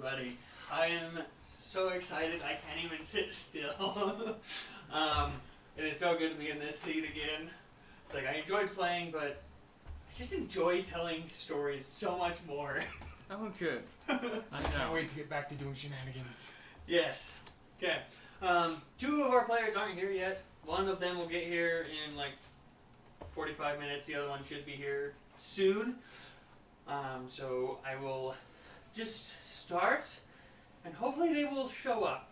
everybody. I am so excited I can't even sit still. It is so good to be in this seat again. It's like I enjoyed playing, but I just enjoy telling stories so much more. Oh, good. I can't wait to get back to doing shenanigans. Yes. Okay. 2 of our players aren't here yet. One of them will get here in like 45 minutes. The other one should be here soon. So I will just start, and hopefully they will show up.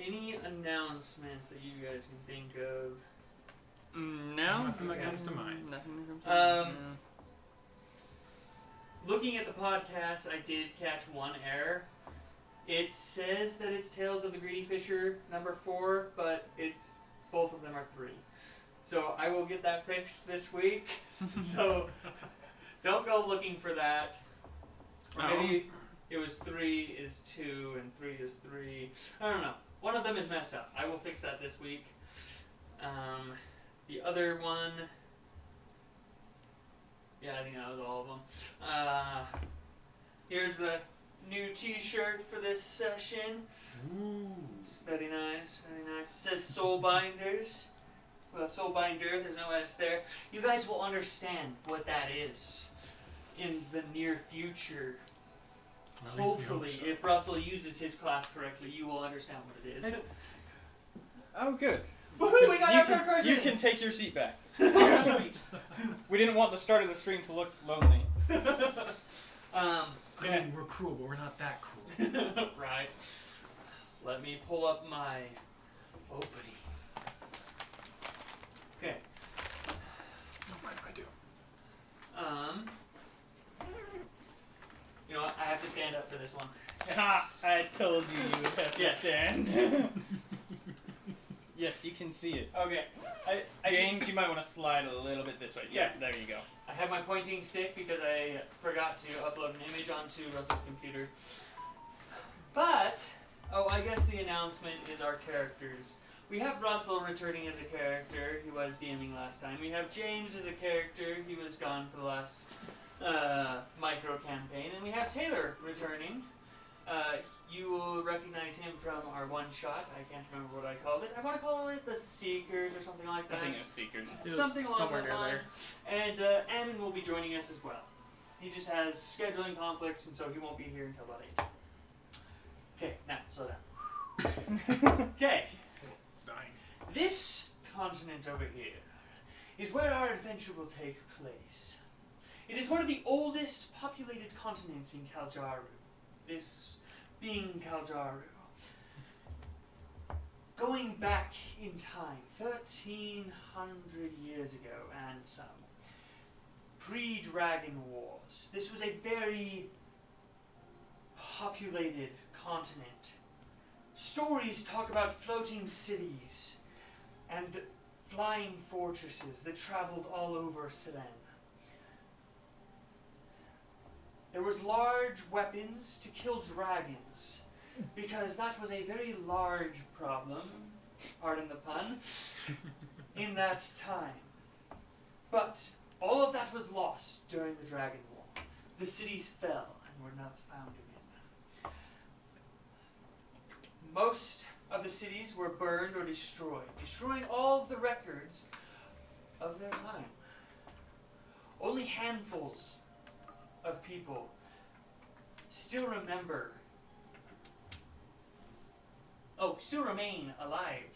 Any announcements that you guys can think of? No. Nothing that comes to mind. Nothing that comes to mind. No. Looking at the podcast, I did catch one error. It says that it's Tales of the Greedy Fisher number 4, but it's both of them are 3. So I will get that fixed this week. So don't go looking for that. Or maybe it was 3 is 2 and 3 is 3. I don't know. One of them is messed up. I will fix that this week. The other one... Yeah, I think that was all of them. Here's the new t-shirt for this session. Ooh. It's very nice, very nice. It says Soulbinders. Well, Soulbinder, there's no S there. You guys will understand what that is in the near future. Hopefully, so. if Russell uses his class correctly, you will understand what it is. Oh, good. Woohoo, we got our third person! You can take your seat back. Sweet. We didn't want the start of the stream to look lonely. I mean, we're cool, but we're not that cool. Right. Let me pull up my opening. Okay. Don't mind if I do. You know what? I have to stand up for this one. Ha! I told you you would have to Yes. stand. Yes, you can see it. Okay. I James, you might want to slide a little bit this way. Yeah. There you go. I have my pointing stick because I forgot to upload an image onto Russell's computer. But, I guess the announcement is our characters. We have Russell returning as a character. He was DMing last time. We have James as a character. He was gone for the last micro campaign. And we have Taylor returning. You will recognize him from our one-shot. I can't remember what I called it. I want to call it the Seekers or something like that. I think it was Seekers. Something along those lines. And Ammon will be joining us as well. He just has scheduling conflicts, and so he won't be here until about 8. Okay, now, slow down. Okay. This continent over here is where our adventure will take place. It is one of the oldest populated continents in Kal'Jaru. This being Kal'Jaru. Going back in time, 1,300 years ago and some, pre-Dragon Wars, this was a very populated continent. Stories talk about floating cities and flying fortresses that traveled all over Selene. There was large weapons to kill dragons, because that was a very large problem, pardon the pun, in that time. But all of that was lost during the Dragon War. The cities fell and were not found again. Most of the cities were burned or destroyed, destroying all of the records of their time. Only handfuls of people still remain alive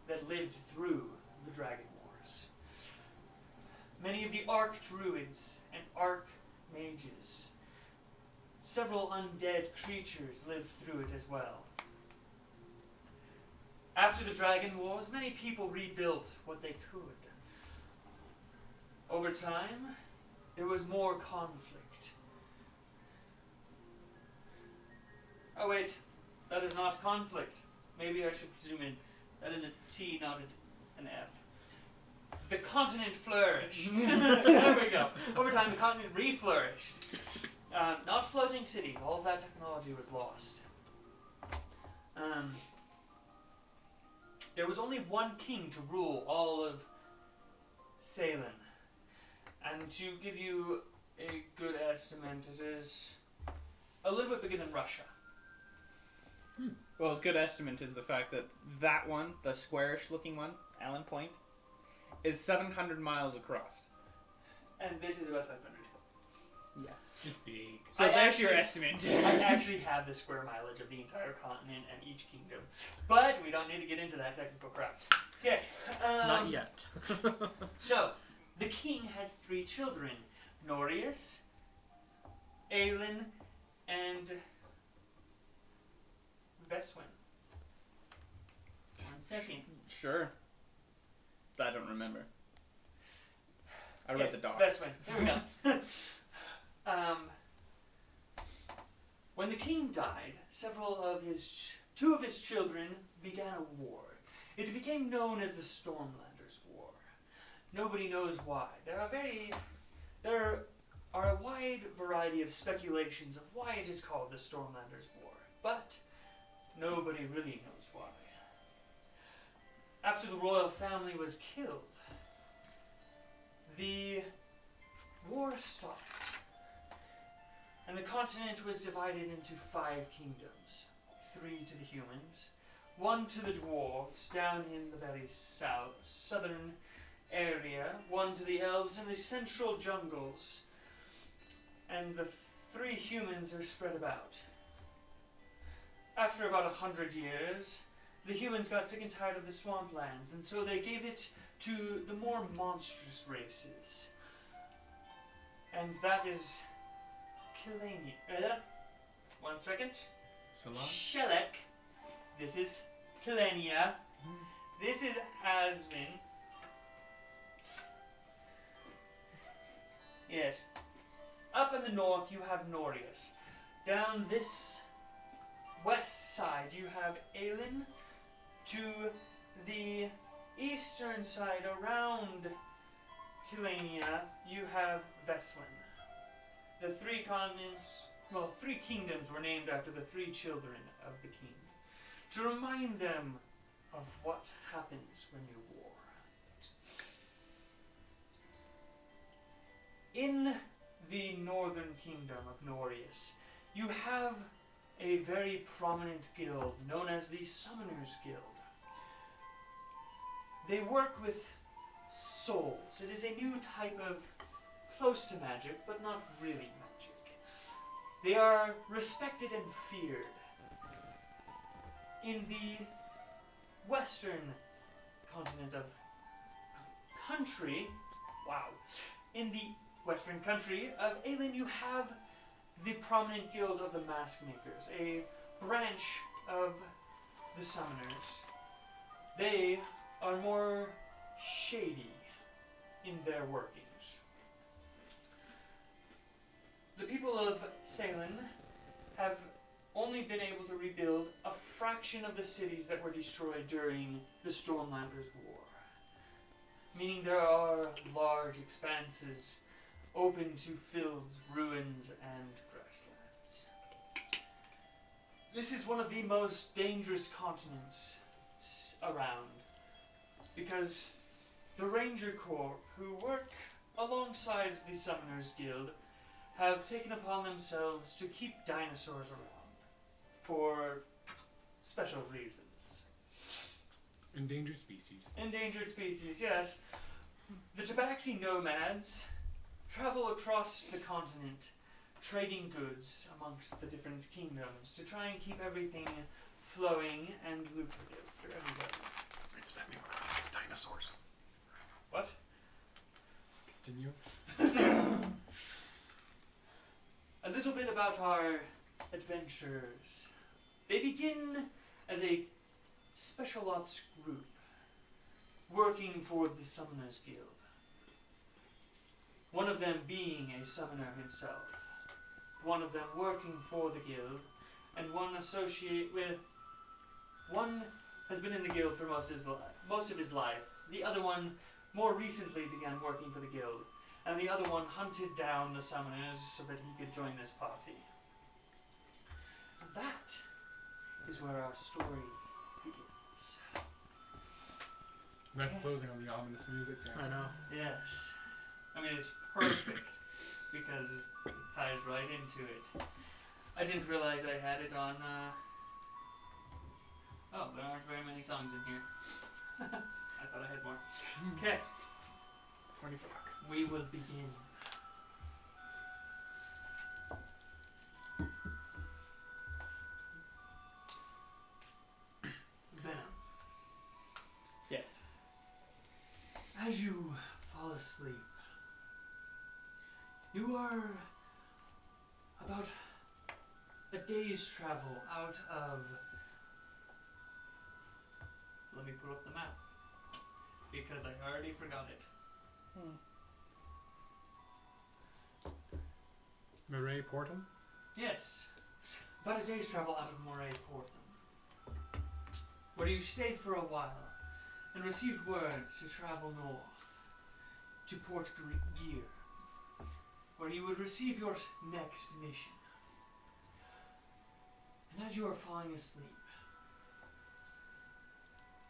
that lived through the Dragon Wars. Many of the Archdruids and Archmages, several undead creatures lived through it as well. After the Dragon Wars, many people rebuilt what they could. Over time, there was more conflict. Oh wait, that is not conflict. Maybe I should zoom in. That is a T, not an F. The continent flourished. There we go. Over time, the continent re-flourished. Not floating cities. All of that technology was lost. There was only one king to rule all of Selene. And to give you a good estimate, it is a little bit bigger than Russia. Well, a good estimate is the fact that that one, the squarish looking one, Allen Point, is 700 miles across. And this is about 500. Yeah. It's big. So that's your estimate. I actually have the square mileage of the entire continent and each kingdom. But we don't need to get into that technical crap. Okay. Not yet. So, the king had 3 children. Norius, Aelin, and Veswin. 1 second. Sure. I don't remember. I was a dog. Veswin. There we go. When the king died, two of his children began a war. It became known as the Stormlanders War. Nobody knows why. There are a wide variety of speculations of why it is called the Stormlanders War, but nobody really knows why. After the royal family was killed, the war stopped. And the continent was divided into 5 kingdoms. 3 to the humans, 1 to the dwarves down in the very southern area, 1 to the elves in the central jungles, and the 3 humans are spread about. After about 100 years, the humans got sick and tired of the swamplands, and so they gave it to the more monstrous races. And that is Kal'Jaru. 1 second. Salon? Shelek. This is Kal'Jaru. This is Asvin. Yes. Up in the north you have Norius. Down this west side you have Aelin. To the eastern side around Kal'Jaru you have Veswin. The 3 kingdoms were named after the 3 children of the king, to remind them of what happens when you war. In the northern kingdom of Norius, you have a very prominent guild known as the Summoners Guild. They work with souls. It is a new type of close to magic, but not really magic. They are respected and feared. In the western continent of country, in the western country of Aelin, you have the prominent guild of the Mask Makers, a branch of the Summoners. They are more shady in their workings. The people of Salem have only been able to rebuild a fraction of the cities that were destroyed during the Stormlanders War. Meaning there are large expanses open to fields, ruins, and grasslands. This is one of the most dangerous continents around, because the Ranger Corps, who work alongside the Summoners Guild, have taken upon themselves to keep dinosaurs around for special reasons. Endangered species. Endangered species, yes. The Tabaxi nomads travel across the continent, trading goods amongst the different kingdoms to try and keep everything flowing and lucrative for everybody. Wait, does that mean we're gonna have dinosaurs? What? Continue. A little bit about our adventures. They begin as a special ops group working for the Summoners Guild. One of them being a summoner himself. One of them working for the guild, and one has been in the guild for most of his life. The other one more recently began working for the guild, and the other one hunted down the summoners so that he could join this party. And that is where our story begins. Nice closing on the ominous music there. I know. Yes. I mean, it's perfect. because it ties right into it. I didn't realize I had it on, oh, there aren't very many songs in here. I thought I had more. Okay. Party fuck. We will begin. Venom. Yes. As you fall asleep, you are about a day's travel out of... Let me pull up the map, because I already forgot it. Murray Portum? Yes, about a day's travel out of Moray Portum, where you stayed for a while and received word to travel north to Port Gear, where you would receive your next mission. And as you are falling asleep,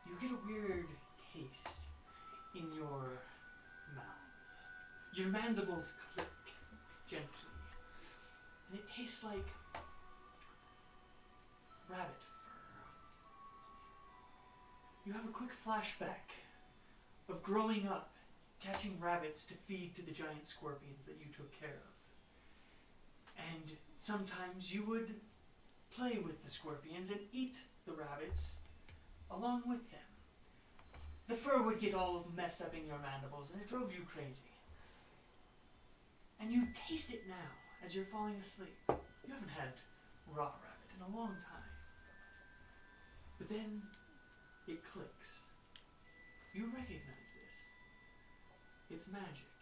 you get a weird taste in your mouth. Your mandibles click gently, and it tastes like rabbit fur. You have a quick flashback of growing up, catching rabbits to feed to the giant scorpions that you took care of. And sometimes you would play with the scorpions and eat the rabbits along with them. The fur would get all messed up in your mandibles and it drove you crazy. And you taste it now as you're falling asleep. You haven't had raw rabbit in a long time. But then it clicks. You recognize this. It's magic.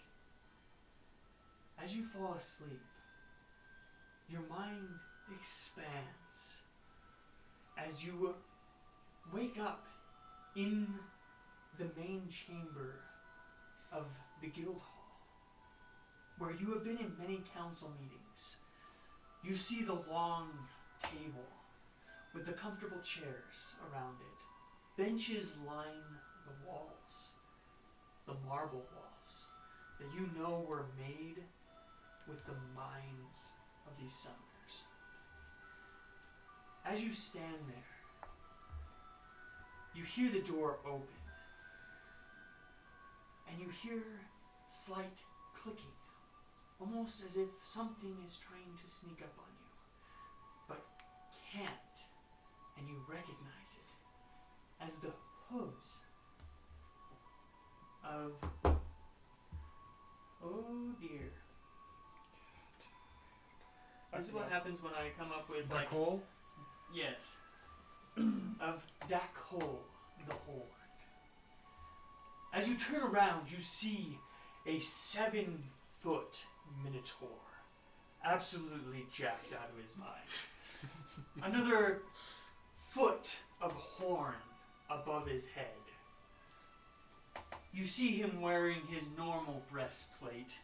As you fall asleep, your mind expands. As you wake up in the main chamber of the guild hall, where you have been in many council meetings. You see the long table with the comfortable chairs around it. Benches line the walls, the marble walls that you know were made with the minds of these summoners. As you stand there, you hear the door open, and you hear slight clicking, almost as if something is trying to sneak up on you, but can't, and you recognize it as the hooves of... Oh dear. This is what happens when I come up with, like... Cole? Yes. Of Dakol the Horde. As you turn around, you see a 7-foot minotaur, absolutely jacked out of his mind. Another foot of horn above his head. You see him wearing his normal breastplate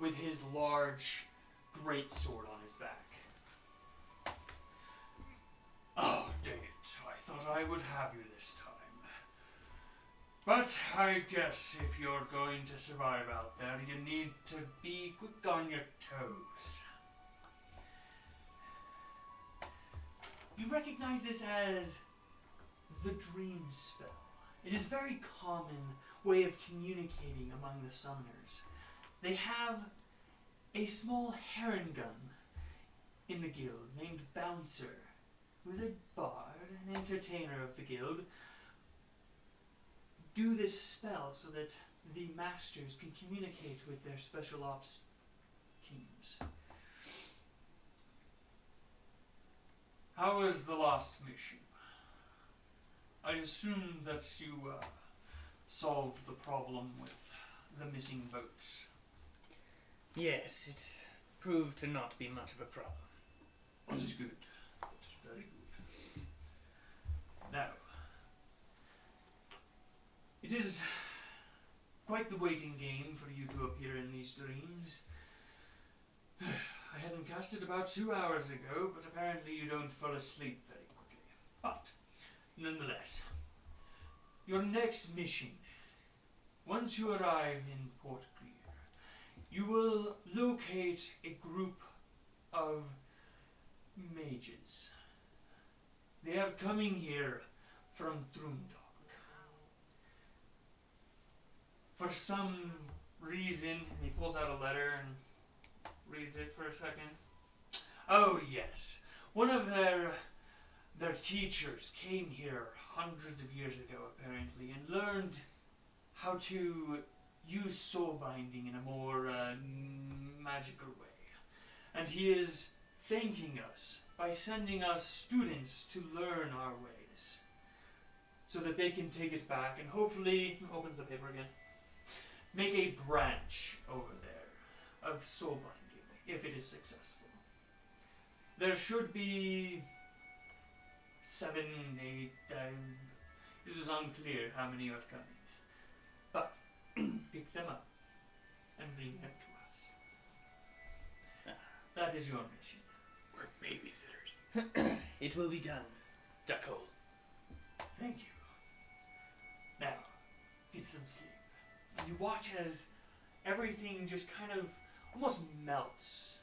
with his large greatsword on his back. Oh, dang it. I thought I would have you this time. But I guess if you're going to survive out there, you need to be quick on your toes. You recognize this as the dream spell. It is a very common way of communicating among the summoners. They have a small heron gun in the guild named Bouncer, who is a bard, an entertainer of the guild, do this spell so that the masters can communicate with their special ops teams. How was the last mission? I assume that you solved the problem with the missing boats. Yes, it proved to not be much of a problem. That is good. That is very good. Now, it is quite the waiting game for you to appear in these dreams. I had them casted about 2 hours ago, but apparently you don't fall asleep very quickly. But, nonetheless, your next mission, once you arrive in Port Greer, you will locate a group of mages. They are coming here from Drumdog. For some reason, he pulls out a letter and reads it for a second. Oh yes, one of their teachers came here hundreds of years ago, apparently, and learned how to use soul binding in a more magical way. And he is thanking us by sending us students to learn our ways, so that they can take it back and hopefully, opens the paper again, make a branch over there of soul binding, if it is successful. There should be 7, 8, it is unclear how many are coming. But pick them up and bring them to us. That is your mission. We're babysitters. It will be done, Ducko. Thank you. Now, get some sleep. And you watch as everything just kind of almost melts.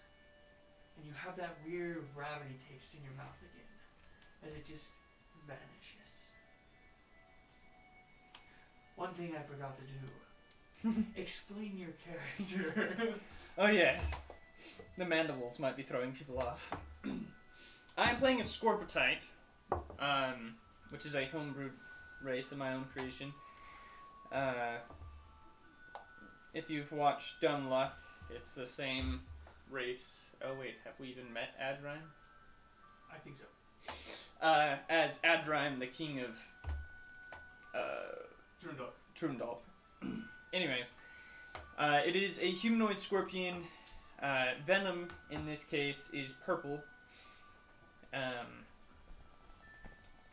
And you have that weird rabbity taste in your mouth again, as it just vanishes. One thing I forgot to do. Explain your character. Oh yes. The mandibles might be throwing people off. I'm playing a Scorpotite, which is a homebrewed race of my own creation. If you've watched Dumb Luck, it's the same race. Oh wait, have we even met Adrian? I think so. As Adrian, the king of Trundle. Anyways, it is a humanoid scorpion. Venom, in this case, is purple.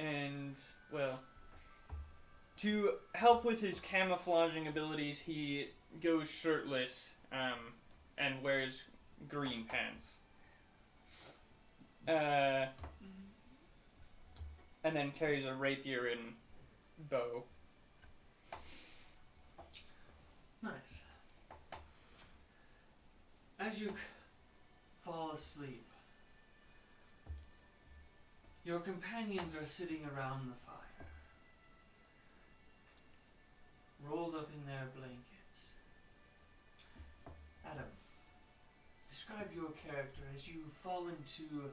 And, well, to help with his camouflaging abilities, he goes shirtless and wears green pants. And then carries a rapier and bow. Nice. As you fall asleep, your companions are sitting around the fire, rolled up in their blankets. Adam, describe your character as you fall into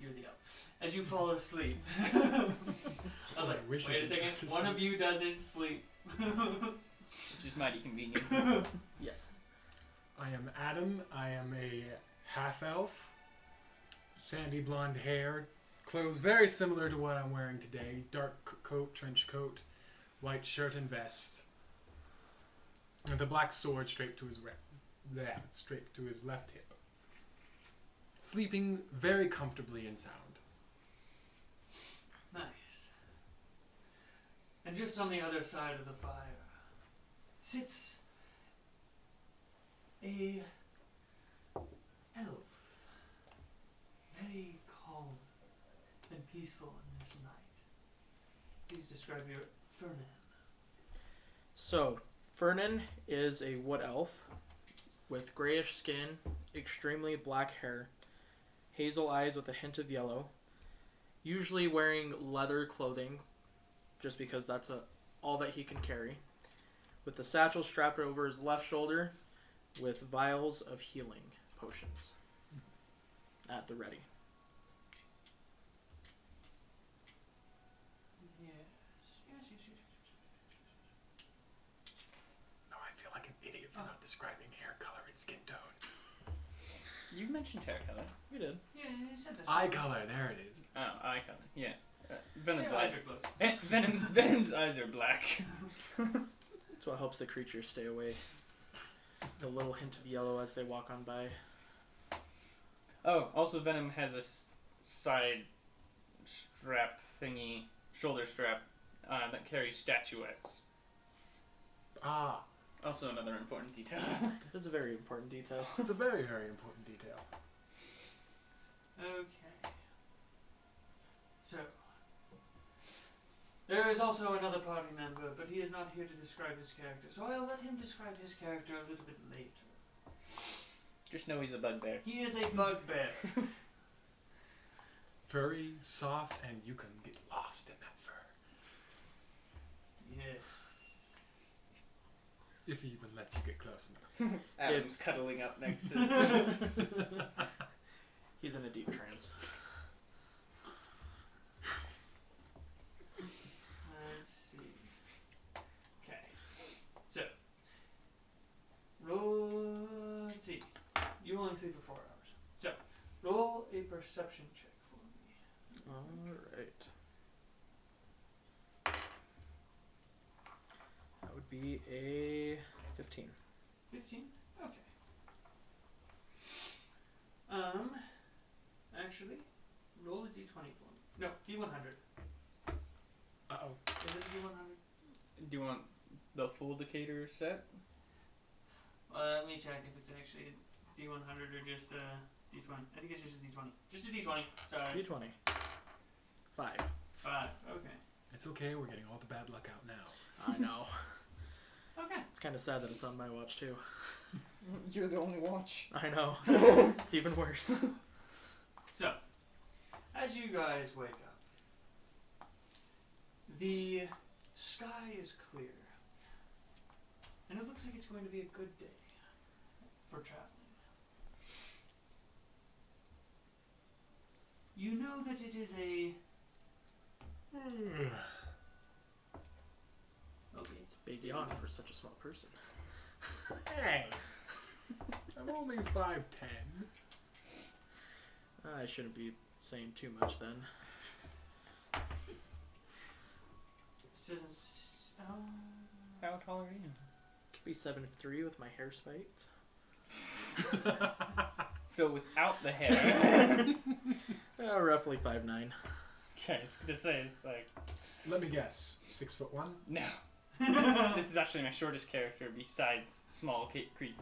you're the elf. As you fall asleep. I was like, wait a second, one of you doesn't sleep. Which is mighty convenient. Yes. I am Adam. I am a half-elf. Sandy blonde hair. Clothes very similar to what I'm wearing today. Dark coat, trench coat, white shirt and vest. And the black sword straight to his left hip. Sleeping very comfortably and sound. Nice. And just on the other side of the fire sits a elf, very calm and peaceful in this night. Please describe your firmane. So, Fernan is a wood elf with grayish skin, extremely black hair, hazel eyes with a hint of yellow, usually wearing leather clothing, just because that's all that he can carry, with the satchel strapped over his left shoulder, with vials of healing potions at the ready. No, I feel like an idiot for not describing hair color and skin tone. You mentioned hair color. You did. Yeah, you said that. Eye color, there it is. Oh, eye color. Yes. Venom's Your eyes. eyes are closed. Venom's eyes are black. That's what helps the creatures stay away. The little hint of yellow as they walk on by. Oh, also Venom has a side strap thingy, shoulder strap, that carries statuettes. Ah, Also another important detail. That's a very important detail. it's a very, very important detail. Okay. So, There is also another party member, but he is not here to describe his character, so I'll let him describe his character a little bit later. Just know he's a bugbear. He is a bugbear. Furry, soft, and you can get lost in that fur. Yes. If he even lets you get close enough. Adam's cuddling up next to him. He's in a deep trance. Let's see. Okay. So, roll. Let's see. You only sleep for 4 hours. So, roll a perception check for me. Alright. That would be a 15. 15? Okay. Actually, roll a d20 for me. No, d100. Uh-oh. Is it a d100? Do you want the full Decatur set? Let me check if it's actually d100 or just a d20. I think it's just a d20. Just a d20. Sorry. D20. 5. 5. Okay. It's okay, we're getting all the bad luck out now. I know. Okay. It's kind of sad that it's on my watch too. You're the only watch. I know. It's even worse. So, as you guys wake up, the sky is clear, and it looks like it's going to be a good day for traveling. You know that it is a... Okay. It's a big yawn for such a small person. Hey! I'm only 5'10". I shouldn't be saying too much then. How tall are you? Could be 7'3" with my hair spiked. So without the hair. Roughly 5'9". Okay, it's to say it's like Let me guess, 6'1"? no. This is actually my shortest character besides small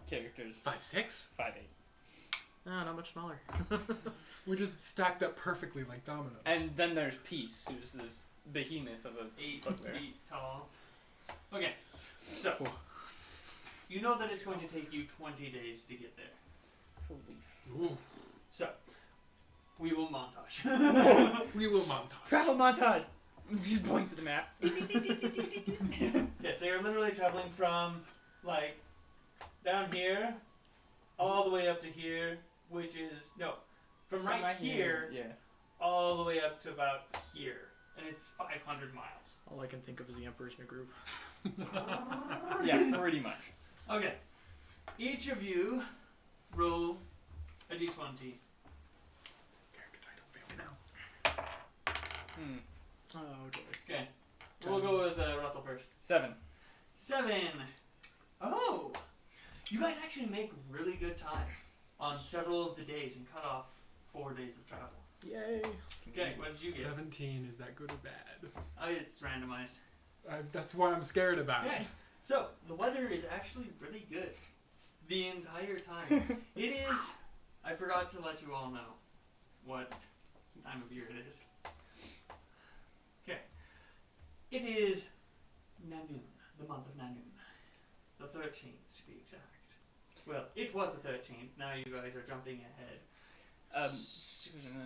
characters. 5'6"? 5'8". Not much smaller. We're just stacked up perfectly like dominoes. And then there's Peace, who's this behemoth of a 8 bugbear. feet tall. Okay, so you know that it's going to take you 20 days to get there. Ooh. So we will montage. We will montage. Travel montage! Just points at the map. Yes, they are literally traveling from like down here all the way up to here, which is from right here Yeah. all the way up to about here, and it's 500 miles. All I can think of is the Emperor's New Groove. Yeah, pretty much. Okay, each of you roll a d20. Character title, fail me now. Oh, joy. Okay, we'll go with Russell first. 7. 7. Oh, you guys actually make really good time on several of the days and cut off 4 days of travel. Yay. Okay, what did you get? 17, is that good or bad? It's randomized. That's what I'm scared about. Okay, so the weather is actually really good the entire time. It is. I forgot to let you all know what time of year it is. Okay, it is Nanoon, the month of Nanoon, the 13th to be exact. Well, it was the 13th. Now you guys are jumping ahead.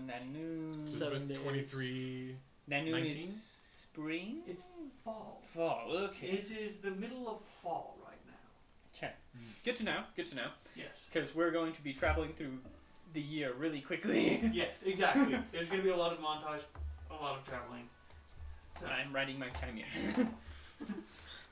Nanoon. 7 days. 23. Nanoon 19? is spring? It's fall. Fall, okay. This is the middle of fall right now. Okay. Good to know, good to know. Yes. Because we're going to be traveling through the year really quickly. Yes, exactly. There's going to be a lot of montage, a lot of traveling. So I'm riding my chimera.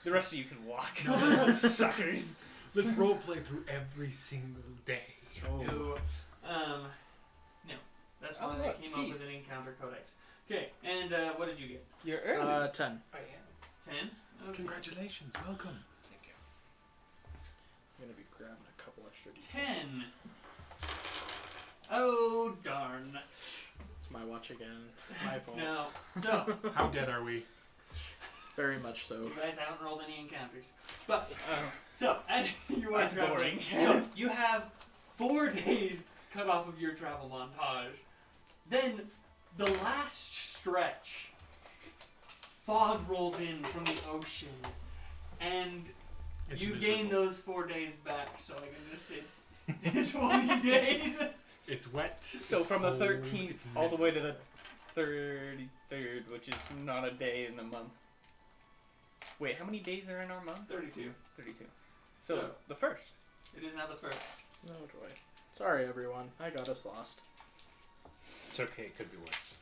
The rest of you can walk. No, Suckers. Let's roleplay through every single day. no, no. That's why look, I came up with an encounter codex. Okay, and what did you get? You're early. 10. 10? Okay. Congratulations, welcome. Thank you. I'm gonna be grabbing a couple extra D. 10. Oh, darn. It's my watch again. My fault. No. So, How dead are we? Very much so. you guys haven't rolled any encounters. But, Oh. so, as you are That's traveling, boring. so you have 4 days cut off of your travel montage. Then, the last stretch fog rolls in from the ocean, and It's you miserable. gain those 4 days back. So I can just say 20 days. It's wet. So it's from cold, the 13th it's all the way to the 33rd, which is not a day in the month. Wait, how many days are in our month? 32. 32. So So- the first. It is now the first. No joy. Sorry, everyone. I got us lost. It's okay, it could be worse.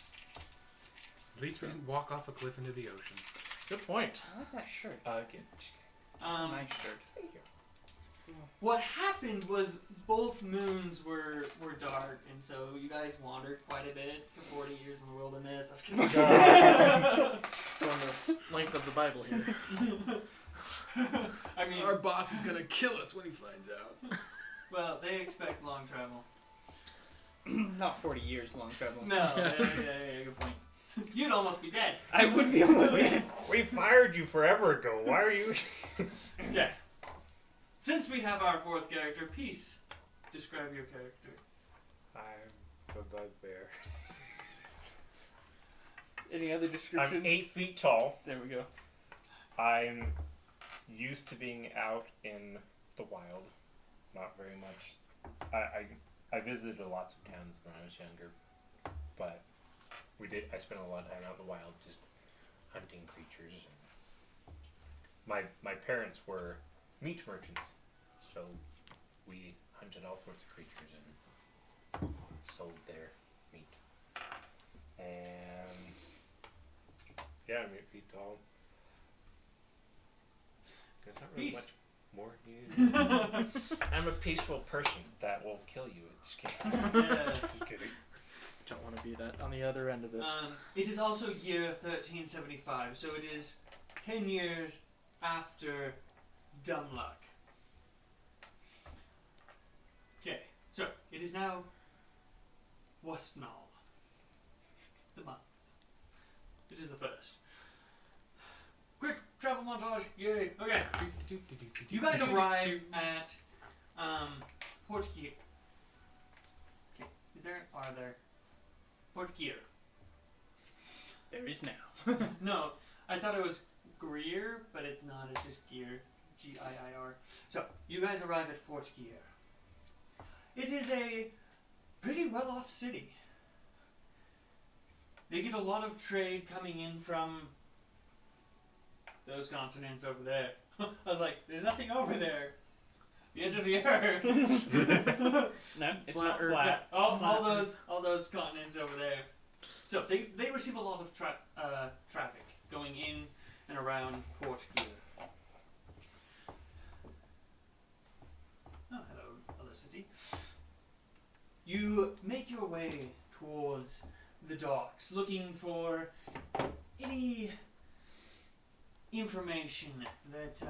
At least we didn't walk off a cliff into the ocean. Good point. I like that shirt. Again. Nice shirt. What happened was both moons were dark, and so you guys wandered quite a bit for 40 years in the wilderness. I was kidding. Going the length of the Bible here. I mean, Our boss is gonna kill us when he finds out. well, they expect long travel. Not 40 years long travel. No, yeah, good point. You'd almost be dead. I would be almost dead. We fired you forever ago. Why are you? Yeah. Since we have our fourth character, Peace, describe your character. I'm a bugbear. Any other descriptions? I'm 8 feet tall. There we go. I'm used to being out in the wild. Not very much. I visited lots of towns when I was younger, but I spent a lot of time out in the wild just hunting creatures. My parents were meat merchants, so we hunted all sorts of creatures and sold their meat. And yeah, I'm 8 feet tall. There's not really Peace. much more you. I'm a peaceful person that will kill you. Just kidding. Yeah. Just kidding. Don't want to be that on the other end of it. It is also year 1375, so it is 10 years after Dumb Luck. Okay, so it is now Wustnall, the month. It is the first. Quick travel montage! Yay! Okay, you guys arrive at Port Kier. Okay, are there? Port Kier. There is now. No, I thought it was Greer, but it's not. It's just Gear. G-I-I-R. So, you guys arrive at Port Kier. It is a pretty well-off city. They get a lot of trade coming in from those continents over there. I was like, there's nothing over there. The edge of the earth. No, it's Flat not Earth. flat. All those continents over there. So they receive a lot of traffic going in and around Port Kier. Oh, hello, other city. You make your way towards the docks, looking for any information that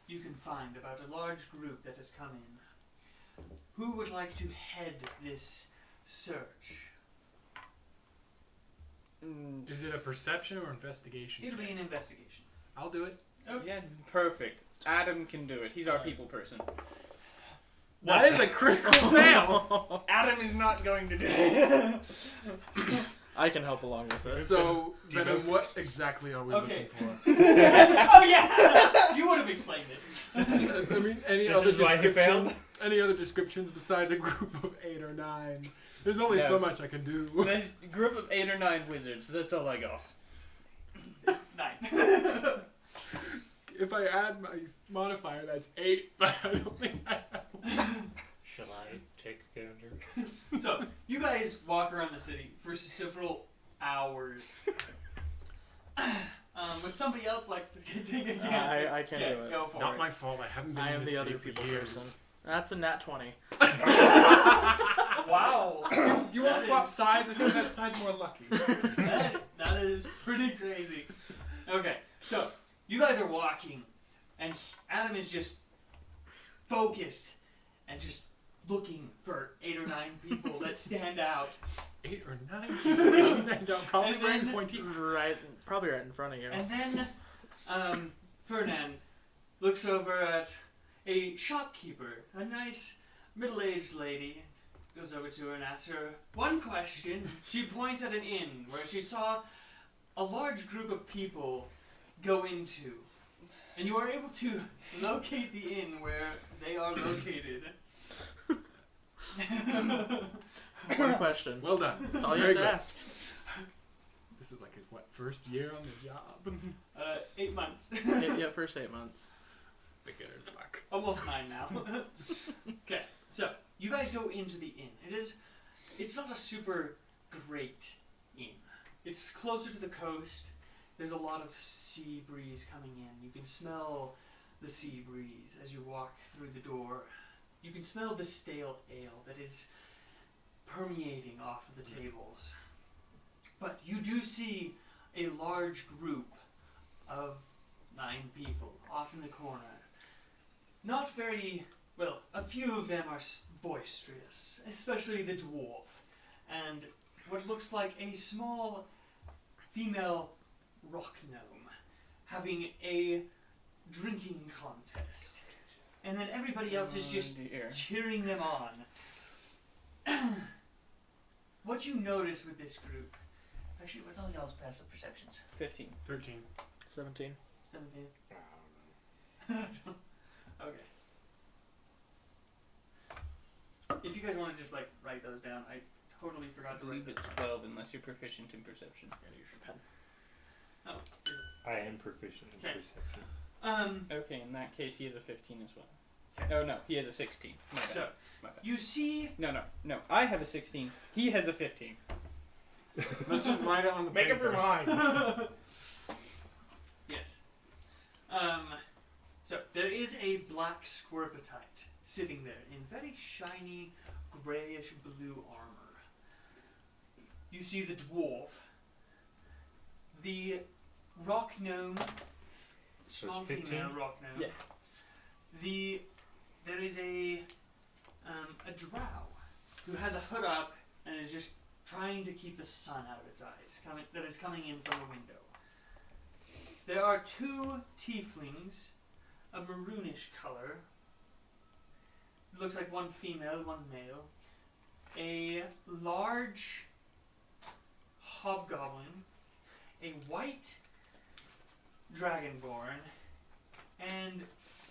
you can find about a large group that has come in. Who would like to head this search? Is it a perception or investigation? It'll be check? an investigation. I'll do it. Okay. Yeah, perfect. Adam can do it. He's our people person. That is a critical fail. Adam is not going to do it. I can help along with it. So, Venom, what exactly are we Okay. looking for? Oh yeah! You would have explained this. I mean, any This other is why he description? failed? Any other descriptions besides a group of 8 or 9? There's only No. so much I can do. There's a group of 8 or 9 wizards. That's all I got. 9. If I add my modifier, that's 8, but I don't think I have. Shall I take a gander? So, you guys walk around the city for several hours. Would somebody else like to take a gander? I can Yeah, do it. go It's for not it. my fault. I haven't been I in am this the other city for people years. person. That's a nat 20. Wow. Do you want That to swap is- sides? I think that side's more lucky. that is pretty crazy. Okay, so you guys are walking, and Adam is just focused and just looking for 8 or 9 people that stand out. 8 or 9? Probably And right then- pointy. Probably right in front of you. And then Fernand looks over at a shopkeeper, a nice middle-aged lady, goes over to her and asks her one question. She points at an inn where she saw a large group of people go into, and you are able to locate the inn where they are located. One question. Well done. That's all you Very have to good. ask. This is like his, first year on the job? 8 months. Yeah, first 8 months. Beginner's luck. Almost 9 now. Okay, so you guys go into the inn. It's not a super great inn. It's closer to the coast. There's a lot of sea breeze coming in. You can smell the sea breeze as you walk through the door. You can smell the stale ale that is permeating off of the tables. But you do see a large group of 9 people off in the corner. Not very, well, a few of them are boisterous, especially the dwarf, and what looks like a small female rock gnome having a drinking contest. And then everybody else is just cheering them on. What you notice with this group, actually, what's all y'all's passive perceptions? 15. 13. 17. 17? Okay. If you guys want to just like write those down, I totally I forgot to write believe them it's 12 unless you're proficient in perception. Gotta use your pen. Oh. I am proficient in Okay. perception. Okay, in that case, he has a 15 as well. Okay. Oh no, he has a 16. My bad. So, My bad. you see... No. I have a 16. He has a 15. Let's just write it on the Make up paper. your mind. Yes. So, there is a black scorpetite sitting there in very shiny, grayish blue armor. You see the dwarf, the rock gnome, small it's 15? female rock gnome. Yes. There is a drow who has a hood up and is just trying to keep the sun out of its eyes, that is coming in from the window. There are 2 tieflings, a maroonish color. It looks like one female, one male. A large hobgoblin, a white dragonborn, and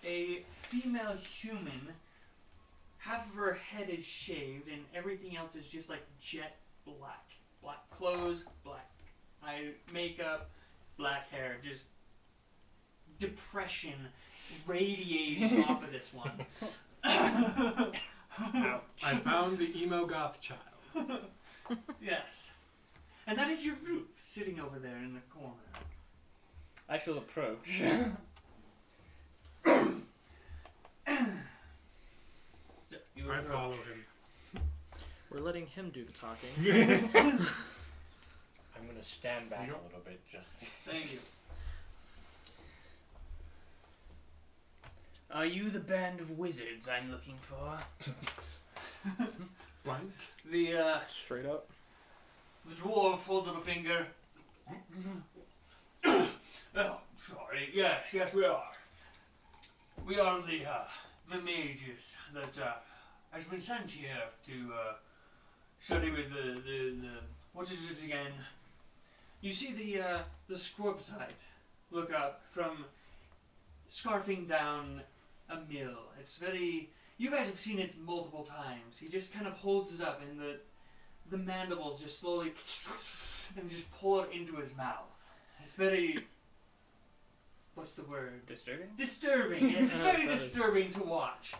a female human. Half of her head is shaved and everything else is just like jet black. Black clothes, black eye makeup, black hair, just depression radiating off of this one. Ouch. I found the Emo Goth Child. Yes. And that is your group sitting over there in the corner. I shall approach. You I approach. follow him. We're letting him do the talking. I'm gonna stand back a little bit just. Thank you. Are you the band of wizards I'm looking for? Blunt. The Straight up. dwarf holds up a finger. Oh, sorry. Yes, we are. We are the mages that has been sent here to study with the what is it again? You see the scorpetite look up from scarfing down a mill. It's very... You guys have seen it multiple times. He just kind of holds it up and the mandibles just slowly and just pull it into his mouth. It's very... What's the word? Disturbing? Disturbing. Yes, it's very That is- disturbing to watch.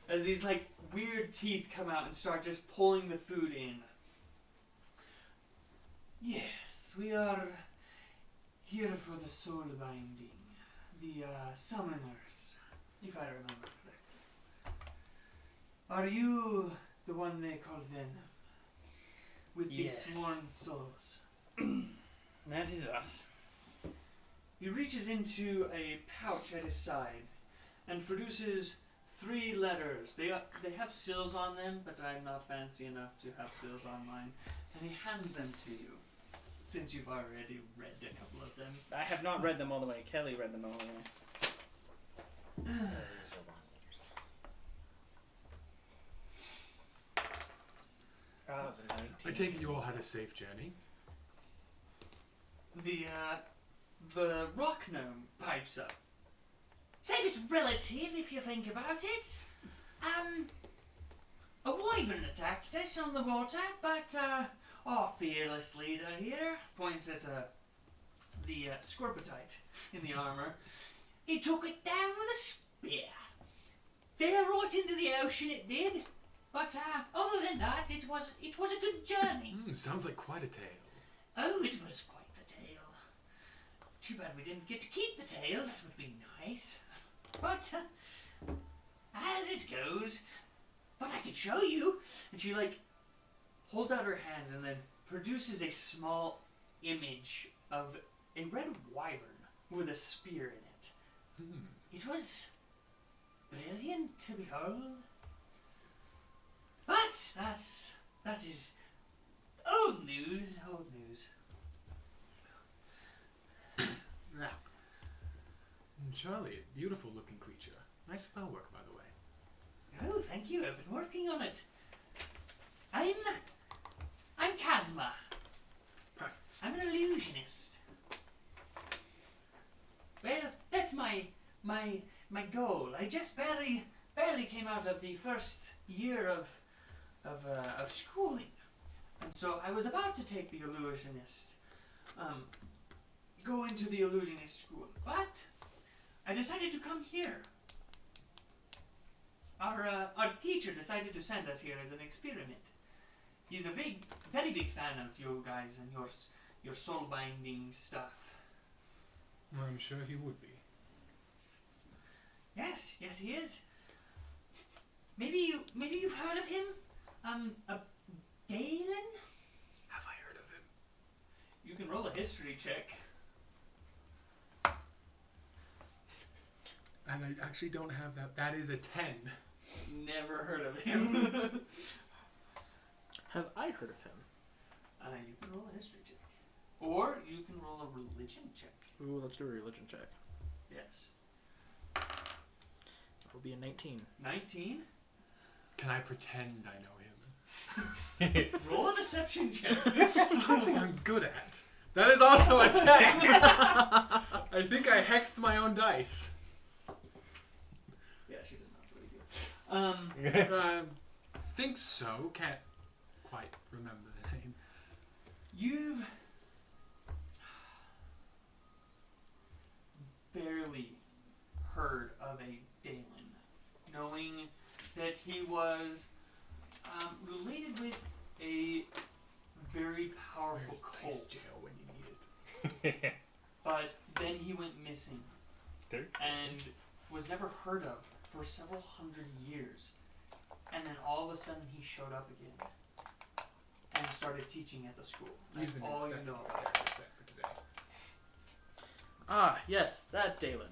As these like weird teeth come out and start just pulling the food in. Yes, we are here for the soul binding. The summoners, if I remember correctly. Are you the one they call Venom? With Yes. the sworn souls? That is us. He reaches into a pouch at his side and produces 3 letters. They have seals on them, but I'm not fancy enough to have seals on mine. And he hands them to you, since you've already read a couple of them. I have not read them all the way. Kelly read them all the way. That was a 19. I take it you all had a safe journey. the rock gnome pipes up. Safe is relative if you think about it. A wyvern attacked us on the water, but our fearless leader here points at the scorpetite in the armor. He took it down with a spear. Fell right into the ocean, it did. But other than that, it was a good journey. Sounds like quite a tale. Oh, it was quite the tale. Too bad we didn't get to keep the tail. That would be nice. But as it goes. But I could show you. And she holds out her hands and then produces a small image of a red wyvern with a spear in it. It was brilliant to behold. But that is old news. Old news. Charlie, a beautiful looking creature. Nice spell work, by the way. Oh, thank you. I've been working on it. I'm Kazma. Perfect. I'm an illusionist. Well, that's my goal. I just barely came out of the first year of schooling, and so I was about to take the illusionist, go into the illusionist school, but I decided to come here. Our teacher decided to send us here as an experiment. He's a very big fan of you guys and your soul binding stuff. Well, I'm sure he would be. Yes, he is. Maybe you've heard of him? Galen? Have I heard of him? You can roll a history check. And I actually don't have that. That is a 10. Never heard of him. Have I heard of him? You can roll a history check. Or you can roll a religion check. Ooh, let's do a religion check. Yes. That'll be a 19. 19? Can I pretend I know him? Roll a deception check. Something I'm good at. That is also a 10. I think I hexed my own dice. Yeah, she does not believe you. Think so. Can't quite remember the name. You've barely heard of a Dalen, knowing that he was related with a very powerful Where's cult. dice jail when you need it? But then he went missing There. and was never heard of for several hundred years. And then all of a sudden he showed up again and started teaching at the school. That's all you know. Character set for today. Ah, yes, that Dalen.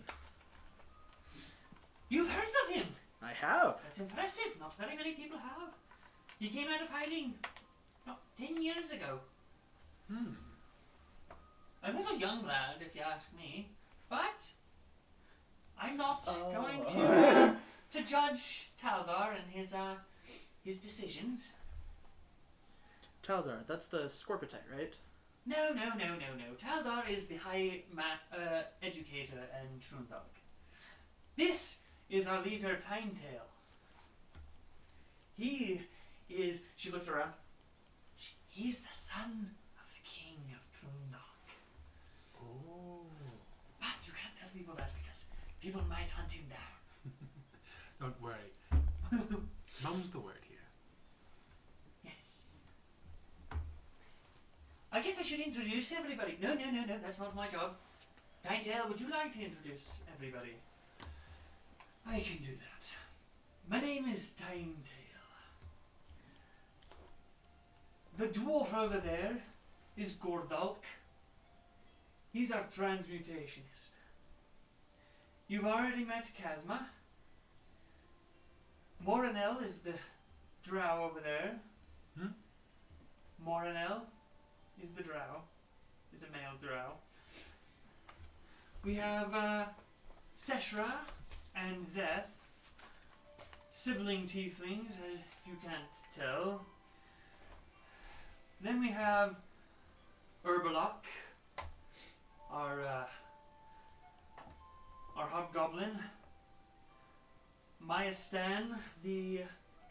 You've heard of him! I have. That's impressive. Not very many people have. He came out of hiding 10 years ago. A little young lad, if you ask me. But I'm not going to judge Taldar and his decisions. Taldar, that's the Scorpetite, right? No. Taldar is the high educator and Trundalk. This is our leader, Tinetail. He is... She looks around. He's the son of the king of Trundalk. Oh. But you can't tell people that because people might hunt him down. Don't worry. Mum's the word here. Yes. I guess I should introduce everybody. No, that's not my job. Tinetail, would you like to introduce everybody? I can do that. My name is Tinetail. The dwarf over there is Gordalk. He's our transmutationist. You've already met Kazma. Morinel is the drow over there. Morinel is the drow. It's a male drow. We have Seshra and Zeth, sibling tieflings, if you can't tell. Then we have Urbalok, our hobgoblin, Maya Stan, the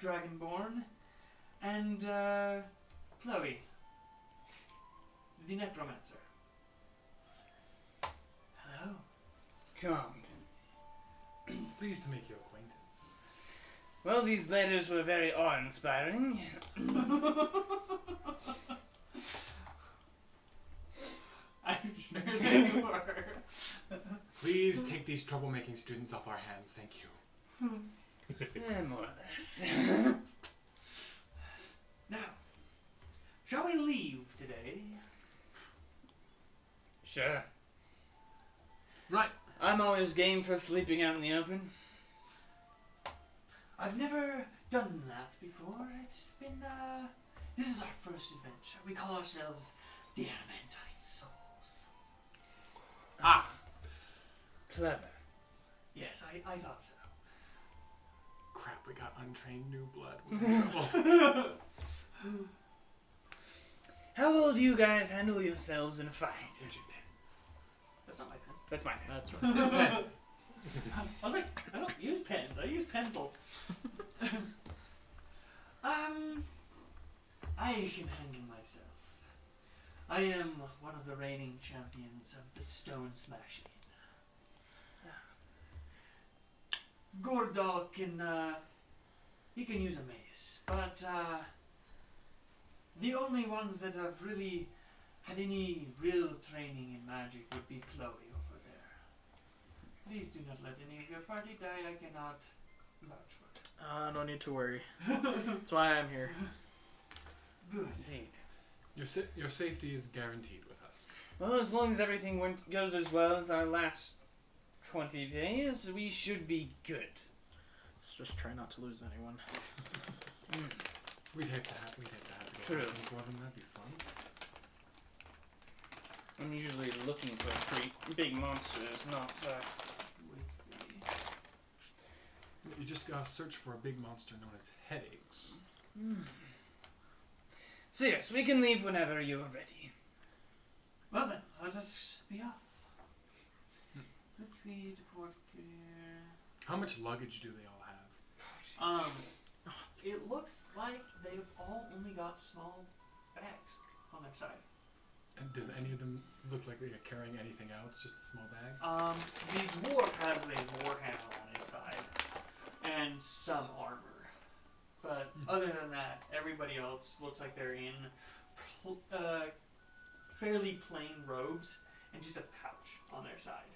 dragonborn, and Chloe, the necromancer. Hello. Charmed. Pleased to make your acquaintance. Well, these letters were very awe-inspiring. I'm sure they were. Please take these troublemaking students off our hands, thank you. More or less. Now, shall we leave today? Sure. Right. I'm always game for sleeping out in the open. I've never done that before. It's been, this is our first adventure. We call ourselves the Adamantine Souls. Ah. Clever. Yes, I thought so. Crap, we got untrained new blood. We're in trouble. How well do you guys handle yourselves in a fight? Here's your pen. That's not my pen. That's my pen. That's right. This pen. I was like, I don't use pens. I use pencils. I can handle myself. I am one of the reigning champions of the stone smashing. Gordal can, he can use a mace, but the only ones that have really had any real training in magic would be Chloe over there. Please do not let any of your party die. I cannot vouch for it. No need to worry. That's why I'm here. Good. Indeed. Your safety is guaranteed with us. Well, as long as everything goes as well as our last 20 days, we should be good. Let's just try not to lose anyone. We'd hate to have to go True. hunting for them. That'd be fun. I'm usually looking for pretty big monsters, not You just gotta search for a big monster known as headaches. So yes, we can leave whenever you are ready. Well then, let us be off. Liquid, port gear. How much luggage do they all have? It looks like they've all only got small bags on their side. And does any of them look like they're carrying anything else? Just a small bag? The dwarf has a warhammer on his side and some armor. But other than that, everybody else looks like they're in fairly plain robes and just a pouch on their side.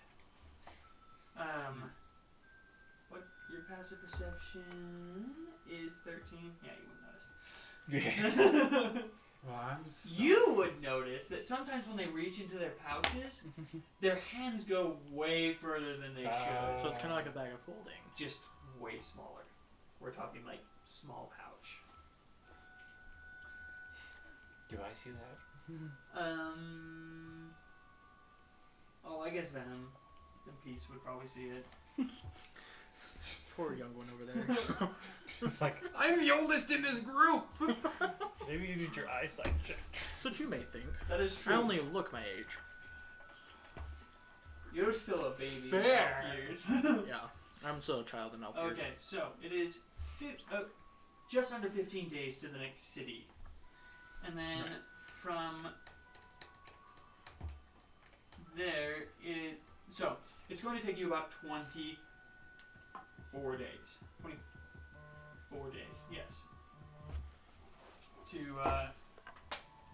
What your passive perception is 13? Yeah, you wouldn't notice. Well, I'm so... You would notice that sometimes when they reach into their pouches, their hands go way further than they should. So it's kind of like a bag of holding. Just way smaller. We're talking like small pouch. Do I see that? Oh, I guess Venom and Peace would probably see it. Poor young one over there. It's like, I'm the oldest in this group! maybe you need your eyesight checked. That's what you may think. That is true. I only look my age. You're still a baby. Fair. In elf years. Yeah, I'm still a child in elf years. Okay, so it is just under 15 days to the next city. And then from there, it's going to take you about 24 days. 24 days, yes.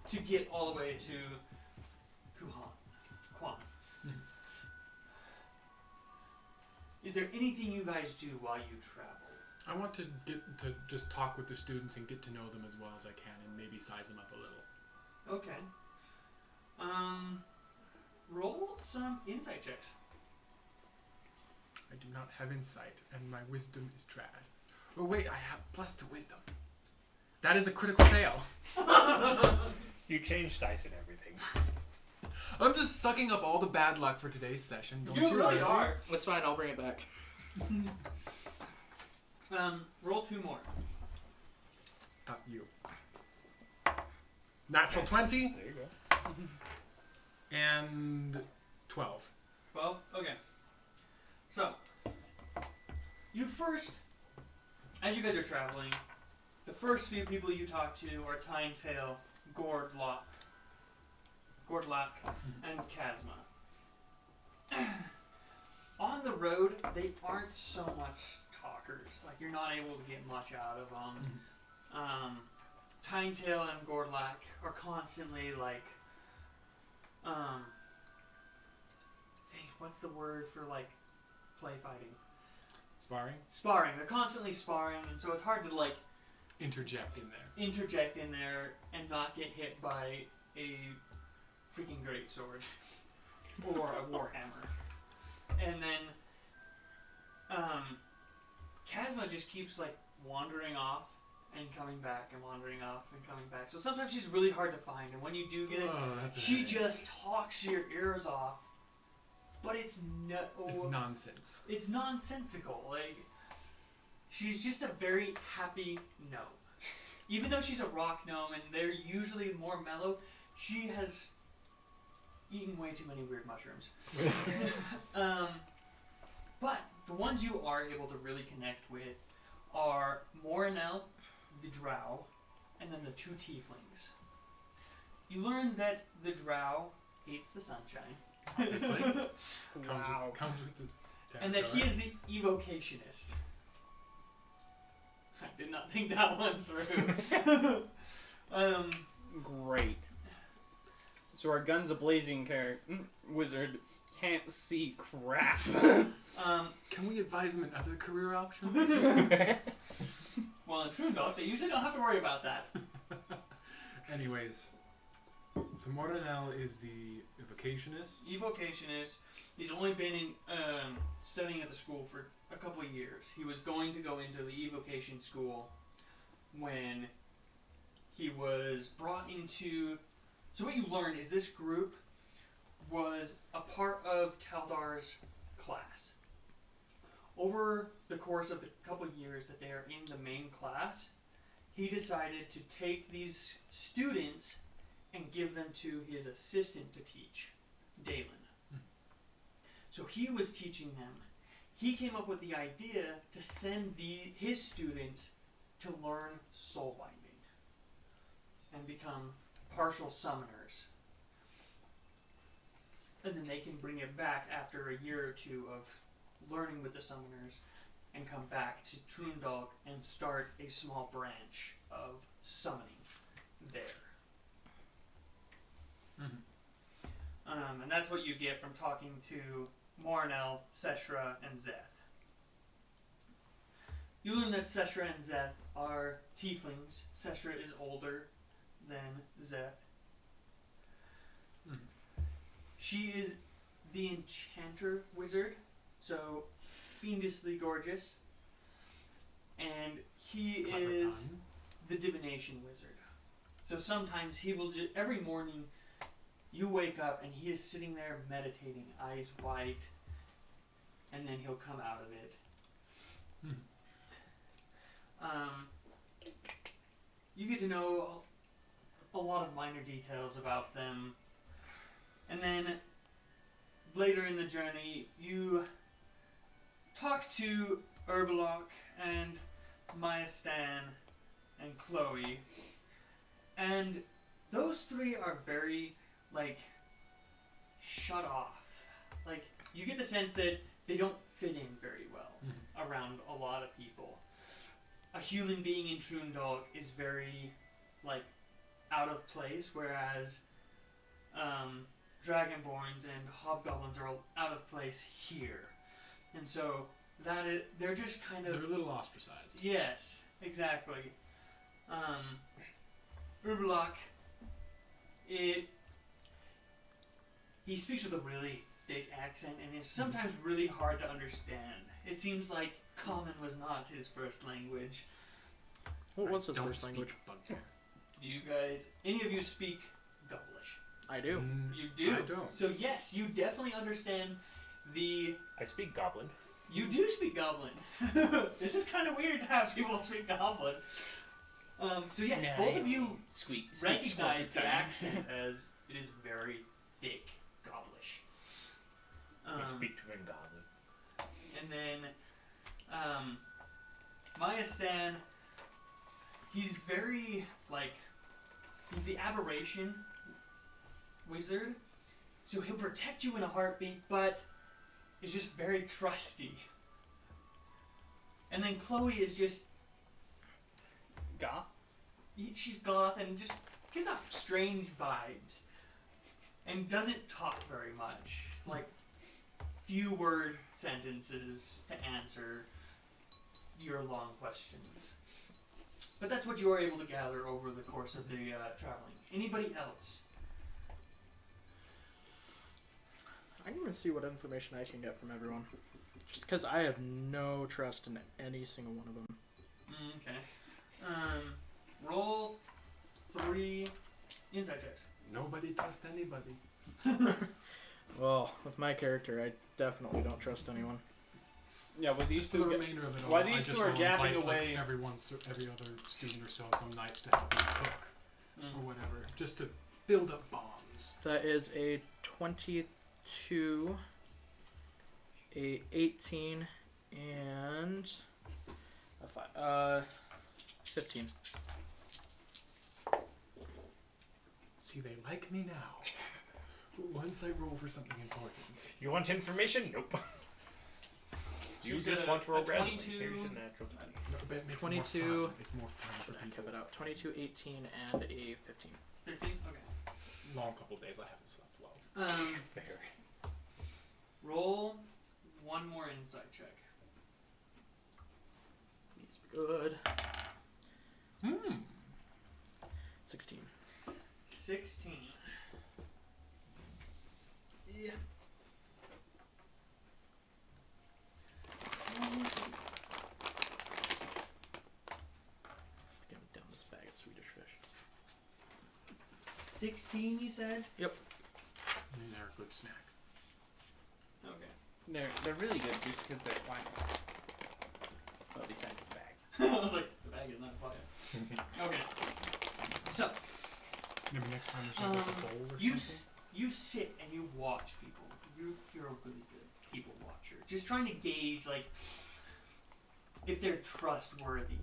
To get all the way to Kwan. Is there anything you guys do while you travel? I want to get to just talk with the students and get to know them as well as I can and maybe size them up a little. Okay. Roll some insight checks. I do not have insight and my wisdom is trash. Oh wait, I have +2 wisdom. That is a critical fail. You changed dice and everything. I'm just sucking up all the bad luck for today's session. Don't You really Larry? are. That's fine, I'll bring it back. Roll 2 more. Not you. Natural 20 There you go. and 12. 12? Okay. So, you first, as you guys are traveling, the first few people you talk to are Tinetail, Gordlock, and Chasma. On the road, they aren't so much talkers. Like, you're not able to get much out of them. Tinetail and Gordlock are constantly like, dang, what's the word for like play fighting? Sparring? They're constantly sparring, and so it's hard to like Interject in there and not get hit by a freaking greatsword or a warhammer. And then Chasma just keeps like wandering off and coming back and wandering off and coming back. So sometimes she's really hard to find, and when you do get it, she just talks your ears off. But it's it's nonsense. It's nonsensical. Like, she's just a very happy gnome. Even though she's a rock gnome and they're usually more mellow, she has eaten way too many weird mushrooms. But the ones you are able to really connect with are Morinel, the drow, and then the 2 tieflings. You learn that the drow hates the sunshine. Obviously. Wow. Comes with the And that he is the evocationist. I did not think that one through. Great. So our guns a-blazing wizard can't see crap. Can we advise him in other career options? Well, in Troondog, they usually don't have to worry about that. Anyways, so Morinel is the evocationist. Evocationist. He's only been in studying at the school for a couple of years. He was going to go into the evocation school when he was brought into... So what you learn is this group was a part of Taldar's class. Over the course of the couple of years that they are in the main class, he decided to take these students and give them to his assistant to teach, Dalen. So he was teaching them. He came up with the idea to send his students to learn soul binding and become partial summoners. And then they can bring it back after a year or two of learning with the summoners and come back to Troondog and start a small branch of summoning there. And that's what you get from talking to Morinel, Seshra, and Zeth. You learn that Seshra and Zeth are tieflings. Seshra is older than Zeth. She is the enchanter wizard, so fiendishly gorgeous. And he is the divination wizard. So sometimes he will every morning you wake up and he is sitting there meditating, eyes white, and then he'll come out of it. You get to know a lot of minor details about them. And then later in the journey, you talk to Urbalok and Maya Stan and Chloe. And those 3 are very, like, shut off. Like, you get the sense that they don't fit in very well around a lot of people. A human being in Troondog is very, like, out of place, whereas Dragonborns and Hobgoblins are out of place here. And so they're just kind of... They're a little ostracized. Yes, exactly. Urbalok, he speaks with a really thick accent and is sometimes really hard to understand. It seems like Common was not his first language. What was his first language? Bugbear. Do you guys, any of you speak Goblish? I do. You do? I don't. So yes, you definitely understand I speak Goblin. You do speak Goblin. This is kind of weird to have people speak Goblin. So yes, both of you recognize the accent as it is very thick Goblish. We speak to him godly. And then Maya Stan, he's very he's the aberration wizard, so he'll protect you in a heartbeat, but is just very trusty. And then Chloe is just Goth? she's goth and just gives off strange vibes and doesn't talk very much, few word sentences to answer your long questions. But that's what you are able to gather over the course of the traveling. Anybody else? I can even see what information I can get from everyone. Just because I have no trust in any single one of them. Okay. Roll 3 insight checks. Nobody trust anybody. Well, with my character, I definitely don't trust anyone. Yeah, well, these For the two. remainder of it all, While I these just two are will gapping invite, away. every other student or so, some nights to help me cook or whatever, just to build up bombs. That is a 22, a 18, and a 15. See, they like me now. Once I roll for something important. You want information? Nope. You She's just got want to roll a randomly. 22. Here's your natural 20. No, but it makes 22. it more fun. It's more fun for I kept people. it out. 22, 18, and a 15. 13? Okay. Long couple days, I haven't slept well. Fair. Roll one more insight check. Please be good. 16. 16. Yeah. Get down this bag of Swedish fish. 16, you said? And they're a good snack. Okay. They're really good just because they're quiet. Well, besides the bag. I was like, the bag is not quiet. Okay. So, Maybe next time we should get a bowl or you something. you sit and you watch people. You're a really good people watcher. Just trying to gauge, if they're trustworthy.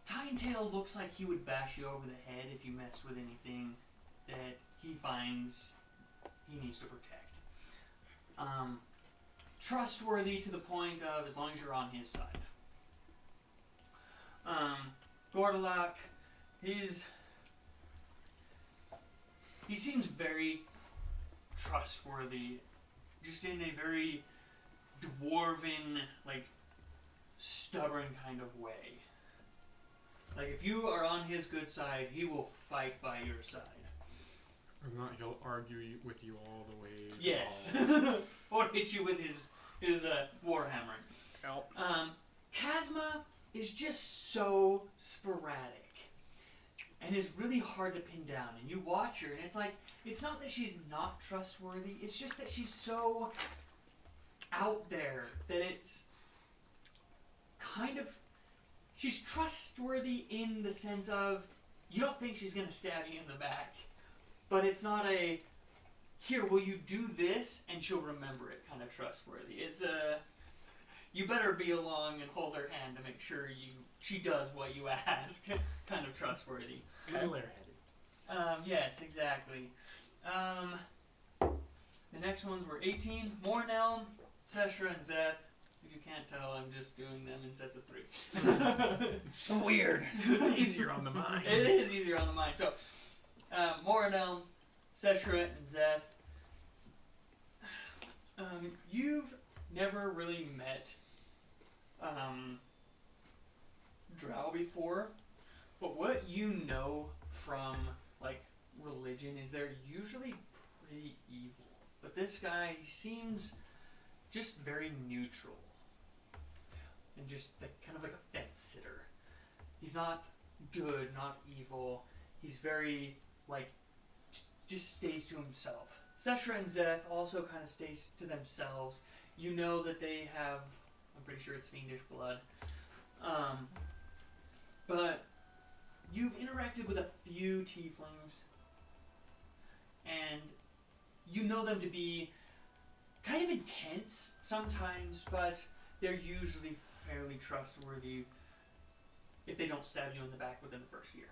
Tinetail looks like he would bash you over the head if you messed with anything that he finds he needs to protect. Trustworthy to the point of as long as you're on his side. Gordalak, he seems very trustworthy, just in a very dwarven, stubborn kind of way. If you are on his good side, he will fight by your side. If not, he'll argue with you all the way. Yes. Or hit you with his warhammer. Help. Kazma is just so sporadic and is really hard to pin down. And you watch her, and it's not that she's not trustworthy, it's just that she's so out there that it's kind of... She's trustworthy in the sense of you don't think she's going to stab you in the back, but it's not a, here, will you do this, and she'll remember it kind of trustworthy. It's a, you better be along and hold her hand to make sure she does what you ask kind of trustworthy. Kind of airheaded. Yes, exactly. The next ones were 18, Mornell, Teshra, and Zeth. If you can't tell, I'm just doing them in sets of 3. Weird. It's easier on the mind. It is easier on the mind. So, Morinel, Seshra, and Zeth. You've never really met Drow before, but what you know from religion is they're usually pretty evil. But this guy seems just very neutral. And just kind of like a fence sitter. He's not good, not evil. He's very, just stays to himself. Seshra and Zeth also kind of stays to themselves. You know that they have, I'm pretty sure it's fiendish blood. But you've interacted with a few tieflings. and you know them to be kind of intense sometimes, but they're usually fairly trustworthy if they don't stab you in the back within the first year.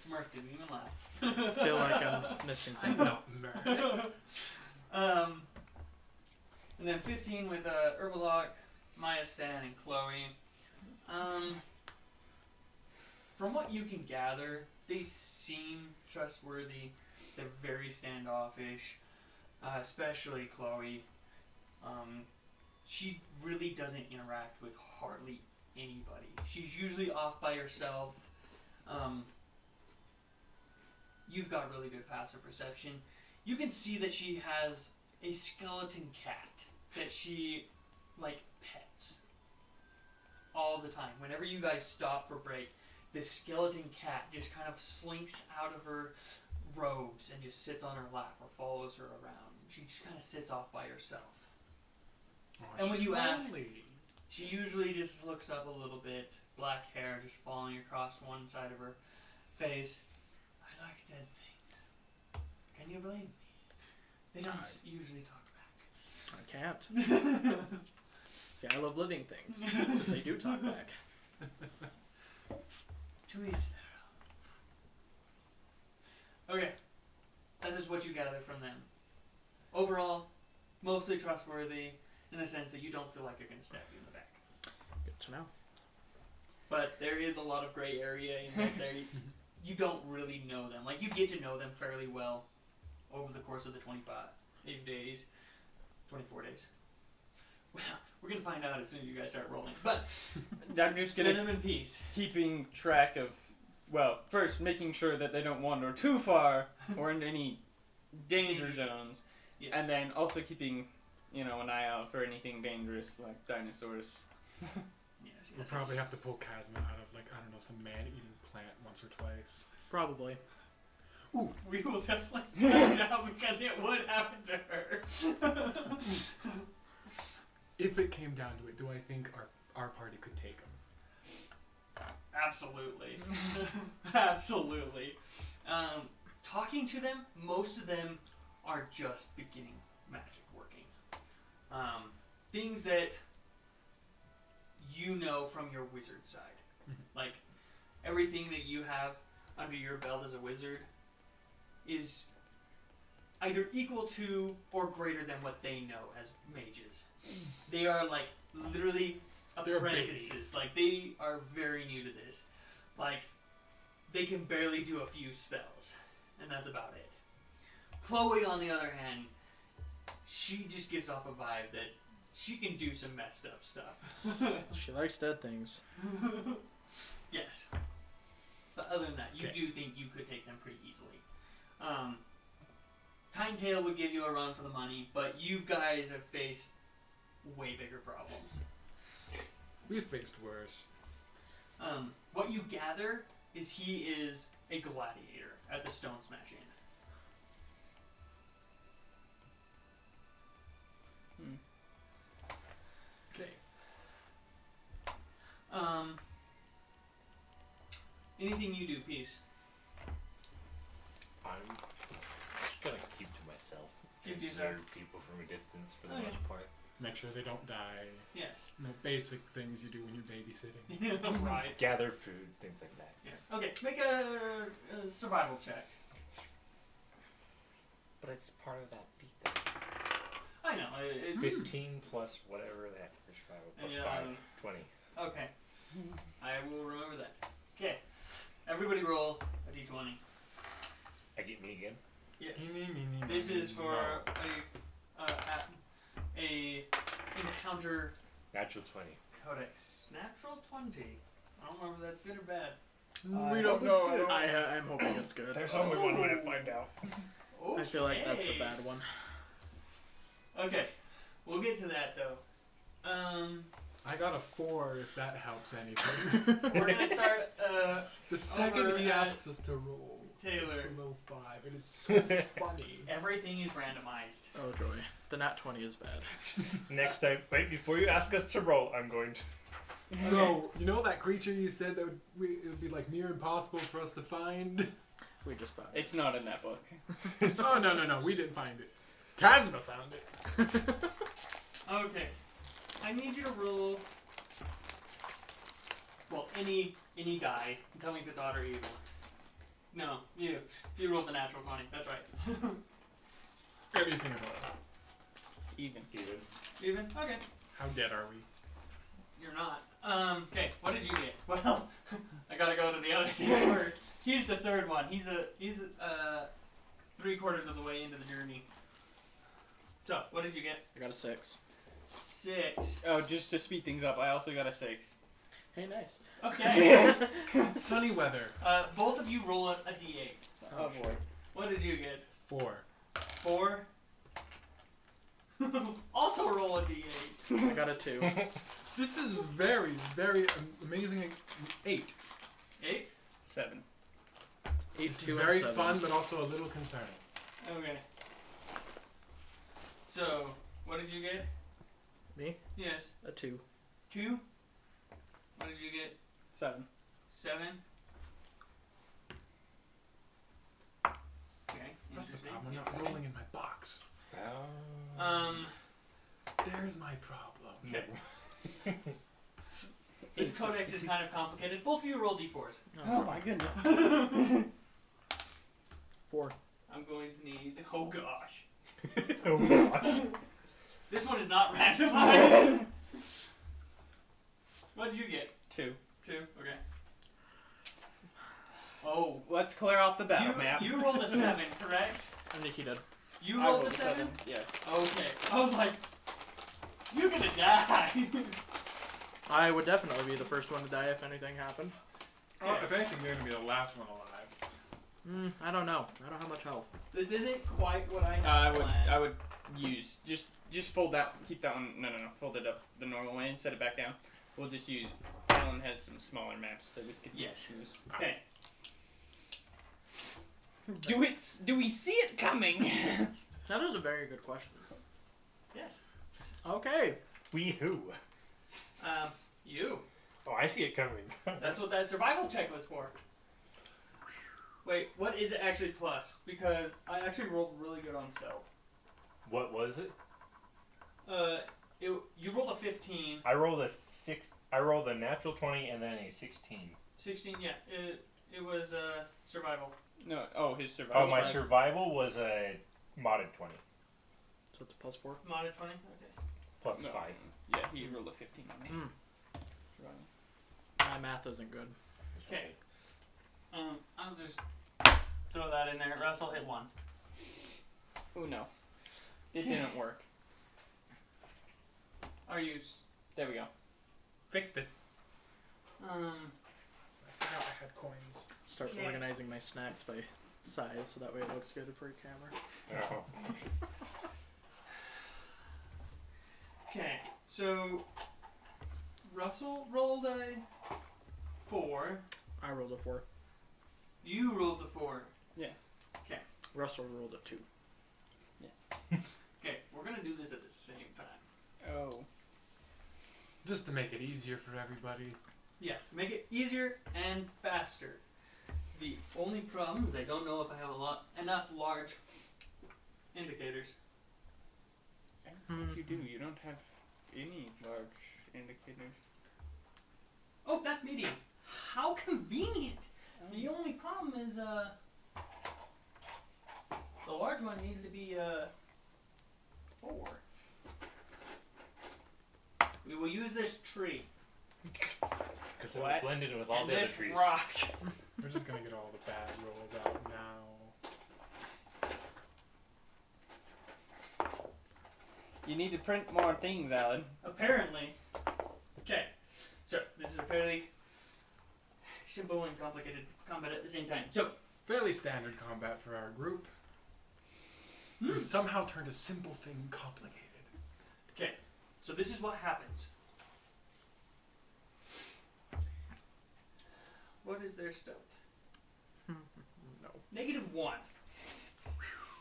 Mark didn't even laugh. I feel like I'm missing I'm something. not murdered. And then 15 with Herbalok, Maya, Stan, and Chloe. From what you can gather, they seem trustworthy. They're very standoffish, especially Chloe. She really doesn't interact with hardly anybody. She's usually off by herself. You've got really good passive perception. You can see that she has a skeleton cat that she, pets all the time. Whenever you guys stop for break, this skeleton cat just kind of slinks out of her robes and just sits on her lap or follows her around. She just kind of sits off by herself. Oh, And when she's you ask- lonely. She usually just looks up a little bit, black hair just falling across one side of her face. I like dead things. Can you blame me? They don't usually talk I can't. See, I love living things. Because they do talk back. to each their own. Okay. That is what you gather from them. Overall, mostly trustworthy in the sense that you don't feel like they're going to stab you in the back. Good to know. But there is a lot of gray area in that you don't really know them. Like, you get to know them fairly well over the course of the 25 days, 24 days. Well, we're going to find out as soon as you guys start rolling. But I'm just get gonna them in peace. keeping track of, well, first making sure that they don't wander too far or into any danger zones, Yes. and then also keeping, an eye out for anything dangerous like dinosaurs. Yes, We'll probably have to pull Chasma out of, some man-eating plant once or twice. Probably. Ooh, we will definitely find out because it would happen to her. If it came down to it, do I think our party could take him? Absolutely. Absolutely. Talking to them, most of them are just beginning magic working. Things that you know from your wizard side. Mhm. Like, everything that you have under your belt as a wizard is either equal to or greater than what they know as mages. They are, literally They're apprentices. babies. Like, they are very new to this. Like, they can barely do a few spells, and that's about it. Chloe, on the other hand, she just gives off a vibe that she can do some messed up stuff. She likes dead things. Yes. But other than that, you Okay. do think you could take them pretty easily. Tinetail would give you a run for the money, but you guys have faced way bigger problems. We've faced worse. What you gather is he is a gladiator at the Stone Smash Inn. Okay. Anything you do, Peace? I'm just gonna keep to myself. Keep to Observe yourself. people from a distance for the Okay. most part. Make sure they don't die. Yes. Basic things you do when you're babysitting. Right. Gather food, things like that. Yes. Okay, make a survival check. But it's part of that feat. Though. I know. It's 15 plus whatever that for survival plus Yeah. 5, 20. okay. I will remember that. Okay. Everybody roll a d20. I get me again. Yes. This is for a encounter Natural 20. codex. Natural 20. I don't know if that's good or bad. We don't know. I'm hoping it's good. There's only one way to find out. I feel like that's the Okay. bad one. Okay, we'll get to that though. I got a 4 if that helps anything. We're gonna start. The second Over he at asks us to roll, Taylor. it's below 5, and it's so funny. Everything is randomized. Oh joy. The nat 20 is bad. Next time, wait, before you ask us to roll, I'm going to. So, you know that creature you said that it would be like near impossible for us to find? We just found it. It's not in that book. Oh, no, we didn't find it. Kazuma found it. Okay. I need you to roll. Well, any die. Tell me if it's odd or evil. No, you. You rolled the natural 20. That's right. Everything about it. Even. Even? Okay. How dead are we? You're not. Okay, what did you get? Well, I gotta go to the other thing first. He's the third one. He's 3/4 of the way into the journey. So, what did you get? I got a 6. 6. Oh, just to speed things up, I also got a 6. Hey, nice. Okay. Sunny weather. Both of you roll a d8. Oh boy. What did you get? 4. 4. Also roll a d8. I got a 2. This is very, very amazing. 8. 8? 7. 8, This is 2, very and 7. fun, but also a little concerning. Okay. So, what did you get? Me? Yes. A 2. 2? What did you get? 7. 7? Okay, That's the interesting. problem. I'm not rolling in my box. There's my problem. Never. This codex is kind of complicated. Both of you roll d4s. Oh my goodness. 4. I'm going to need. Oh gosh. Oh gosh. This one is not randomized. What did you get? 2. 2? Okay. Oh. Let's clear off the battle map. You rolled a 7, correct? I think he did. You I rolled a 7? Yeah. Okay. I was like, you're gonna die. I would definitely be the first one to die if anything happened. Oh, if anything, you're going to be the last one alive. I don't know. I don't have much health. This isn't quite what I had planned. I would use just fold that, keep that one. No, fold it up the normal way and set it back down. We'll just use. Alan has some smaller maps that we could Yes. use. Okay. Do we see it coming? That is a very good question. Yes. Okay. We who? You. Oh, I see it coming. That's what that survival check was for. Wait, what is it actually plus? Because I actually rolled really good on stealth. What was it? You rolled a 15. I rolled a 6. I rolled a natural 20 and then a 16. 16, yeah. It was survival. No. Oh, his survival. Oh, my survival was a modded 20 So it's a +4. Modded 20? Okay. plus No. 5. Yeah, he rolled a 15 on it. Survival. My math isn't good. Okay. I'll just throw that in there. Russell hit 1. Oh no, it didn't work. Are you? There we go. Fixed it. Um. I forgot I had coins. Start Okay. organizing my snacks by size so that way it looks good for your camera. Oh. Okay. So Russell rolled a 4. I rolled a 4. You rolled the 4. Yes. Russell rolled a 2. Okay, we're gonna do this at the same time. Oh. Just to make it easier for everybody. Yes, make it easier and faster. The only problem is I don't know if I have enough large indicators. I don't think you do. You don't have any large indicators. Oh, that's medium. How convenient. The only problem is the large one needed to be 4. We will use this tree Because it was What? blended with all and the other this trees. rock. We're just gonna get all the bad rolls out now. You need to print more things, Alan. Apparently. Okay, so this is a fairly simple and complicated combat at the same time. So, Fairly standard combat for our group. We somehow turned a simple thing complicated. okay, so this is what happens. What is their stealth? No. -1.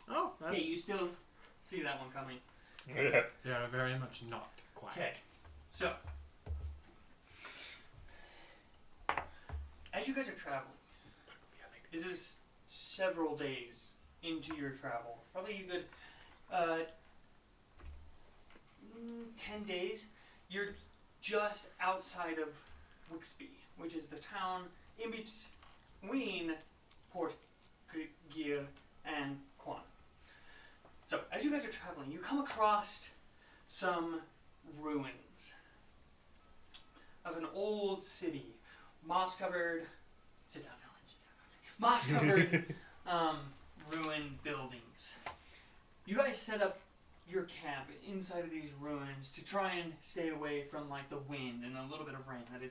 Oh, that's... Okay, you still see that one coming. Yeah. Yeah, very much not quiet. Okay, so as you guys are traveling, this is several days into your travel. Probably a good 10 days. You're just outside of Wixby, which is the town in between Port Gear and Quan. So, as you guys are traveling, you come across some ruins of an old city, moss-covered. Sit down, Alan. Sit down. Moss-covered, ruined buildings. You guys set up your camp inside of these ruins to try and stay away from like the wind and a little bit of rain that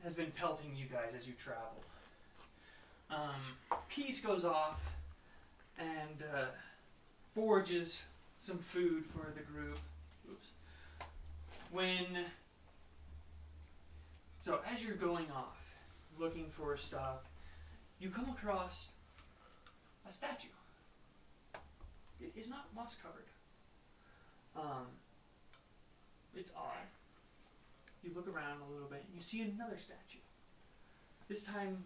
has been pelting you guys as you travel. Peace goes off and forages some food for the group. Oops. So as you're going off, looking for stuff, you come across a statue. It is not moss covered. It's odd. You look around a little bit and you see another statue. This time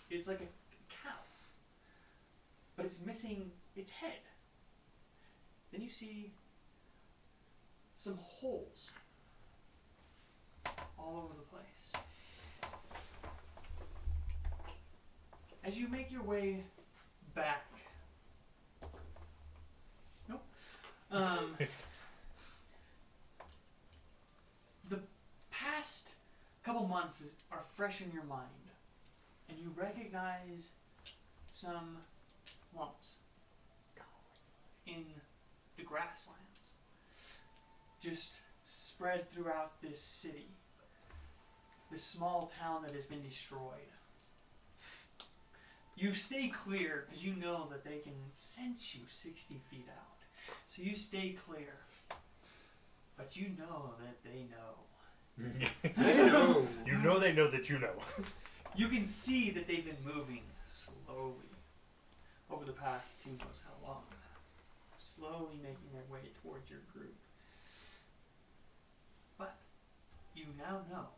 it's like a cow, but it's missing its head. Then you see some holes all over the place. As you make your way back, the past couple months are fresh in your mind, and you recognize some lumps in the grasslands, just spread throughout this city, this small town that has been destroyed. You stay clear because you know that they can sense you 60 feet out. So you stay clear, but you know that they know. They know. You know they know that you know. You can see that they've been moving slowly over the past who knows how long. Slowly making their way towards your group. But you now know.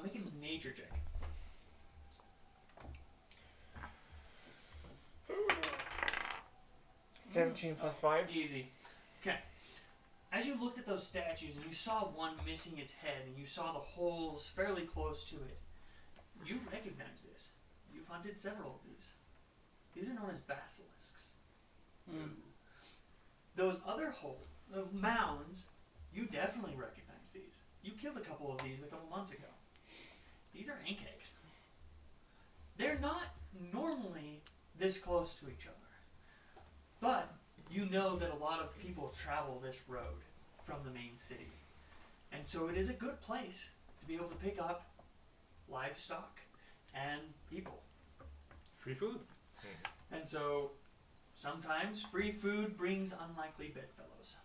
Make a nature check. 17 plus 5. Easy. Okay. As you looked at those statues and you saw one missing its head and you saw the holes fairly close to it, you recognize this. You've hunted several of these. These are known as basilisks. Those other mounds, you definitely recognize these. You killed a couple of these a couple months ago. These are ankegs. They're not normally this close to each other. But you know that a lot of people travel this road from the main city. And so it is a good place to be able to pick up livestock and people. Free food. And so sometimes free food brings unlikely bedfellows.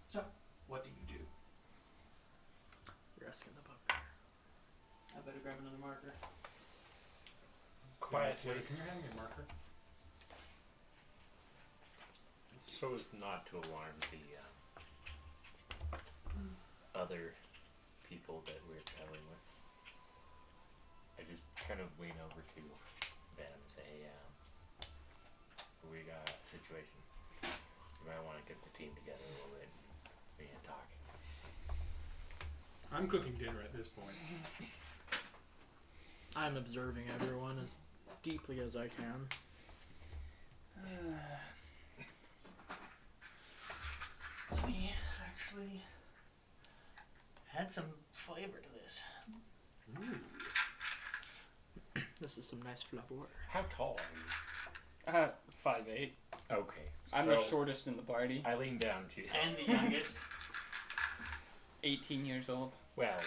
So, what do you do? You're asking the bugbear. I better grab another marker. Quietly. Can you hand me a marker? So as not to alarm the other people that we're traveling with. I just kind of lean over to Ben and say, we got a situation. You might want to get the team together a little bit. We can talk. I'm cooking dinner at this point. I'm observing everyone as deeply as I can. Let me actually add some flavor to this. Ooh. This is some nice flavor. How tall are you? 5'8". Okay. I'm so the shortest in the party. I lean down to you. And the youngest. 18 years old. Well,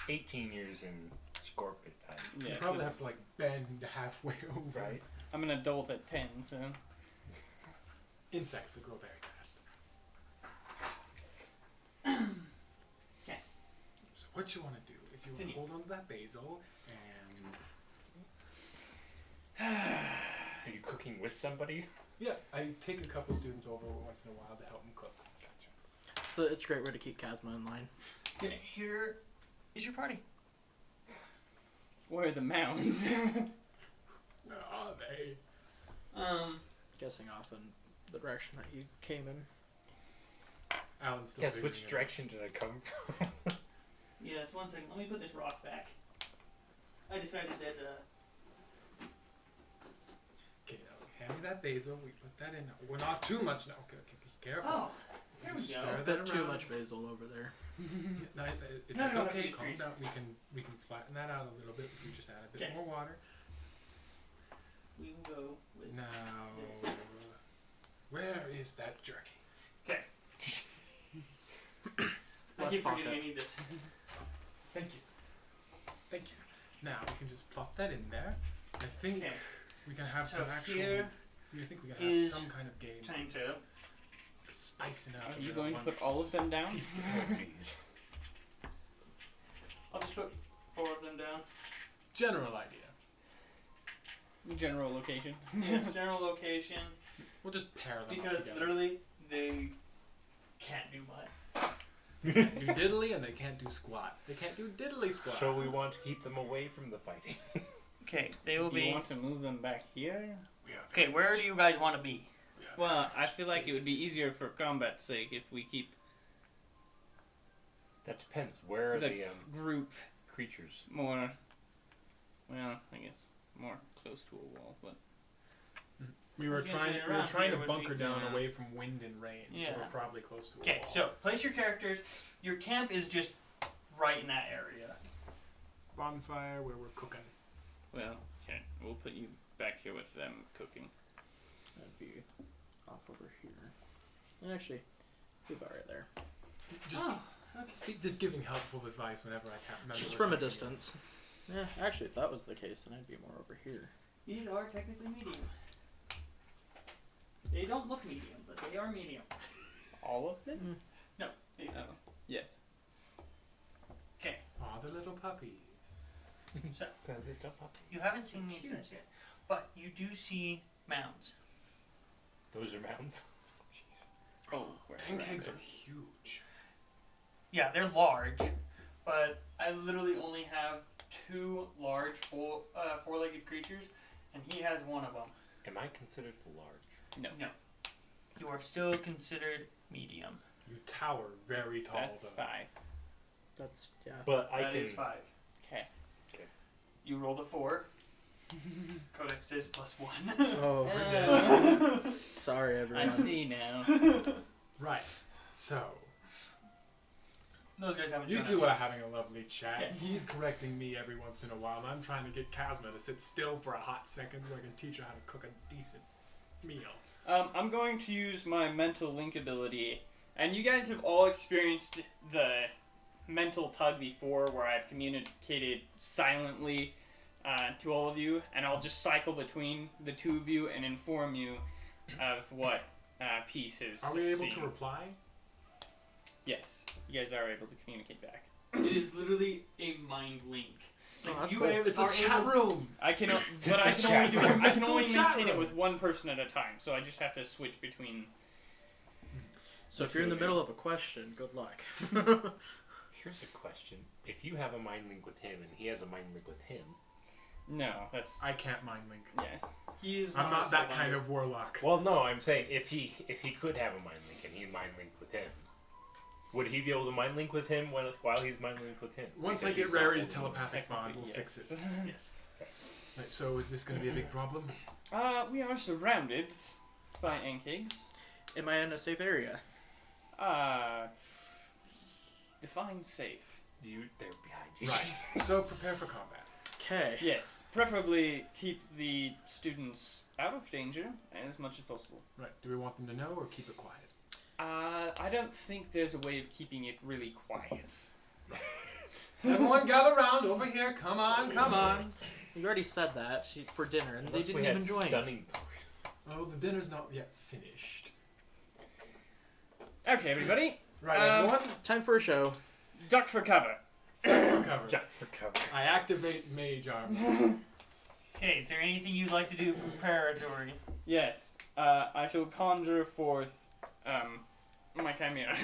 18 years in scorpion time. Yeah, You probably so have to like bend halfway over. Right? I'm an adult at 10, so. Insects that grow very fast. Okay. So what you want to do is you want to hold on to that basil and Are you cooking with somebody? yeah, I take a couple students over once in a while to help them cook. It's a great way to keep Kazma in line. Okay, here is your party. Where are the mounds? Where are they? Guessing off in the direction that you came in. Alan's still Yes, figuring which it out. direction did I come from? Yes, one second. Let me put this rock back. I decided that, Okay, now hand me that basil. We put that in. We're not too much now. Okay, be careful. oh, here we Stir go. A that bit too around. much basil over there. No, No, it's no, okay. these Calm trees. down. We can flatten that out a little bit if we just add a bit Okay. more water. We will go with. Now, where is that jerky? I Left keep forgetting pocket. I need this. Thank you. Thank you. Now we can just plop that in there. I think Okay. we can have So some actual. here I think we can have is some kind of game. time to. Spicing out. Are a you bit going to once put all of them down? peace gets out of these. I'll just put 4 of them down. General idea. General location. Yes, general location. We'll just pair them up Because together. literally, they can't do much. They can't do diddly and they can't do squat. They can't do diddly squat. So we want to keep them away from the fighting. Okay, they will Do you be. want to move them back here? We are Okay, where do you guys want to be? Well, I feel like it would be easier for combat's sake if we keep That depends. Where are the the group creatures? more, well, I guess more close to a wall, but We I were was gonna trying. say, We were around trying here to would bunker be- down yeah. away from wind and rain, so Yeah. we're probably close to a Okay, wall. so place your characters. Your camp is just right in that area. bonfire where we're cooking. well, okay, we'll put you back here with them cooking. That'd be off over here. And actually, be about right there. Just just giving helpful advice whenever I can't remember. Just what from a something distance. Yeah, actually, if that was the case, then I'd be more over here. These are technically medium. They don't look medium, but they are medium. All of them? These things. Oh. Yes. is. Aw, the little puppies. So you haven't seen these guys yet, but you do see mounds. Those are mounds. Jeez. Oh, we're Ant around kegs there. are huge. Yeah, they're large, but I literally only have 2 large four-legged creatures, and he has one of them. Am I considered large? No, you are still considered medium. You tower very tall. That's though. 5. That's, yeah. But I That can. is 5. Okay. You rolled a 4. Codex says +1. Oh, We're dead. sorry, I everyone. see now. Right. So Those guys haven't you shown two up are having a lovely chat. Okay. He's correcting me every once in a while, and I'm trying to get Kazma to sit still for a hot second so I can teach her how to cook a decent meal. I'm going to use my mental link ability, and you guys have all experienced the mental tug before where I've communicated silently to all of you, and I'll just cycle between the two of you and inform you of what piece is. Are we able to succeeding. reply? Yes, you guys are able to communicate back. It is literally a mind link. Like Oh, that's you cool. It's a are chat able- room. I can, but It's I a can only chat do room. it, I can Mental only chat maintain it room. with one person at a time, so I just have to switch between. So if you're in the middle of a question, good luck. Here's a question: if you have a mind link with him and he has a mind link with him, No, that's I can't mind link. yes. He is I'm not a that Stallone. kind of warlock. well, no, I'm saying if he could have a mind link and he mind linked with him, would he be able to mind link with him while he's mind linked with him? Once I Because get he's not Rary's holding him. telepathic bond, we'll Yes. fix it. Yes. Right, so is this going to be a big problem? We are surrounded by ankegs. Am I in a safe area? Define safe. They're behind you. Right. So prepare for combat. Okay. Yes, preferably keep the students out of danger as much as possible. Right. Do we want them to know or keep it quiet? I don't think there's a way of keeping it really quiet. Everyone gather round over here. Come on, come on. You already said that for dinner, and Unless they we didn't had even join. stunning. Oh, the dinner's not yet finished. Okay, everybody, Right, everyone. Time for a show. duck for cover. For cover. Jack for cover. I activate Mage Armor. Okay, is there anything you'd like to do preparatory? Yes, I shall conjure forth, my chimera.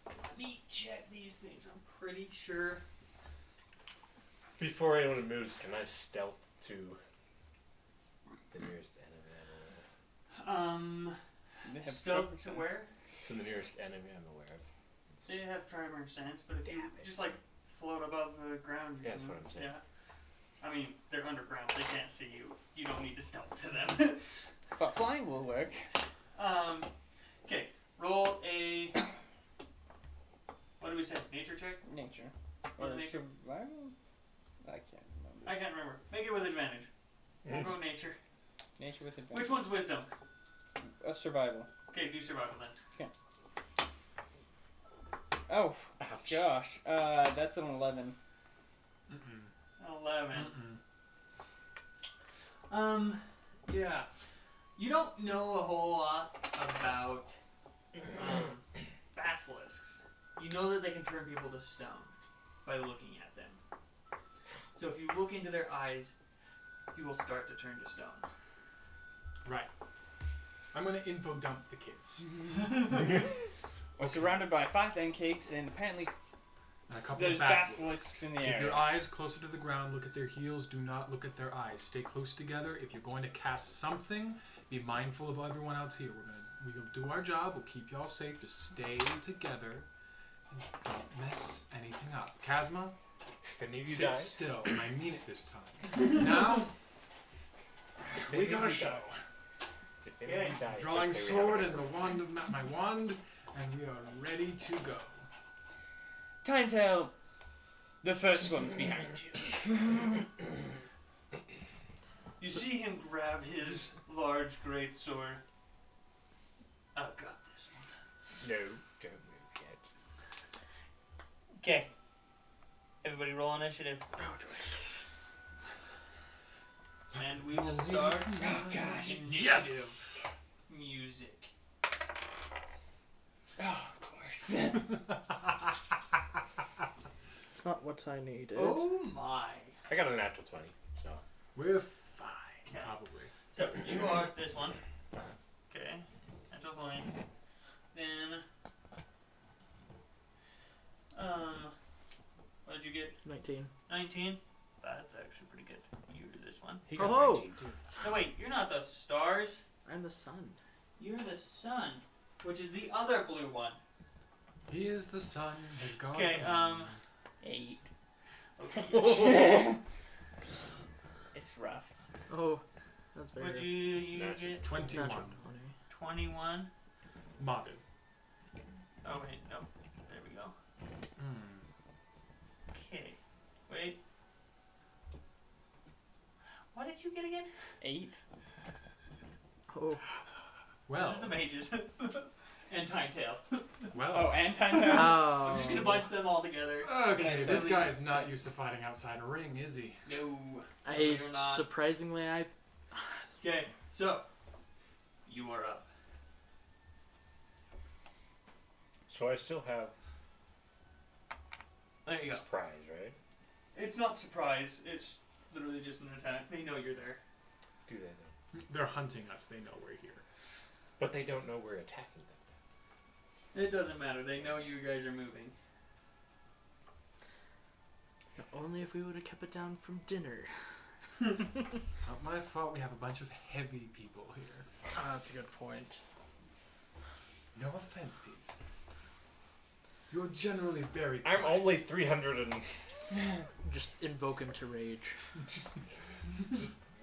Let me check these things. I'm pretty sure Before anyone moves, can I stealth to the nearest enemy They have stealth perfect to sense. where? to the nearest enemy I'm aware of? They have tremor sense, but if you Damn it. just like float above the ground, you Yeah, that's can- what I'm saying. Yeah. I mean, they're underground. They can't see you. You don't need to stealth to them. But flying will work. Okay. Roll a. What do we say? Nature check? Nature. Or Or nature? survival? I can't remember. I can't remember. Make it with advantage. We'll go nature. Nature with advantage. Which one's wisdom? Survival. Okay, do survival then. Oh, Ouch. gosh. That's an 11. 11. Yeah. You don't know a whole lot about basilisks. You know that they can turn people to stone by looking at them. So if you look into their eyes, you will start to turn to stone. Right. I'm gonna info dump the kids. We're surrounded by 5 end cakes, and apparently And a couple there's of basilisks. basilisks in the Keep area. your eyes closer to the ground. Look at their heels. Do not look at their eyes. Stay close together. If you're going to cast something, be mindful of everyone else here. We'll do our job. We'll keep y'all safe. Just stay together and don't mess anything up. Kazma, If any of you sit die, still, and I mean it this time. Now if we any got of a you show. die- If any of you die, it's Drawing okay, we sword have and the wand of my wand, and we are ready to go. Time tell. The first one's behind you. You see him grab his large great sword. I've got this one. No, don't move yet. Okay. Everybody roll initiative. And we will start Oh, gosh. initiative music. Oh, of course. It's not what I needed. Oh my. I got a natural 20, so. We're fine, Okay. probably. So you are this one. Okay. Natural 20. Then what did you get? 19. 19? That's actually pretty good. You do this one. He got Oh. 19 too. No wait, you're not the stars. I'm the sun. You're the sun, which is the other blue one. He is the sun. Has gone. Okay, 8. Okay. It's rough. Oh, that's very What'd you Natural. get? 21. natural 20. 21. Modern. Oh wait, no. There we go. Okay. Wait. What did you get again? 8. Oh, Well, This is the mages. And Tinetail. well. Oh, and time tell. I'm just gonna bunch them all together. Okay, this guy is not used to fighting outside a ring, is he? No. I You're not. surprisingly I Okay, so you are up. So I still have There you go. surprise, right? It's not surprise. It's literally just an attack. They know you're there. Do they though? They're hunting us. They know we're here. But they don't know we're attacking them. It doesn't matter. They know you guys are moving. only if we would have kept it down from dinner. It's not my fault. We have a bunch of heavy people here. Ah, that's a good point. No offense, Peace. You're generally very. I'm quiet. only 300 and Just invoke him to rage.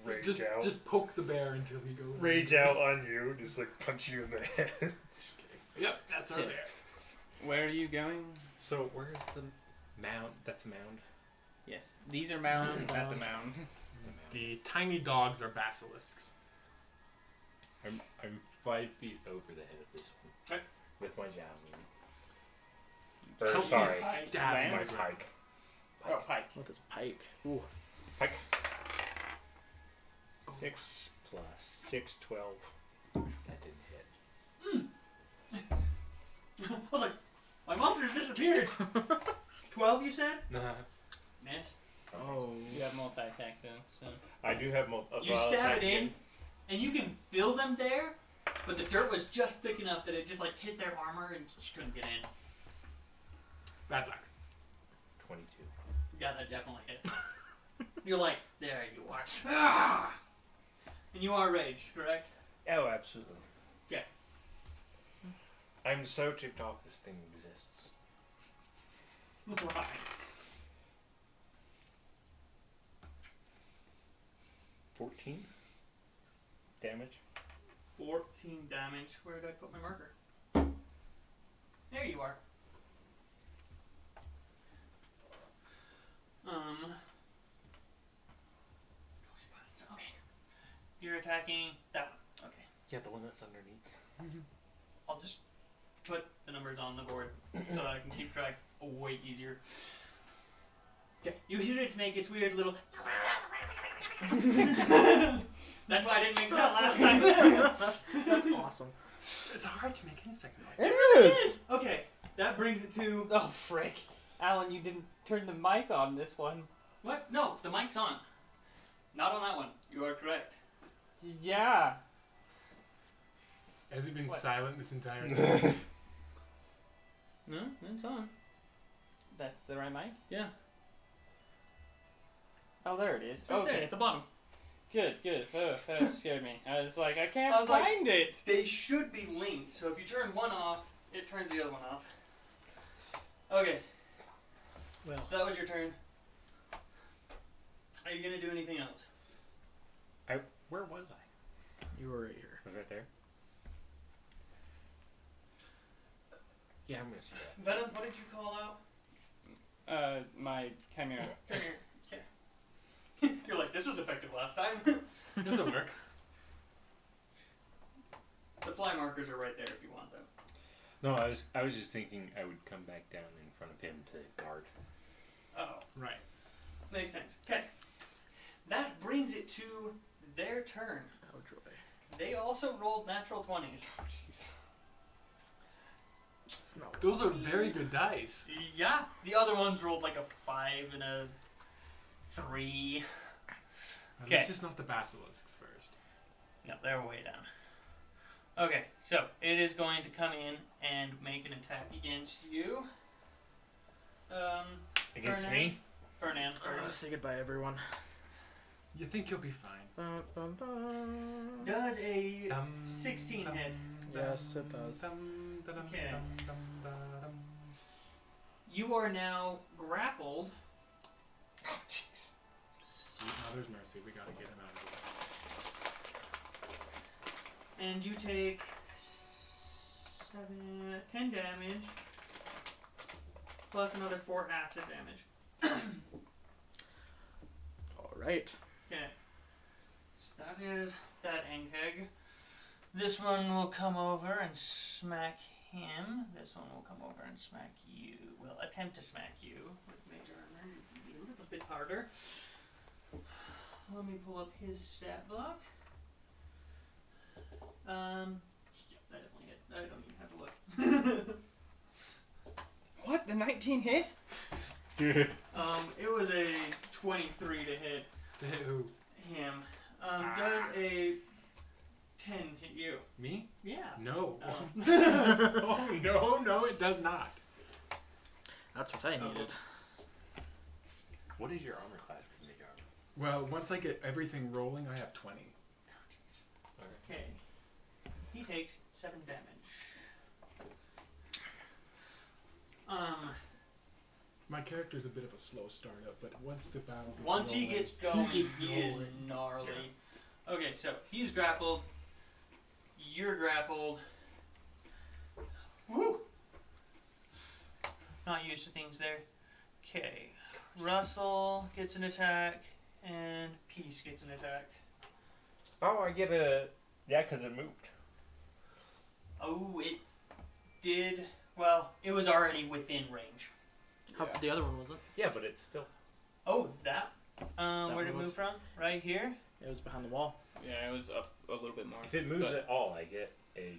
rage Just, out. just poke the bear until he goes. Rage out on you, just like punch you in the head. Yep, that's our Yeah. bear. Where are you going? So where's the mound? That's a mound. Yes. These are mounds, and that's a mound. The mound. The tiny dogs are basilisks. I'm 5 feet over the head of this one. Okay. With my javelin. Help Or me sorry, stab my Lance? my pike. Oh, pike. With his pike. Ooh. Pike. 6 plus 6, 12. That didn't hit. I was like, my monsters disappeared. 12, you said? Nah. Miss. Oh. You have multi-attack though, so. I do have You stab it in, and you can feel them there, but the dirt was just thick enough that it just like hit their armor and she couldn't get in. Bad luck. 22. Yeah, that definitely hit. You're like, there you are. Ah! And you are raged, correct? Oh, absolutely. Yeah. I'm so ticked off this thing exists. Why? 14 damage. 14 damage. Where did I put my marker? There you are. Okay. You're attacking that one. Okay. Yeah, the one that's underneath. I'll just put the numbers on the board so that I can keep track way easier. Okay. You hear it make its weird little. That's why I didn't make that last time. That's awesome. It's hard to make insect It noises. really is. Okay. That brings it to. Oh, frick. Alan, you didn't turn the mic on this one. What? No, the mic's on. Not on that one. You are correct. Yeah. Has it been What? silent this entire time? No, it's on. That's the right mic? Yeah. Oh, there it is. It's right there Okay. at the bottom. Good, good. Oh, that scared me. I was like, I can't I was like- find it. They should be linked, so if you turn one off, it turns the other one off. Okay. Well, So that was your turn. Are you gonna do anything else? Where was I? you were right here. Was right there. Yeah, I'm gonna see that. Venom, what did you call out? My chimera. Come here. Okay. You're like, this was effective last time. This'll work. The fly markers are right there if you want them. No, I was just thinking I would come back down in front of him to guard. Oh, Right. makes sense. Okay. That brings it to their turn. Oh joy. They also rolled natural 20s. It's not Those are very good dice. Yeah. The other ones rolled like a 5 and a 3. At Okay. least it's not the basilisks first. No, they're way down. Okay, so it is going to come in and make an attack against you. Against Fernan? me? Fernan Oh, first. say goodbye, everyone. You think you'll be fine. Bum, bum, bum. Does a Dum, 16 dum, hit. Yes, it does. dum, da, dum, Okay. dum, dum, da, dum. You are now grappled. Oh, jeez. Sweet Mother's mercy, we gotta get him out of And you take 10 damage plus another 4 acid damage. All right. Okay. So that is that Ankeg. This one will come over and smack him. This one will come over and smack you. Will attempt to smack you with major armor. It'll be a little bit harder. Let me pull up his stat block. Yep, that definitely hit. I don't even have to look. What? The 19 hit? It was a 23 to hit it. To hit who? him. Does a 10 hit you? Me? Yeah. No. Oh. Oh, no, it does not. That's what I needed. What is your armor class for mage armor? Well, once I get everything rolling, I have 20. Okay. He takes 7 damage. My character's a bit of a slow startup, but once the battle gets Once he rolling, gets going, he is rolling. gnarly. Okay, so he's grappled. You're grappled. Woo! Not used to things there. Okay. Russell gets an attack, and Peace gets an attack. Oh, I get a... Yeah, because it moved. Oh, it did. Well, it was already within range. How, the other one wasn't. Yeah, but it's still... Oh, that. Where'd it one move was- from? Right here? It was behind the wall. Yeah, it was up a little bit more. If it moves But- at all, I get a...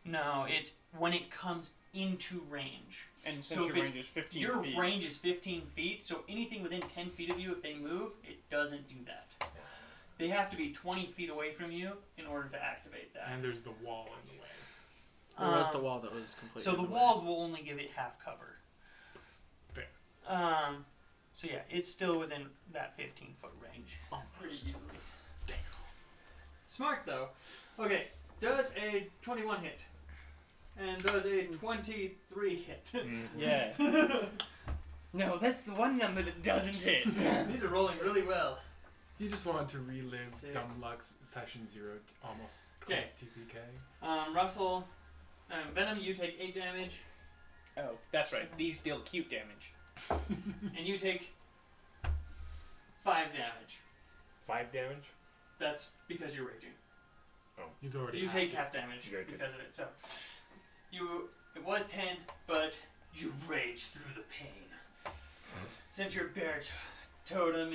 No, it's when it comes into range. And since So your if it's- range is 15 Your feet. range is 15 feet, so anything within 10 feet of you, if they move, it doesn't do that. They have to be 20 feet away from you in order to activate that. And there's the wall in the way. Or was the wall that was completely So the in way? walls will only give it half cover. Fair. So yeah, it's still within that 15-foot range. Pretty easily. Smart though. Okay, does a 21 hit? And does a 23 hit? Yeah. No, that's the one number that doesn't hit. These are rolling really well. You just want to relive 6. Dumb Luck's Session 0 almost Okay. close TPK. Russell, Venom, you take 8 damage, Oh, that's right. These deal cute damage. and you take 5 damage. 5 damage? That's because you're raging. He's already You half take it. half damage Very good. because of it. So, it was 10, but you rage through the pain. Since your bear totem,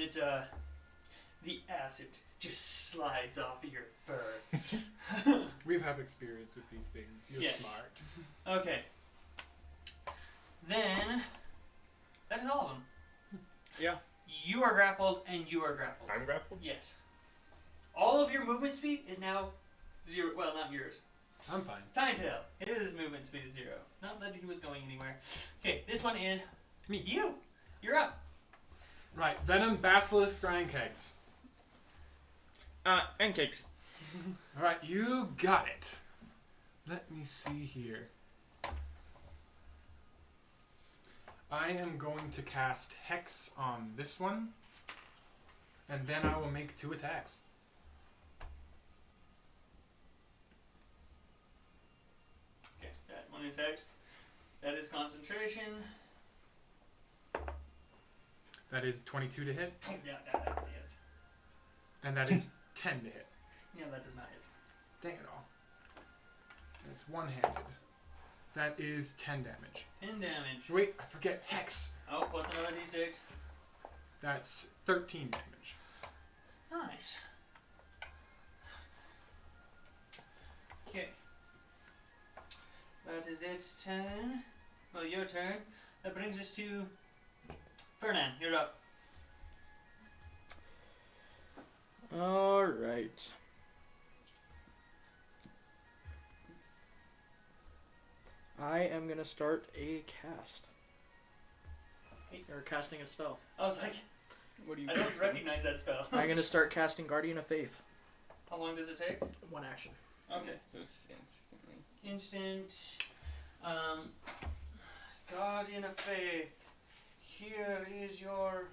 the acid just slides off of your fur. We have experience with these things. You're Yes. smart. Okay. Then, that is all of them. Yeah. You are grappled, and you are grappled. I'm grappled? Yes. All of your movement speed is now 0. Well, not yours. I'm fine. Tinetail. His movement speed is 0. Not that he was going anywhere. Okay, this one is Me. you. You're up. Right, Venom, Basilisk, Rankegs. And cakes. Alright, you got it. Let me see here. I am going to cast Hex on this one, and then I will make 2 attacks. Okay, that one is hexed. That is concentration. That is 22 to hit, Yeah, that definitely hits. and that is 10 to hit. Yeah, that does not hit. Dang it all. It's one-handed. That is 10 damage. 10 damage. Wait, I forget Hex. Oh, plus another d6. That's 13 damage. Nice. Okay. That is its turn. Well, your turn. That brings us to Fernand. You're up. Alright. I am gonna start a cast. Or casting a spell. I was like, What do you I don't recognize that spell. I'm gonna start casting Guardian of Faith. How long does it take? 1 action. Okay. So it's instantly. Instant. Guardian of Faith. Here is your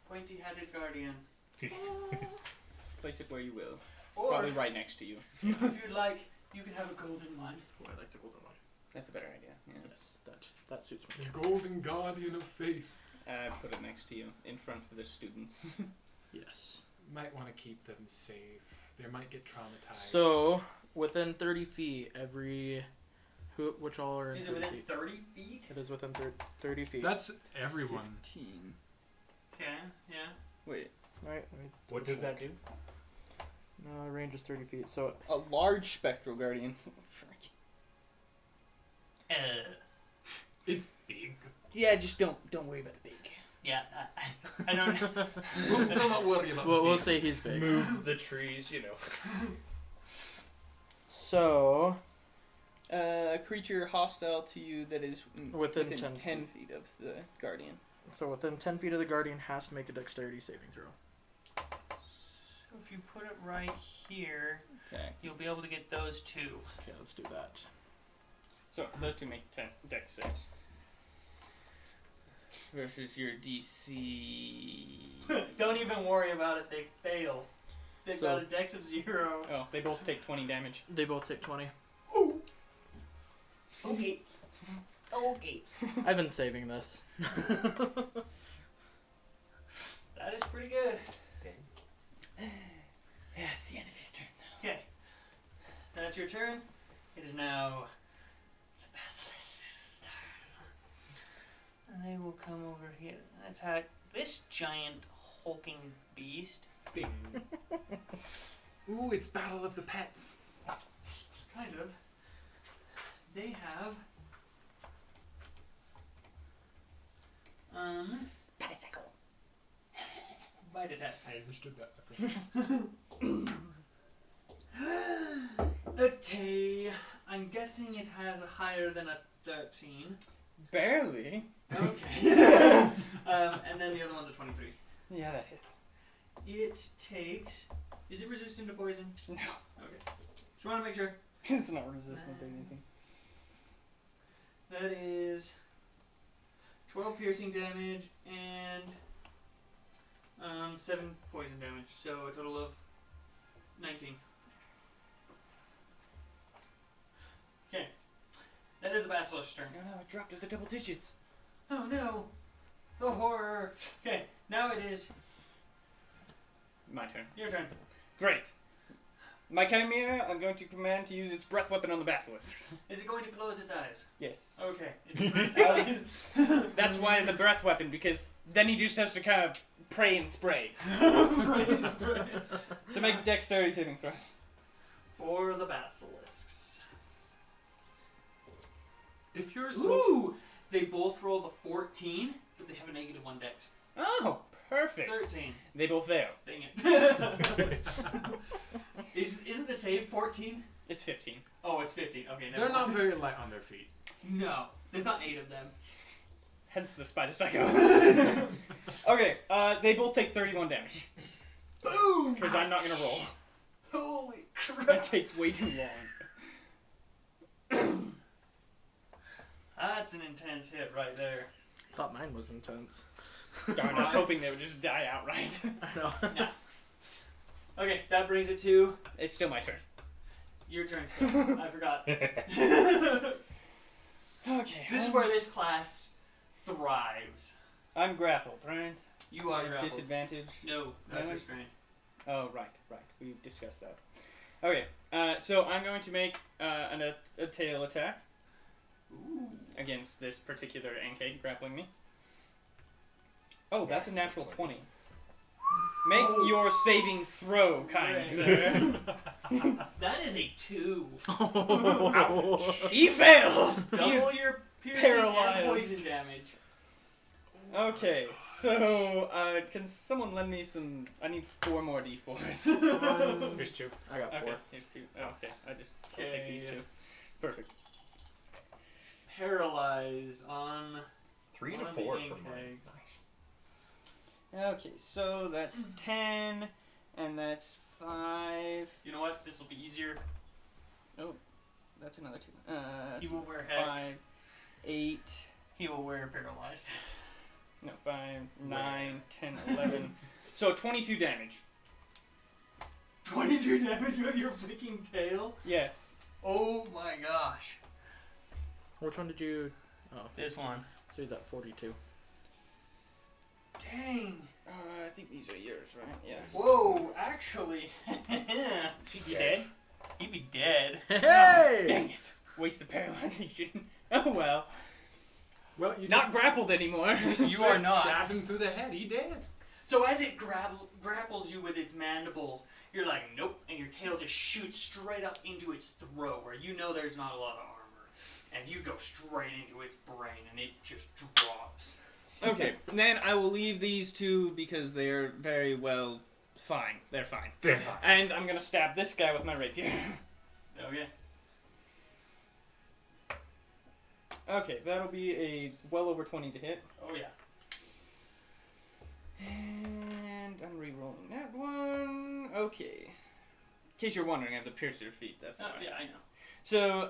pointy-headed guardian. Place it where you will. Or, Probably right next to you. if you'd like, you can have a golden one. Oh, I like the golden one. That's a better idea. Yeah. Yes, that suits me. The Golden Guardian of Faith. Put it next to you, in front of the students. Yes. Might want to keep them safe. They might get traumatized. So, within 30 feet, which all are in Is it 30 within feet? 30 feet? It is within 30 feet. That's everyone. 15. Okay, yeah. Wait. Right. What does that do? No, range is 30 feet. So, A large spectral guardian. Frick. It's big. Yeah, just don't worry about the big. Yeah, I don't know. We'll not worry about we'll the say he's big. Move the trees, you know. So, A creature hostile to you that is Within 10 10 feet of the guardian. within 10 feet of the Guardian has to make a dexterity saving throw. So if you put it right here, Okay. you'll be able to get those two. Okay, let's do that. So those two make 10 dex saves. Versus your DC. Don't even worry about it, they fail. They've So- got a dex of 0. Oh, they both take 20 damage. They both take 20. Okay. Okay. I've been saving this. That is pretty good. Yeah, it's the end of his turn now. Okay. That's your turn. It is now the Basilisk's turn. And they will come over here and attack this giant hulking beast. Ding. Ooh, it's Battle of the Pets. Kind of. They have bite attack. I understood that reference. Okay, I'm guessing it has a higher than a 13. Barely. Okay. And then the other one's a 23. Yeah, that hits. It takes. Is it resistant to poison? No. Okay. Just want to make sure. It's not resistant to anything. That is 12 piercing damage and 7 poison damage, so a total of 19. Okay. That is the basilisk's turn. No, it dropped to the double digits. Oh no! The horror! Okay, now it is My turn. your turn. Great. My chimera, I'm going to command to use its breath weapon on the basilisk. Is it going to close its eyes? Yes. Okay. Its eyes. That's why the breath weapon, because then he just has to kind of pray and spray. So make dexterity saving throws. For the basilisks. If you're so Ooh! They both rolled a 14, but they have a -1 dex. Oh, perfect. 13. They both fail. Dang it. Isn't the save 14? It's 15. Oh, it's 15. Okay, never they're not mind. very light on their feet. No, there's not 8 of them. Hence the spider psycho. Okay, they both take 31 damage. Boom! Because I'm not going to roll. Holy crap. That takes way too long. That's an intense hit right there. Thought mine was intense. Darn, I was hoping they would just die outright. I know. Nah. Okay, that brings it to It's still my turn. your turn, Steve. I forgot. Okay. This is where this class thrives. I'm grappled, right? You are At grappled. disadvantage. No, that's No? restrained. Oh, right. We discussed that. Okay, so I'm going to make a tail attack Ooh. against this particular Anke grappling me. Oh, that's a natural 20. Make your saving throw, kind Right. sir. That is a 2. He fails! Double your piercing paralyzed. and poison damage. Okay, so can someone lend me some? I need 4 more d4s. Here's 2. I got 4. Okay, here's 2. Oh, okay, I'll take these Okay. 2. Perfect. Paralyzed on 3 and a one of 4 the for ink mine. eggs. Okay, so that's 10, and that's 5. You know what? This will be easier. That's another 2. He will wear 5, hex. 8. He will wear paralyzed. No, 5, 9, 10, 11. So 22 damage. 22 damage with your freaking tail? Yes. Oh my gosh. Which one did you... Oh, This one. so he's at 42. Dang. I think these are yours, right? Yes. Whoa, actually. Is he dead? He'd be dead. Hey! Dang it. Waste of paralyzation. Oh well. Well, you Not grappled anymore. You are not. Stabbed him through the head. He did. So as it grapples you with its mandibles, you're like, nope, and your tail just shoots straight up into its throat, where you know there's not a lot of armor, and you go straight into its brain, and it just drops. Okay, then I will leave these 2 because they are very well fine. They're fine. They're fine. And I'm gonna stab this guy with my rapier. Okay. Okay, that'll be a well over 20 to hit. Oh yeah. And I'm re-rolling that one. Okay. In case you're wondering, I have the piercer feat. That's why. Yeah, I know. So,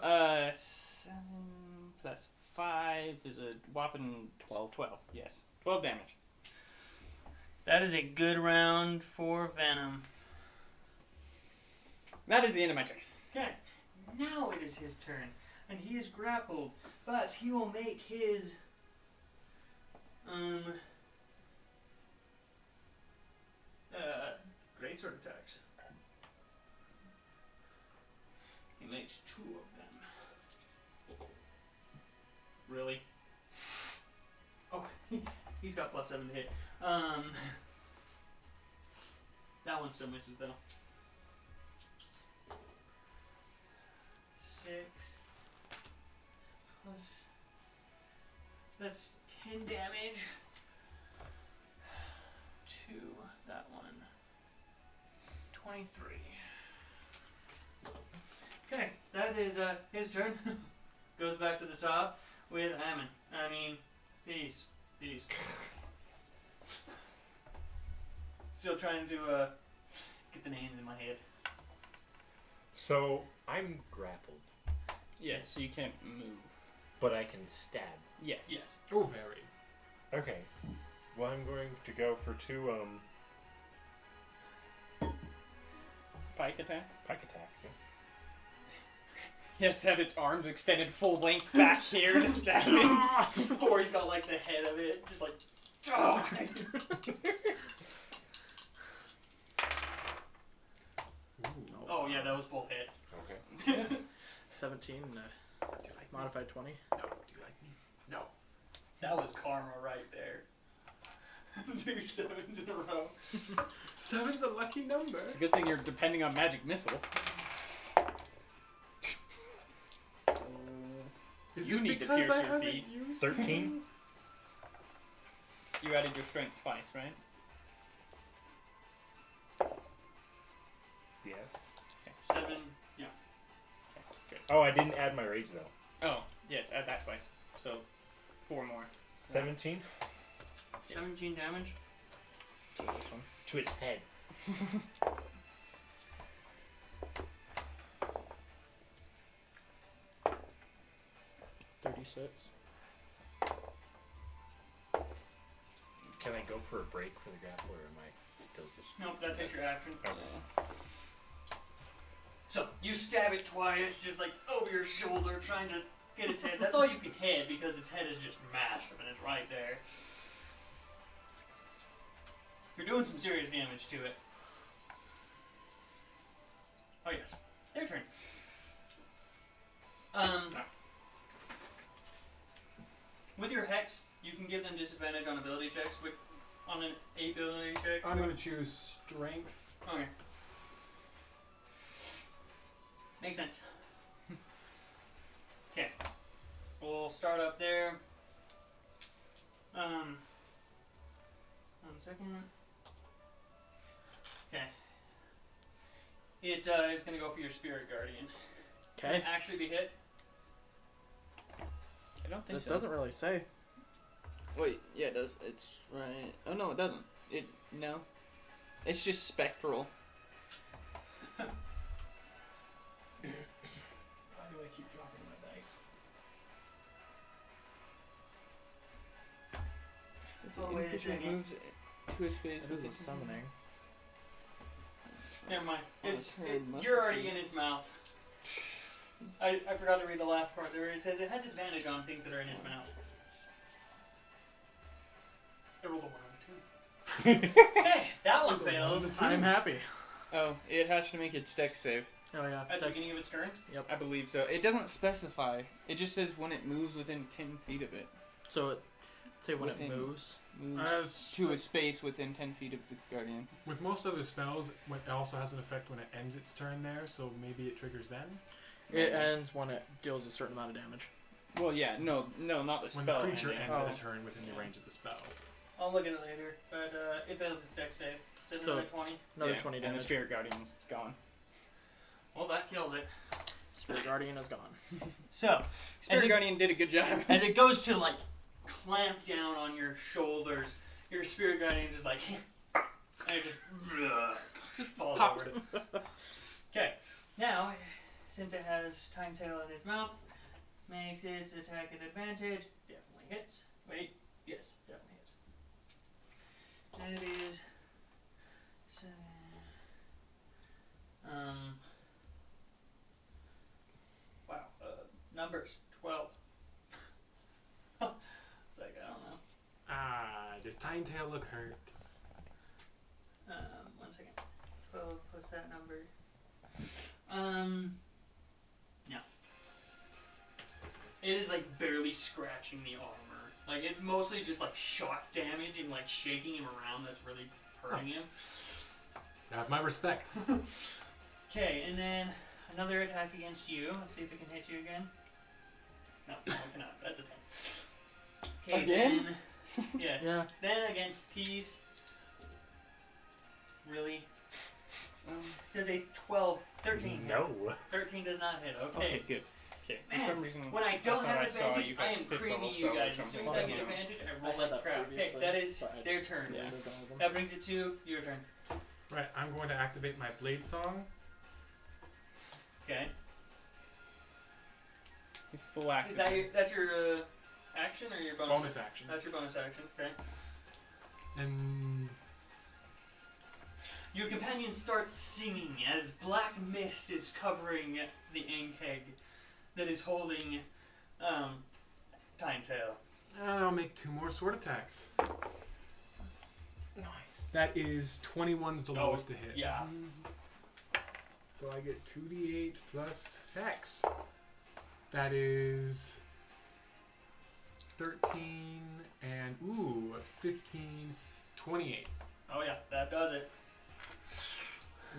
7 plus 5 is a whopping 12. 12, yes. 12 damage. That is a good round for Venom. That is the end of my turn. Okay. Now it is his turn, and he is grappled, but he will make his greatsword attacks. He makes 2 of them. Really? Oh, he's got +7 to hit. That one still misses though. 6 plus. That's 10 damage. 2. That one. 23. Okay, that is his turn. Goes back to the top. with Ammon. Peace. Still trying to get the names in my head. So I'm grappled, Yes, so you can't move. but I can stab. Yes. Yes. Oh, very. Okay. Well, I'm going to go for 2 Pike attack? pike attacks. Yeah. Yes, have its arms extended full length back here to stab him. Or he's got like the head of it, just like. Oh yeah, that was both hit. Okay. 17, Do you like modified 20. me? No. Do you like me? No. That was karma right there. 2 sevens in a row. 7's a lucky number. It's a good thing you're depending on magic missile. Is You this need to because pierce I your haven't feet. used 13. You added your strength twice, right? Yes. 7. Yeah. Oh, I didn't add my rage though. Oh, yes, add that twice. So, 4 more. 17 17 damage. to its head. 36. Can I go for a break for the grapple, or am I still just? Nope, that takes your action. Okay. So you stab it twice, just like over your shoulder, trying to get its head. That's all you can hit because its head is just massive and it's right there. You're doing some serious damage to it. Oh yes, their turn. With your hex, you can give them disadvantage on ability checks. On an ability check. I'm going to choose strength. Okay. Makes sense. Okay. We'll start up there. 1 second. Okay. It is going to go for your spirit guardian. Can Okay. it actually be hit? I don't think This so. doesn't really say. Wait, yeah, it does. It's right. Oh, no, it doesn't. No. It's just spectral. Why do I keep dropping my dice? Oh, wait a second. Moves to a space It is within a summoning. Never mind. On a It's turn, must you're already be. in its mouth. I forgot to read the last part there. It says it has advantage on things that are in its mouth. I rolled a 1 on 2. Hey, that one fails. I'm happy. Oh, it has to make its dex save. Oh yeah. At the Dex- beginning of its turn? I believe so. It doesn't specify. It just says when it moves within 10 feet of it. So it say when Within- it moves. Moves As to a space within 10 feet of the guardian. with most other spells, it also has an effect when it ends its turn there, so maybe it triggers then. It ends when it deals a certain amount of damage. Well, yeah, no, not the When spell. the creature ending. ends Oh. the turn within the range of the spell. I'll look at it later. But it fails its dex save. Says So- another 20. Another Yeah, 20 and the damage. spirit guardian's gone. Well, that kills it. Spirit Guardian is gone. So, Spirit it- guardian did a good job. as it goes to, like, clamp down on your shoulders, your spirit guardian is just like, and it just falls Pops. over. Okay, now, since it has time tail in its mouth, makes its attack at advantage. Definitely hits. Wait, yes, definitely hits. That is 7. Wow. Numbers 12. It's like I don't know. Does Tine Tail look hurt? 1 second. 12 plus that number. No. It is like barely scratching the armor. Like it's mostly just like shock damage and like shaking him around that's really hurting him. Have my respect. Okay, and then another attack against you. Let's see if it can hit you again. No, it cannot. That's a 10. Okay, Again? then. Yes. Yeah. Then against Peace. Really? Does a 12, 13 hit? No. 13 does not hit. Okay. Okay, good. Okay. For Man, some reason, When I don't thought have I saw advantage, you I had am fifth creaming level you spell or guys. As soon as I something. get advantage, I I roll had like that crap. Okay, previously, that is but I their turn. Yeah. removed all of them. That brings it to your turn. Right, I'm going to activate my blade song. Okay. He's full active. Is that that's your action or your bonus? Bonus action. That's your bonus action. Okay. And Your companion starts singing as black mist is covering the ink keg that is holding Time Tail. I'll make 2 more sword attacks. Nice. That is 21's the lowest to hit. Yeah. So I get 2d8 plus hex. That is 13 and 15, 28. Oh yeah, that does it.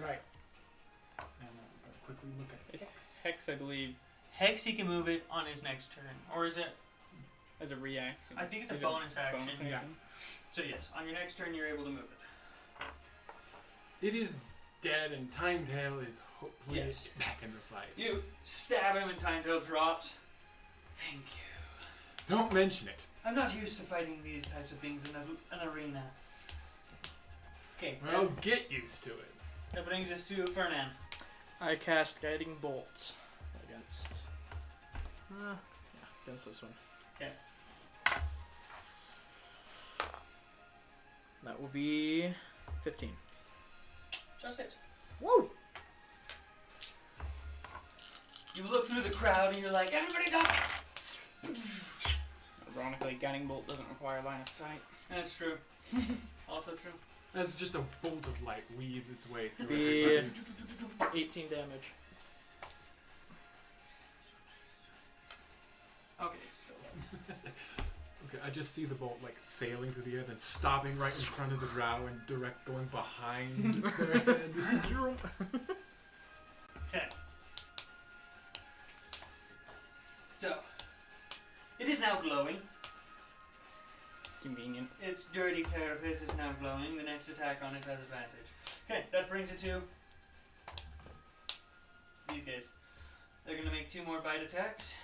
Right. And I'm gonna quickly look at It's hex. Hex, I believe, Hex, he can move it on his next turn, or is it? as a reaction. I think it's a Is it bonus action. Yeah. So yes, on your next turn, you're able to move it. It is dead, and Time Tail is hopefully Yes. back in the fight. You stab him, and Time Tail drops. Thank you. Don't mention it. I'm not used to fighting these types of things in an arena. Okay, Well, get used to it. that brings us to Fernan. I cast Guiding Bolt against. Against this one. Okay. That will be 15. Just hits. Woo! You look through the crowd and you're like, everybody duck! Ironically, Guiding Bolt doesn't require line of sight. That's true. Also true. That's just a bolt of light weave its way through Be every 18 damage. Okay, so Okay, I just see the bolt like sailing through the air, then stopping right in front of the drow and direct going behind their head. okay. So it is now glowing. Convenient. Its dirty carapace is now glowing. The next attack on it has advantage. Okay, that brings it to these guys. They're gonna make 2 more bite attacks.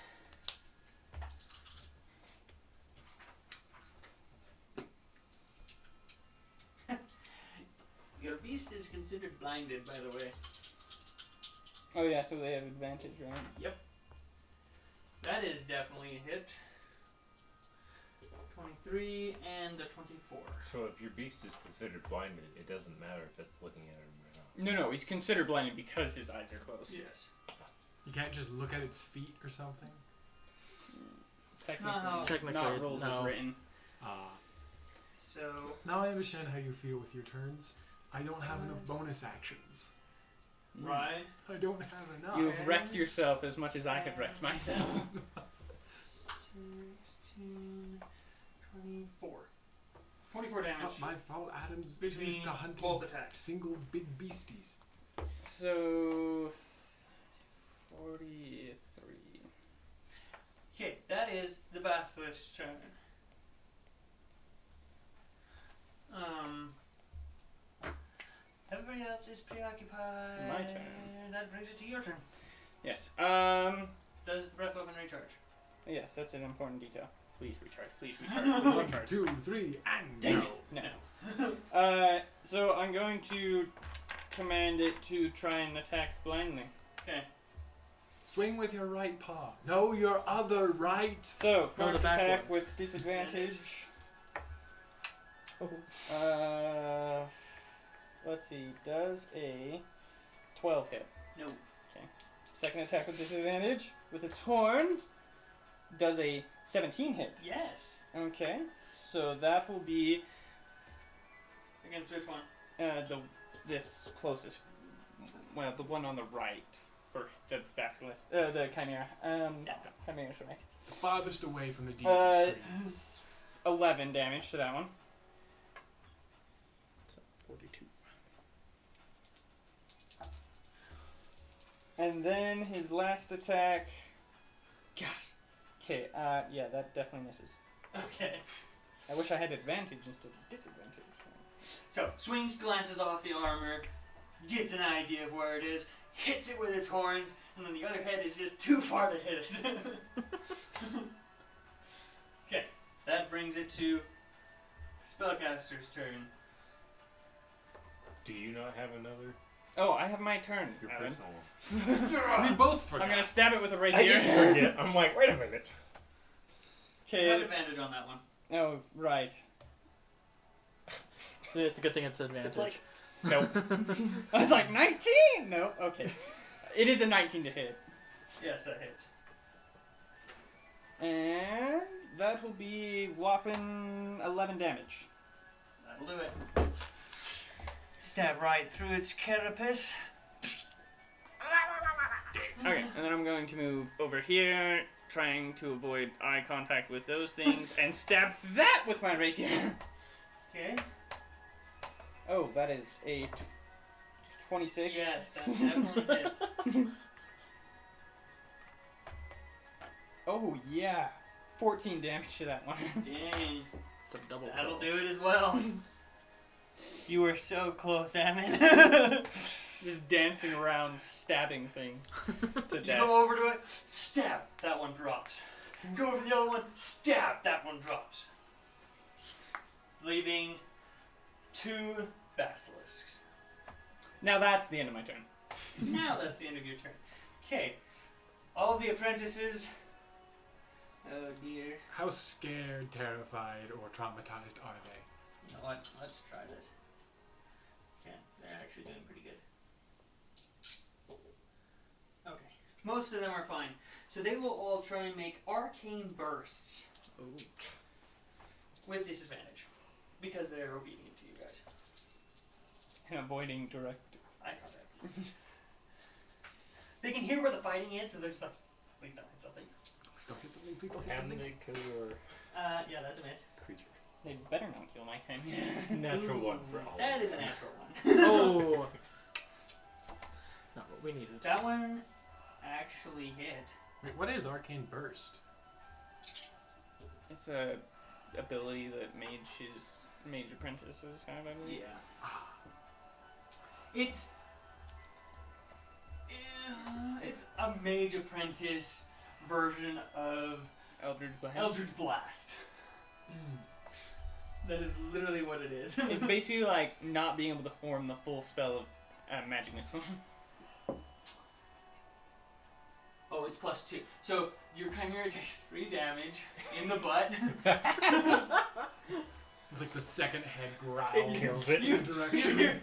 Your beast is considered blinded, by the way. Oh yeah, so they have advantage, right? Yep. That is definitely a hit. 23 and a 24. So if your beast is considered blinded, it doesn't matter if it's looking at him or not. No, he's considered blinded because his eyes are closed. Yes. You can't just look at its feet or something. Technically, No. Technically, not rules no. as written. So Now I understand how you feel with your turns. I don't have enough bonus actions. right. I don't have enough. You have wrecked yourself as much as I have wrecked myself. 16, 24. 24 It's damage not my fault. Adam's between used to hunting both attacks. single big beasties. So, 43. Okay, that is the basilisk's turn. Everybody else is preoccupied. My turn. That brings it to your turn. Yes. Does the breath weapon recharge? Yes, that's an important detail. Please recharge. Please recharge. Please 1, recharge. 2, 3, and Dang no. it. No. So I'm going to command it to try and attack blindly. Okay. Swing with your right paw. No, your other right. So, No, the first back attack one. with disadvantage. Oh. Let's see, does a 12 hit. No. Second attack with disadvantage with its horns does a 17 hit. Yes. Okay, so that will be Against which one? this closest, well, the one on the right for the basilisk, the chimera. Chimera's right. Farthest away from the DM screen. 11 damage to that one. So 42. And then his last attack. Gosh. Okay, yeah, that definitely misses. Okay. I wish I had advantage instead of disadvantage. So, swings, glances off the armor, gets an idea of where it is, hits it with its horns, and then the other head is just too far to hit it. Okay, that brings it to Spellcaster's turn. Do you not have another? Oh, I have my turn. Your Alan. personal. We both forgot. I'm gonna stab it with a I rapier. didn't forget. I'm like, wait a minute. You have Okay. advantage on that one. Oh, right. So it's a good thing it's an advantage. It's like, nope. I was like, 19? No, okay. It is a 19 to hit. Yes, that hits. And that will be whopping 11 damage. That'll do it. Stab right through its carapace. Okay, and then I'm going to move over here, trying to avoid eye contact with those things, and stab that with my rapier. Okay. Oh, that is a 26. Yes, that definitely hits. Oh, yeah. 14 damage to that one. Dang. It's a double That'll kill. do it as well. You were so close, Ammon. Just dancing around, stabbing things to You death. go over to it, stab, that one drops. Go over to the other one, stab, that one drops. Leaving 2 basilisks. Now that's the end of my turn. Now that's the end of your turn. Okay. All of the apprentices. Oh dear. How scared, terrified, or traumatized are they? You know what? Let's try this. Yeah, they're actually doing pretty good. Okay. Most of them are fine. So they will all try and make arcane bursts Ooh. with disadvantage. Because they're obedient to you guys. And avoiding direct. Eye contact. They can hear where the fighting is, so they're just like, please don't hit something. Please don't hit something, please don't hit Can something. they kill your Yeah, that's a miss. creature? They better not kill my thing. Natural Ooh, one for all. That is a natural one. Oh! Not what we needed. That one actually hit. Wait, what is Arcane Burst? It's a ability that mage apprentices have, I believe. Yeah. It's a mage apprentice version of Eldritch Blast. Eldritch Blast. That is literally what it is. It's basically like not being able to form the full spell of magic missile. Oh, it's +2. So your chimera takes 3 damage in the butt. It's like the second head growl. It kills it. You Direction. hear,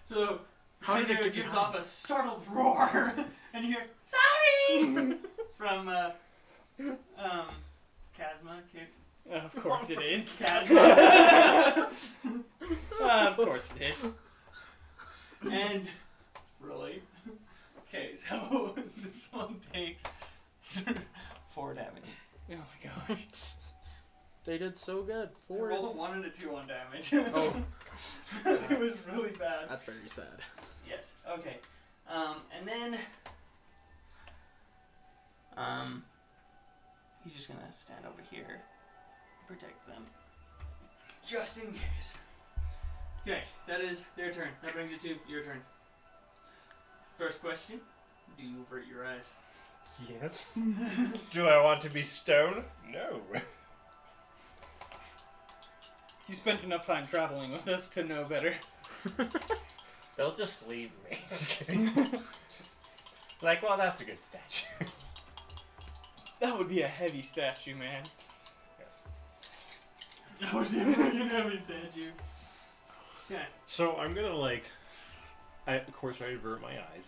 so How did it chimera get gives behind off a startled roar, and you hear "Sorry" from Chasma. Of course it is. Chasma. Of course it is. And really, okay, so this one takes 4 damage. Oh my gosh. They did so good. I 4 rolled a is... 1 and a 2 on damage. Oh. It was really bad. That's very sad. Yes. Okay. And then he's just gonna stand over here, protect them, just in case. Okay, that is their turn. That brings it to your turn. First question: do you avert your eyes? Yes. Do I want to be stone? No. You spent enough time traveling with us to know better. They'll just leave me. Just kidding. Like, well, that's a good statue. That would be a heavy statue, man. Yes. That would be a freaking heavy statue. Okay. So I'm gonna of course I avert my eyes.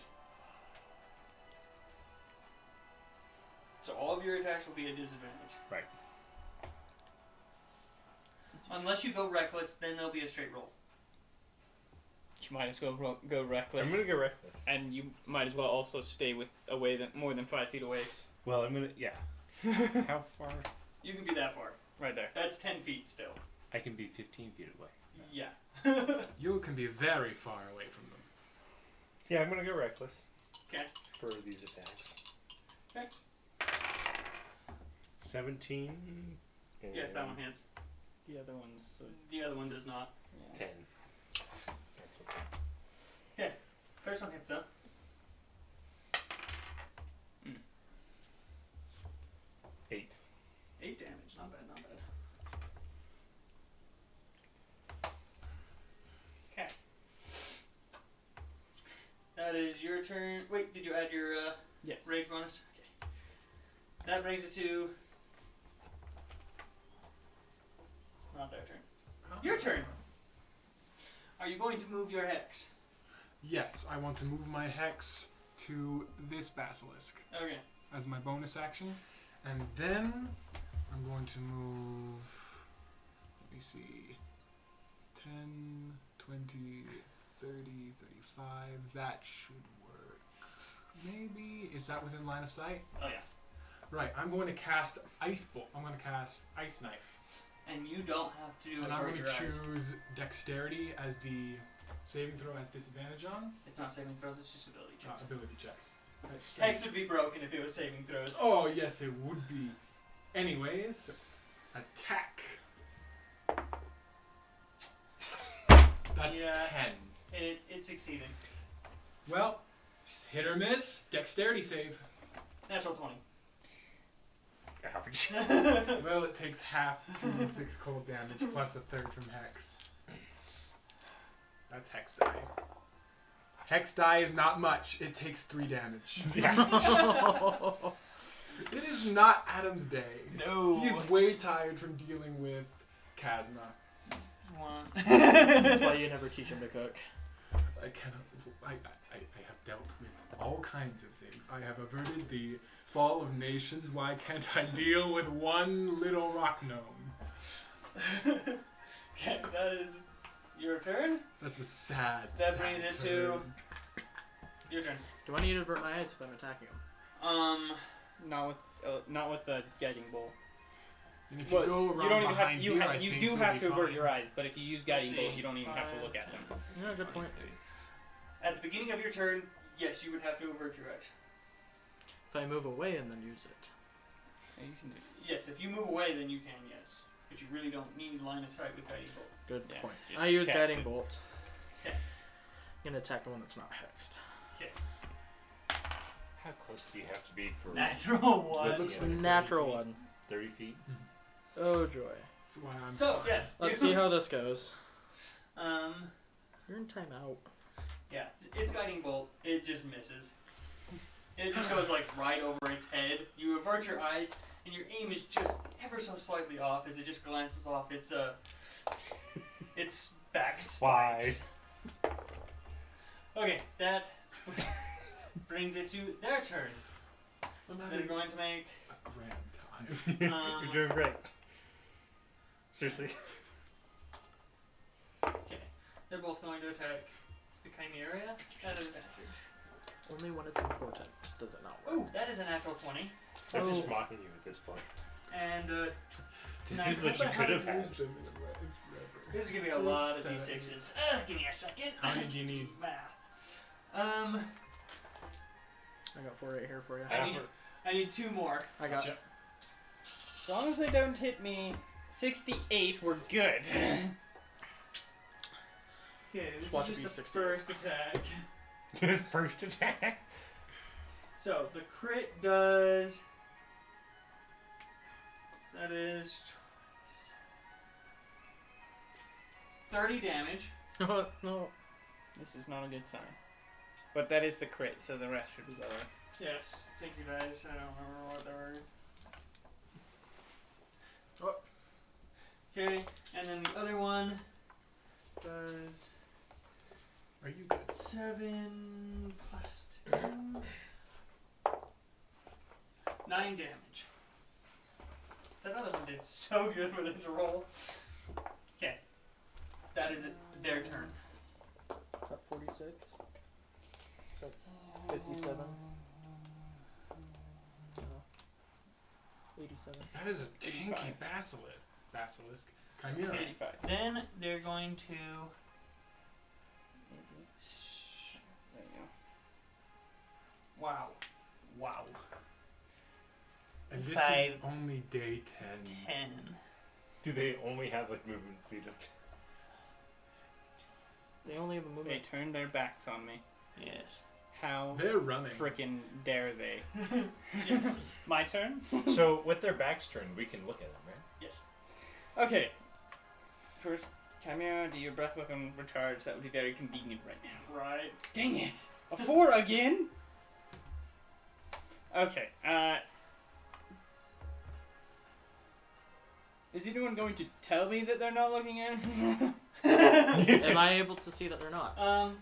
So all of your attacks will be a disadvantage. Right. Unless you go reckless, then there'll be a straight roll. You might as well go reckless. I'm gonna go reckless. And you might as well also stay more than 5 feet away. Well, I'm gonna How far? You can be that far. Right there. That's 10 feet still. I can be 15 feet away. Yeah. You can be very far away from them. Yeah, I'm gonna go reckless. Okay. For these attacks. Okay. 17. Yes, that one hits. The other one's... The other one does not. yeah. 10. That's okay. First one hits though. 8. 8 damage. Not bad, not bad. Okay. That is your turn. Wait, did you add your Yes. rage bonus? Okay. That brings it to... Not their turn. Your turn. Are you going to move your hex? Yes, I want to move my hex to this basilisk Okay. as my bonus action. And then I'm going to move, let me see, 10, 20, 30, 35. That should work. Maybe. Is that within line of sight? Oh yeah. Right, I'm going to cast Ice Bolt. I'm going to cast Ice Knife. And you don't have to And I'm avert going your to eyes. choose Dexterity as the saving throw has disadvantage on. It's not saving throws, it's just ability checks. Ability checks. Hex would be broken if it was saving throws. Oh, yes, it would be. Anyways, attack. That's Yeah. 10. It succeeded. Well, hit or miss. Dexterity save. Natural 20. Ouch. Well, it takes half 2d6 cold damage plus a third from Hex. That's Hex die. Hex die is not much. It takes 3 damage. It is not Adam's day. No. He is way tired from dealing with Chasma. That's why you never teach him to cook. I cannot. I have dealt with all kinds of things. I have averted the fall of nations. Why can't I deal with one little rock gnome? Okay, that is your turn. That's a sad. That sad brings it turn. to your turn. Do I need to avert my eyes if I'm attacking him? Not with the guiding bolt. And if you Well, go around you don't even have behind you, here, ha- I you think do you'll have be to avert fine. your eyes, but if you use guiding bolt, see. you don't even have to look at 5, them. 10, Yeah, good point. 20. At the beginning of your turn, yes, you would have to avert your eyes. If I move away and then use it. Yeah, you can just Yes, if you move away, then you can, yes. But you really don't need line of sight with guiding bolt. Good Yeah, point. just I use cast guiding it. bolt. Okay. I'm gonna attack the one that's not hexed. How close do you have to be for Natural one. It looks Yeah, like Natural 30 feet. one. 30 feet? Oh joy. That's why I'm So, fine. yes. Let's see how this goes. Um, You're in timeout. yeah, it's guiding bolt. It just misses. It just goes like right over its head. You avert your eyes, and your aim is just ever so slightly off as it just glances off its back spikes. Why? Okay, that brings it to their turn. I'm They're having going to make. a grand time. You're doing great. Seriously. Okay, they're both going to attack the Chimera at advantage. Only when it's important does it not work. Ooh, that is a natural 20. They're just Oh. mocking you at this point. And This Nice. is what you I could have haven't had. used them in forever. this is gonna be a lot of Oops, d6s. Give me a second. How many do you need? Math. I got 4 right here for you. I need 2 more. I got. Gotcha. as long as they don't hit me 68, we're good. Okay, this Watch is it just be the 60. first attack. His first attack. So the crit does. That is 30 damage. Oh no. This is not a good sign. But that is the crit, so the rest should be lower. Yes. Thank you guys. I don't remember what they were. Oh. Okay, and then the other one does Are you good? 7 plus 2. 9 damage. That other one did so good with his roll. Okay. That is their turn. Is that 46? That's 57. No. 87. That is a tanky 85. basilisk. Chimera. 85. Then they're going to. There you Wow. Wow. And this 5, is only day 10. 10. Do they only have like movement speed of They only have a go. movement. They turned their backs on me. Yes. How They're running. frickin' dare they? Yes. My turn? So with their backs turned, we can look at them, right? Yes. Okay. First, Chimera, do your breath weapon recharge? That would be very convenient right now. Right. Dang it! A 4 again? Okay, is anyone going to tell me that they're not looking at me? Am I able to see that they're not?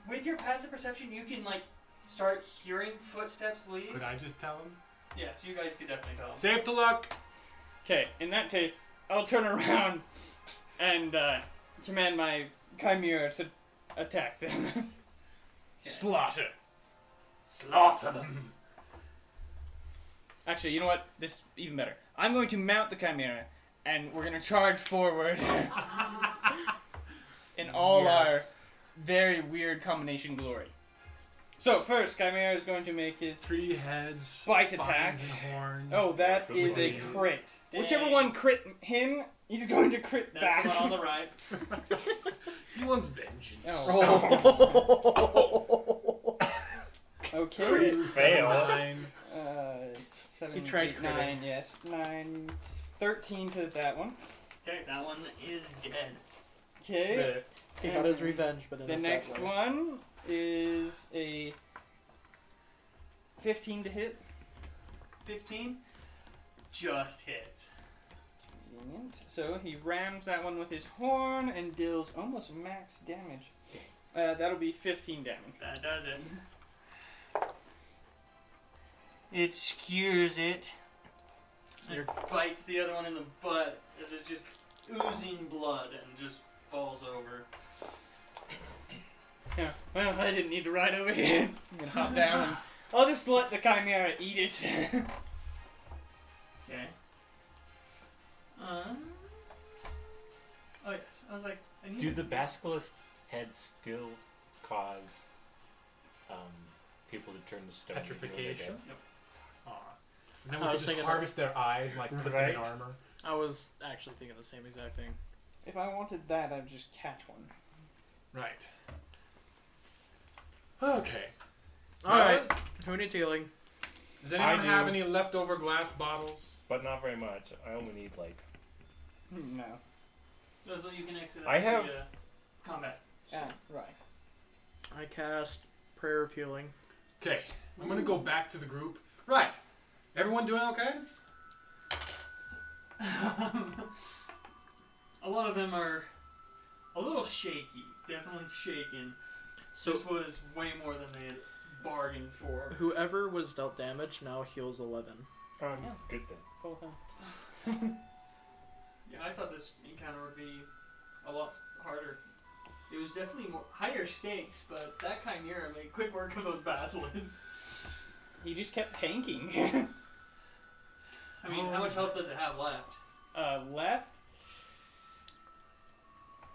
With your passive perception, you can like start hearing footsteps leave. Could I just tell them? Yes, you guys could definitely tell. Safe to look. Okay, in that case, I'll turn around and command my Chimera to attack them. Slaughter. Slaughter them. Actually, you know what? This is even better. I'm going to mount the Chimera, and we're going to charge forward in all our very weird combination glory. So, first, Chimera is going to make his 3 heads, Spike spines attack. and horns. Oh, that Really is a brilliant. crit. Dang. Whichever one crit him, he's going to crit That's back. the one on the right. He wants vengeance. Oh. Okay. 2, Fail. 7, 9. 7, He tried 8, 9, yes. 9, 13 to that one. Okay, that one is dead. Okay. He got his revenge, but in The a sad next way. one is a 15 to hit. 15 just hits. Convenient. So he rams that one with his horn and deals almost max damage. That'll be 15 damage. That does it. It skewers it. It bites the other one in the butt as it's just oozing blood and just falls over. Yeah. Well, I didn't need to ride over here. I'm gonna hop down and I'll just let the Chimera eat it. Okay. Oh yes, I was like, I need Do to the use- basilisk heads still cause people to turn to stone? even though they're Petrification. dead? Aw. And then I we was could just thinking harvest their eyes, like put them Right. in armor. I was actually thinking the same exact thing. If I wanted that, I'd just catch one. Right. Okay. Alright, who needs healing? Does anyone I have do. any leftover glass bottles? But not very much. I only need like. No. So you can exit I out have- the combat. Right. I cast Prayer of Healing. Okay. I'm gonna go back to the group. Right. Everyone doing okay? A lot of them are a little shaky, definitely shaken. So This was way more than they had bargained for. whoever was dealt damage now heals 11. Oh, Yeah. good then. Full health. Yeah, I thought this encounter would be a lot harder. It was definitely more higher stakes, but that Chimera made quick work of those basilisks. He just kept tanking. I mean, how much health does it have left? Left.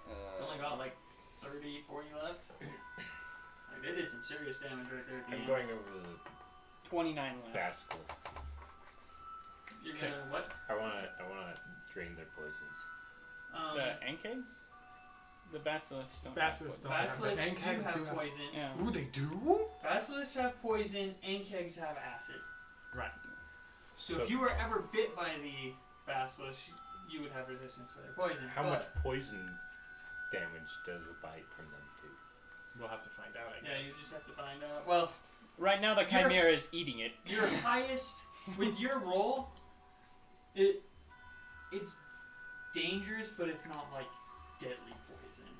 It's only got like 30, 40 left. Like, they did some serious damage right there at the I'm end. going over the 29 left. basilisks. You're Okay. gonna what? I wanna drain their poisons. The Ankegs? The basilisks don't. Basilisks don't. Basilisks do Ankegs have do have- poison. Yeah. Ooh, they do? Basilisks have poison, Ankegs have acid. Right. So if you were ever bit by the basilisk, you would have resistance to their poison. How but much poison damage does a bite from them do? We'll have to find out, I Yeah, guess. you just have to find out. Well, Right now, the You're- Chimera is eating it. your highest with your roll, it's dangerous, but it's not like deadly poison.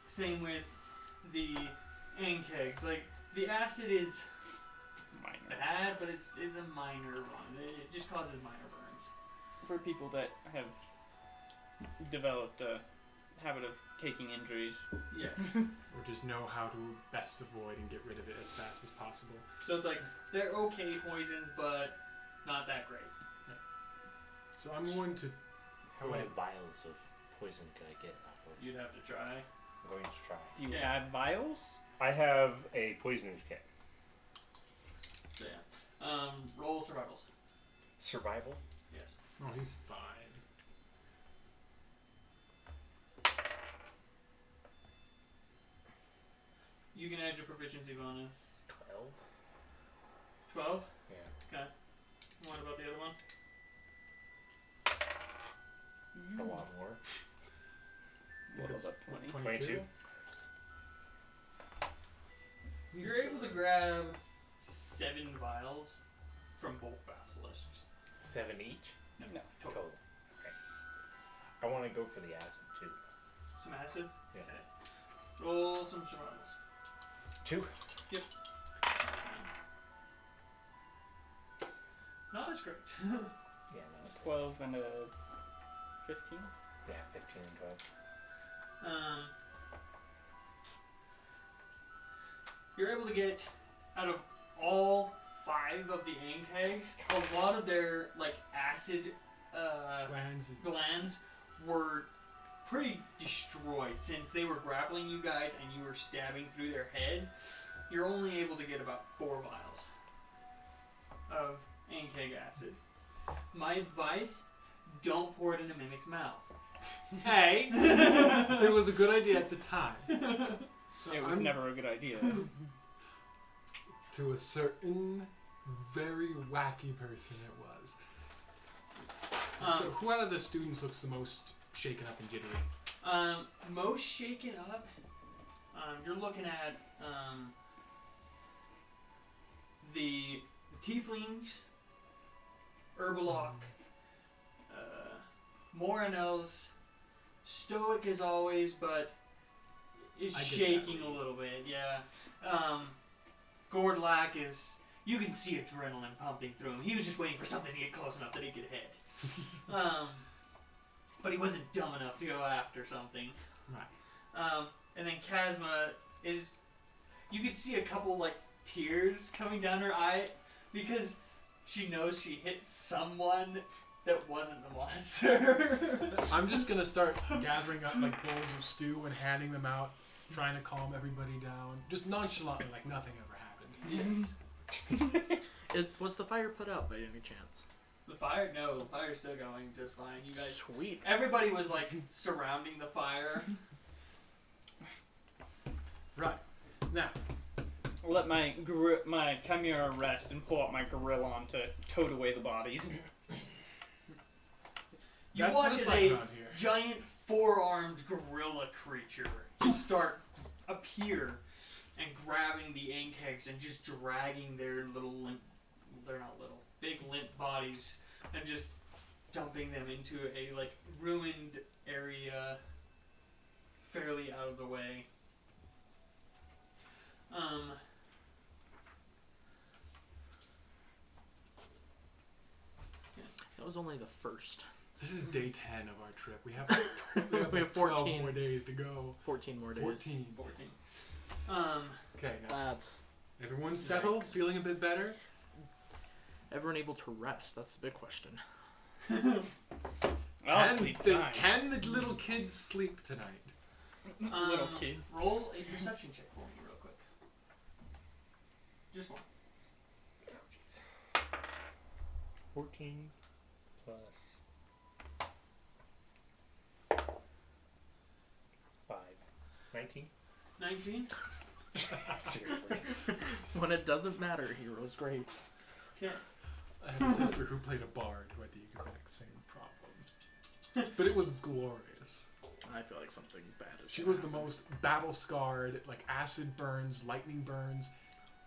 Same with the Ankegs. Like the acid is Minor. bad, but it's a minor one. It just causes minor burns. For people that have developed a habit of taking injuries. Yes. Or just know how to best avoid and get rid of it as fast as possible. So it's like they're okay poisons, but not that great. So I'm going to... How Go many ahead. vials of poison can I get off of? You'd have to try. I'm going to try. Do you Yeah. have vials? I have a poisoner's kit. So yeah. Roll survivals. Survival? Yes. Oh, he's fine. You can add your proficiency bonus. 12. 12? Yeah. Okay. What about the other one? It's a lot more. What It's about 20? 22. You're able to grab 7 vials from both basilisks. 7 each? No. Total. Okay. I want to go for the acid too. Some acid? Yeah. Okay. Roll some survivals. 2. Yep. Not as great. Yeah, no, it's 12 and a 15? Yeah, 15 and 12. You're able to get out of all 5 of the ankegs, a lot of their like acid glands were pretty destroyed since they were grappling you guys and you were stabbing through their head. You're only able to get about 4 vials of ankeg acid. My advice: don't pour it in a mimic's mouth. Hey! It was a good idea at the time. It was never a good idea. To a certain very wacky person it was. So who out of the students looks the most shaken up and jittery? Most shaken up, you're looking at the tieflings, Herbalok, Morinel's stoic as always, but is I get shaking that. a little bit, yeah. Gordlack is, you can see adrenaline pumping through him. He was just waiting for something to get close enough that he could hit. But he wasn't dumb enough to go after something. Right. And then Kazma is, you could see a couple like tears coming down her eye because she knows she hit someone that wasn't the monster. I'm just gonna start gathering up like bowls of stew and handing them out, trying to calm everybody down. Just nonchalantly, like nothing ever happened. Yes. Was the fire put out by any chance? The fire? No, the fire's still going just fine. You guys, Sweet. everybody was like surrounding the fire. Right. Now, I'll let my chimera rest and pull out my gorillon to tote away the bodies. You that's watch what it's as like a around here. giant 4-armed gorilla creature just start appear and grabbing the ankegs and just dragging their little limp, they're not little, big limp bodies and just dumping them into a like ruined area fairly out of the way. That was only the first. This is day 10 of our trip. We have, We have 12 14 more days to go. 14 more days. 14. 14. Okay, now That's everyone's settled, feeling a bit better. everyone able to rest. That's the big question. I'll sleep fine. Can the little kids sleep tonight? Little kids. Roll a perception check for me real quick. Just one. 14 plus 5. 19? 19? Seriously. When it doesn't matter, hero's great. Okay. I had a sister who played a bard who had the exact same problem. But it was glorious. I feel like something bad is She gonna was the happen. most battle scarred, like acid burns, lightning burns,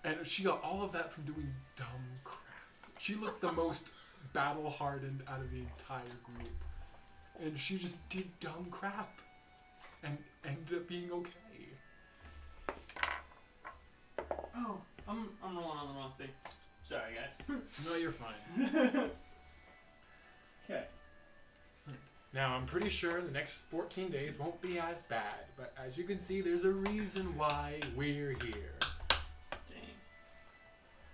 and she got all of that from doing dumb crap. She looked the most battle hardened out of the entire group. And she just did dumb crap. And ended up being okay. Oh, I'm rolling on the wrong thing. Sorry, guys. No, you're fine. Okay. Now, I'm pretty sure the next 14 days won't be as bad, but as you can see, there's a reason why we're here. Dang.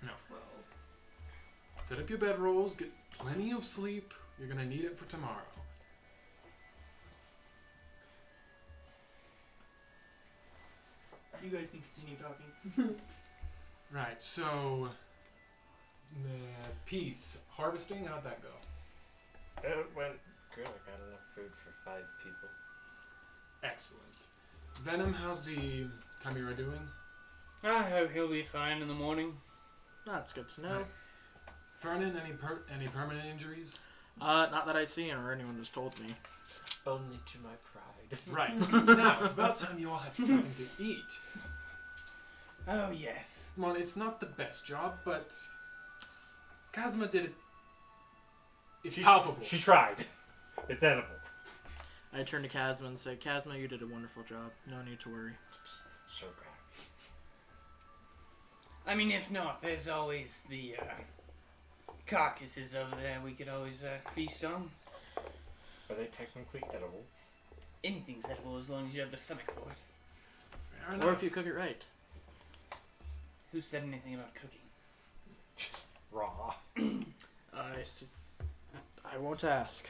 No. 12. Set up your bedrolls, get plenty of sleep. You're gonna need it for tomorrow. You guys can continue talking. Right, so the peace harvesting, how'd that go? It went good. I got enough food for 5 people. Excellent. Venom, how's the Chimera doing? I hope he'll be fine in the morning. That's good to know. Vernon, any permanent injuries? Not that I've seen or anyone has told me. Only to my pride. Right. Now, it's about time you all had something to eat. Oh, yes. Come on, it's not the best job, but Kazuma did it. It's palpable. She tried. It's edible. I turn to Kazma and say, Kazma, you did a wonderful job. No need to worry. So proud. I mean, if not, there's always the carcasses over there we could always feast on. Are they technically edible? Anything's edible as long as you have the stomach for it. Fair Or enough. if you cook it right. Who said anything about cooking? Just raw. I won't ask.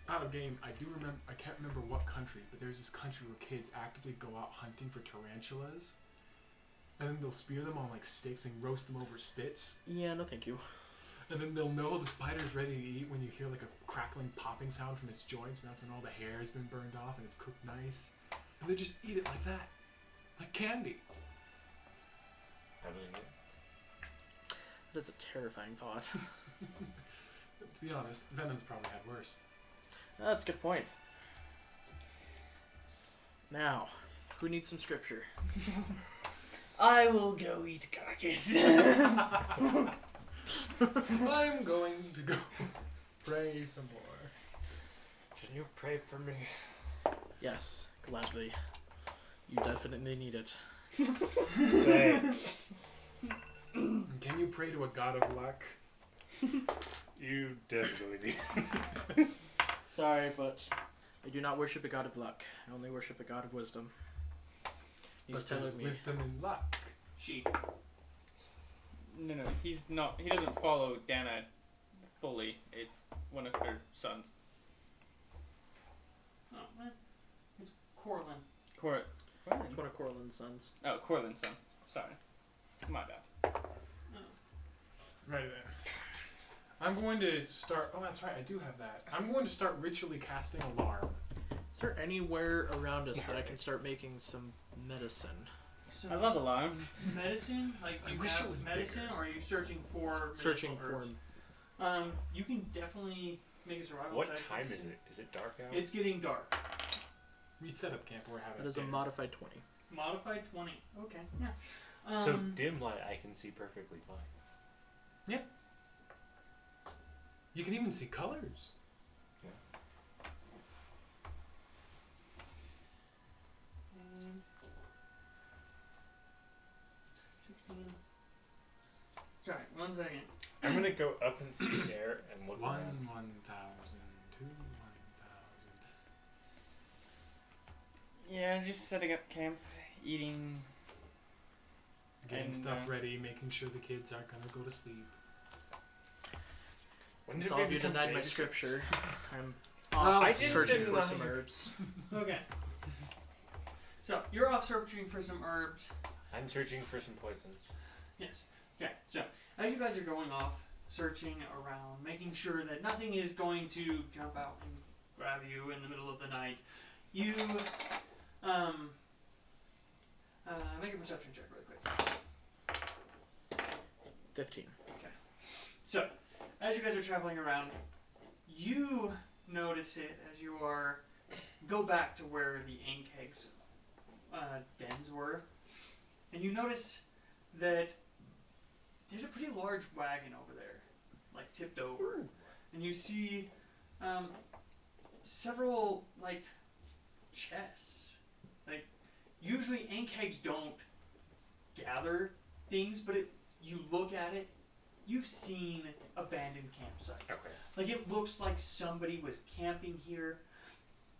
Out of game, I do remember. I can't remember what country, but there's this country where kids actively go out hunting for tarantulas, and then they'll spear them on like sticks and roast them over spits, Yeah, no thank you. and then they'll know the spider's ready to eat when you hear like a crackling, popping sound from its joints, and that's when all the hair has been burned off and it's cooked nice, and they just eat it like that, like candy. I believe it. That is a terrifying thought. To be honest, Venom's probably had worse. That's a good point. Now, who needs some scripture? I will go eat carcass. I'm going to go pray some more. Can you pray for me? Yes, gladly. You definitely need it. Thanks. And can you pray to a god of luck? You definitely need. Sorry, but I do not worship a god of luck. I only worship a god of wisdom. He's But telling there's me. wisdom and luck. She. No, he's not. He doesn't follow Dana fully. It's one of her sons. Oh, man. It's Corlin. It's one of Corlin's sons. Oh, Corlin's son. Sorry. My bad. Right then. I'm going to start. Oh, that's right. I do have that. I'm going to start ritually casting alarm. Is there anywhere around us that I can start making some medicine? So I love alarm. medicine. Like I you wish it have was medicine, bigger. or are you searching for Searching medicinal for. herbs? You can definitely make a survival What check. time is it? Is it dark out? It's getting dark. We set up camp. We're having That is a dinner. modified 20. Modified 20. Okay. Yeah. So dim light I can see perfectly fine. You can even see colors. And 16. Sorry, 1 second. I'm gonna go up and see the air and look 1, around. 1,000, 2, 1,000. Yeah, just setting up camp, eating. Getting And, stuff ready, making sure the kids aren't gonna go to sleep. When Since did all we of you become denied my babysitting? scripture, I'm Oh, off didn't searching for deny some your- herbs. Okay. So you're off searching for some herbs. I'm searching for some poisons. Yes. Okay. So as you guys are going off searching around, making sure that nothing is going to jump out and grab you in the middle of the night, you make a perception check really quick. 15. So, as you guys are traveling around, you notice it as you go back to where the Ankegs dens were, and you notice that there's a pretty large wagon over there, like tipped over, and you see several like chests. Like usually Ankegs don't gather things, but you look at it. You've seen abandoned campsites. Okay. Like it looks like somebody was camping here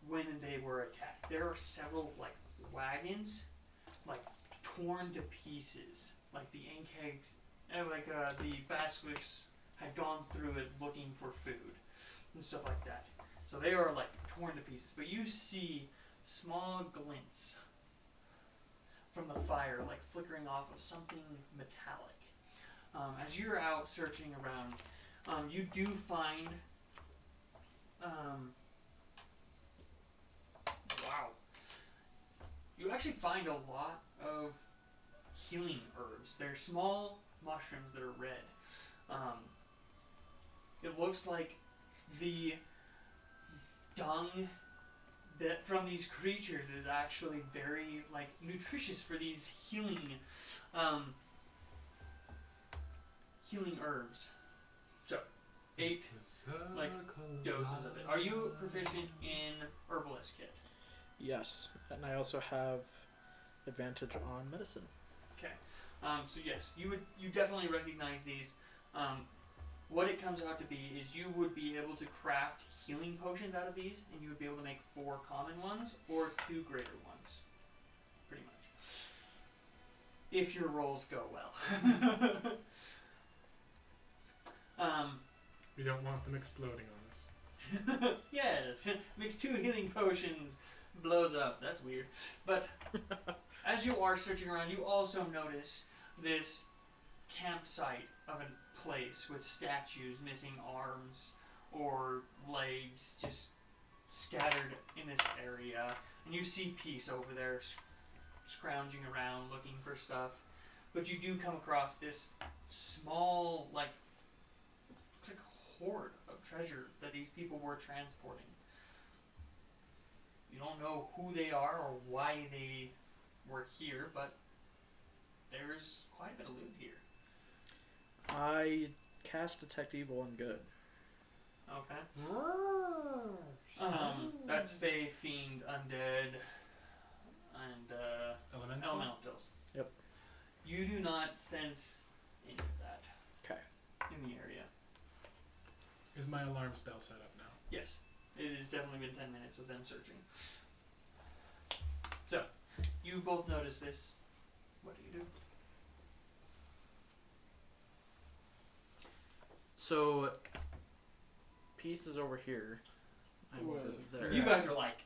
when they were attacked. There are several like wagons, like torn to pieces. Like the Ankegs, the Basilisks had gone through it looking for food and stuff like that. So they are like torn to pieces. But you see small glints from the fire, like flickering off of something metallic. As you're out searching around, you do find, wow, you actually find a lot of healing herbs. They're small mushrooms that are red. It looks like the dung that from these creatures is actually very like nutritious for these healing herbs. So 8 like doses of it. Are you proficient in herbalist kit? Yes, and I also have advantage on medicine. Okay. So yes, you definitely recognize these. What it comes out to be is you would be able to craft healing potions out of these, and you would be able to make 4 common ones or 2 greater ones, pretty much. If your rolls go well. We don't want them exploding on us. Yes, makes 2 healing potions, blows up. That's weird. But as you are searching around, you also notice this campsite of a place with statues missing arms or legs just scattered in this area. And you see Peace over there scrounging around looking for stuff. But you do come across this small, like, looks like a hoard of treasure that these people were transporting. You don't know who they are or why they were here, but there's quite a bit of loot here. I cast Detect Evil on Good. Okay. That's Fae, Fiend, Undead, and Elementals. Yep. You do not sense any of that. Okay. In the area. Is my alarm spell set up now? Yes. It has definitely been 10 minutes of them searching. So, you both notice this. What do you do? So, Peace is over here. I'm over there. You guys are like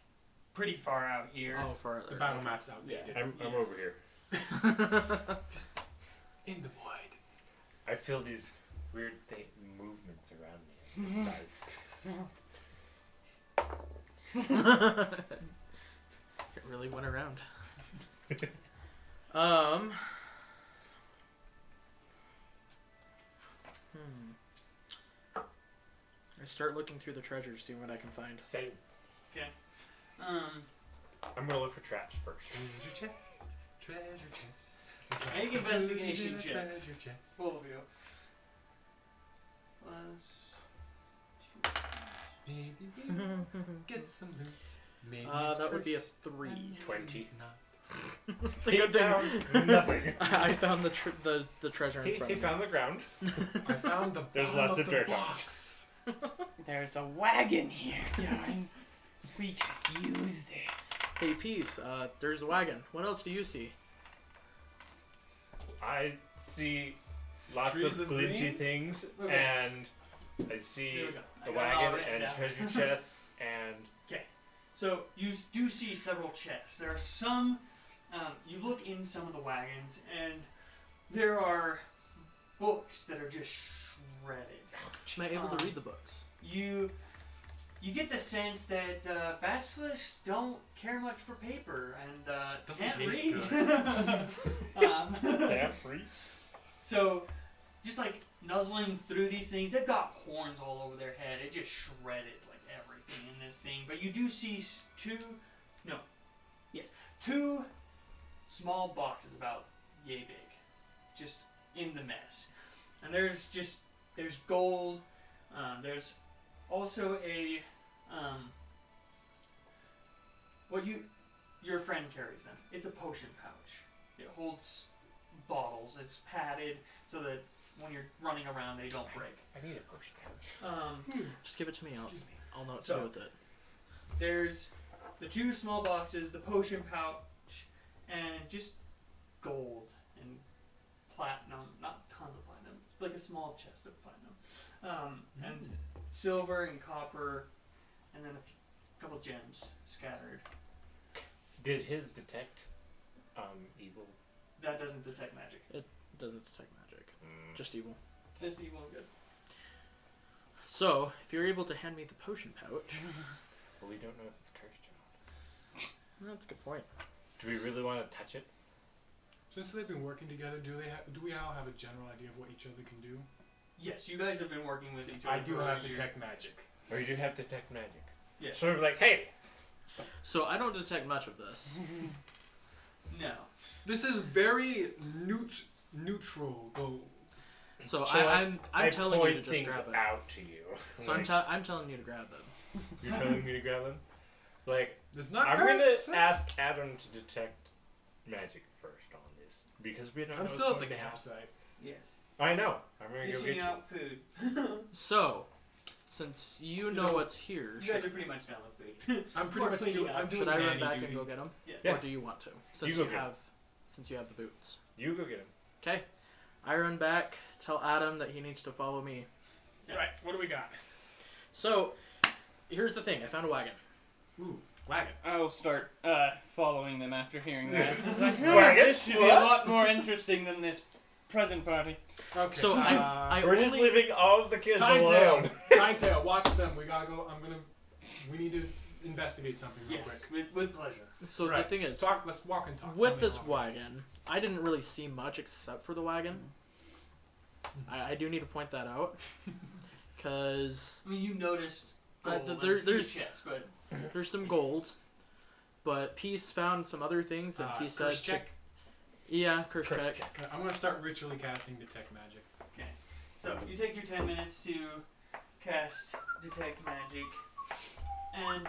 pretty far out here. Oh, far out The there. battle Okay. map's outdated. I'm over here. In the void. I feel these weird movements around me. As this dies. It really went around. I start looking through the treasures, seeing what I can find. Same. Okay. I'm gonna look for traps first. Treasure chest. Treasure chest. Make investigation checks. Treasure chest. Both of you. Plus 2. Maybe we'll get some loot. Maybe it's That would be a cursed. 3. Maybe 20. It's not. It's a good thing. Found nothing. I found the treasure in front He of me. found the ground. I found the There's bottom lots of the dirt on it. box. There's a wagon here, guys. We could use this. Hey, Peace, there's a wagon. What else do you see? I see lots Trees of of glitchy green? things, Okay. and I There see we go. I a got it all wagon written and down. treasure chests and So you do see several chests. There are some. You look in some of the wagons, and there are books that are just shredded. Am I able to read the books? You get the sense that basilisks don't care much for paper and Doesn't can't taste read. can't read. So, just like nuzzling through these things, they've got horns all over their head. It just shredded like everything in this thing. But you do see 2 small boxes about yay big, just in the mess. And there's gold. There's also a your friend carries them. It's a potion pouch. It holds bottles. It's padded so that when you're running around they don't break. I need a potion pouch. Just give it to me. Excuse me. I'll know what to So- do with it. There's the 2 small boxes, the potion pouch, and just gold and platinum. Not tons of platinum, like a small chest of platinum. And silver and copper, and then a couple gems scattered. Did his detect evil? That doesn't detect magic. It doesn't detect magic. Just evil. Just evil and good. So, if you're able to hand me the potion pouch, Well, we don't know if it's cursed or not. that's a good point. Do we really want to touch it? Since they've been working together, do we all have a general idea of what each other can do? Yes, you guys have been working with each other. I do for have a year. detect magic. Or you do have detect magic. Yes. So we're like, hey, So I don't detect much of this. No. This is very neutral gold. So, So I'm I telling you to point just things grab it. out to you. So Like, I'm telling you to grab them. you're telling me to grab them? Like, It's not I'm cursed, gonna sir. ask Adam to detect magic first on this because we don't I'm know still at what's the going to happen. campsite. Yes. I know. I'm gonna go Dishing get out food. So, since you know what's here, You guys are pretty much done with food. I'm pretty Or much cleaning doing. up. I'm doing should I run nanny back duty. and go get them, Yes. Yeah. or do you want to? Since go you get 'em. have, since you have the boots. You go get him. Okay, I run back. Tell Adam that he needs to follow me. Right. What do we got? So, here's the thing. I found a wagon. Ooh, wagon. I will start following them after hearing that. It's like, Wagon? this should be a lot more interesting than this present party. Okay. So I We're just only- leaving all of the kids Time alone. tail. Time tail. Watch them. We gotta go. We need to investigate something real Yes, quick. with pleasure. So Right. the thing is, Talk. Let's walk and talk. with Tell me this along. wagon, I didn't really see much except for the wagon. I do need to point that out, because I mean, you noticed gold and there- a few there's- chests, but there's some gold, but Peace found some other things, and he said, curse check. "Yeah, curse Curse check." I'm gonna start ritually casting detect magic. so you take your 10 minutes to cast detect magic, and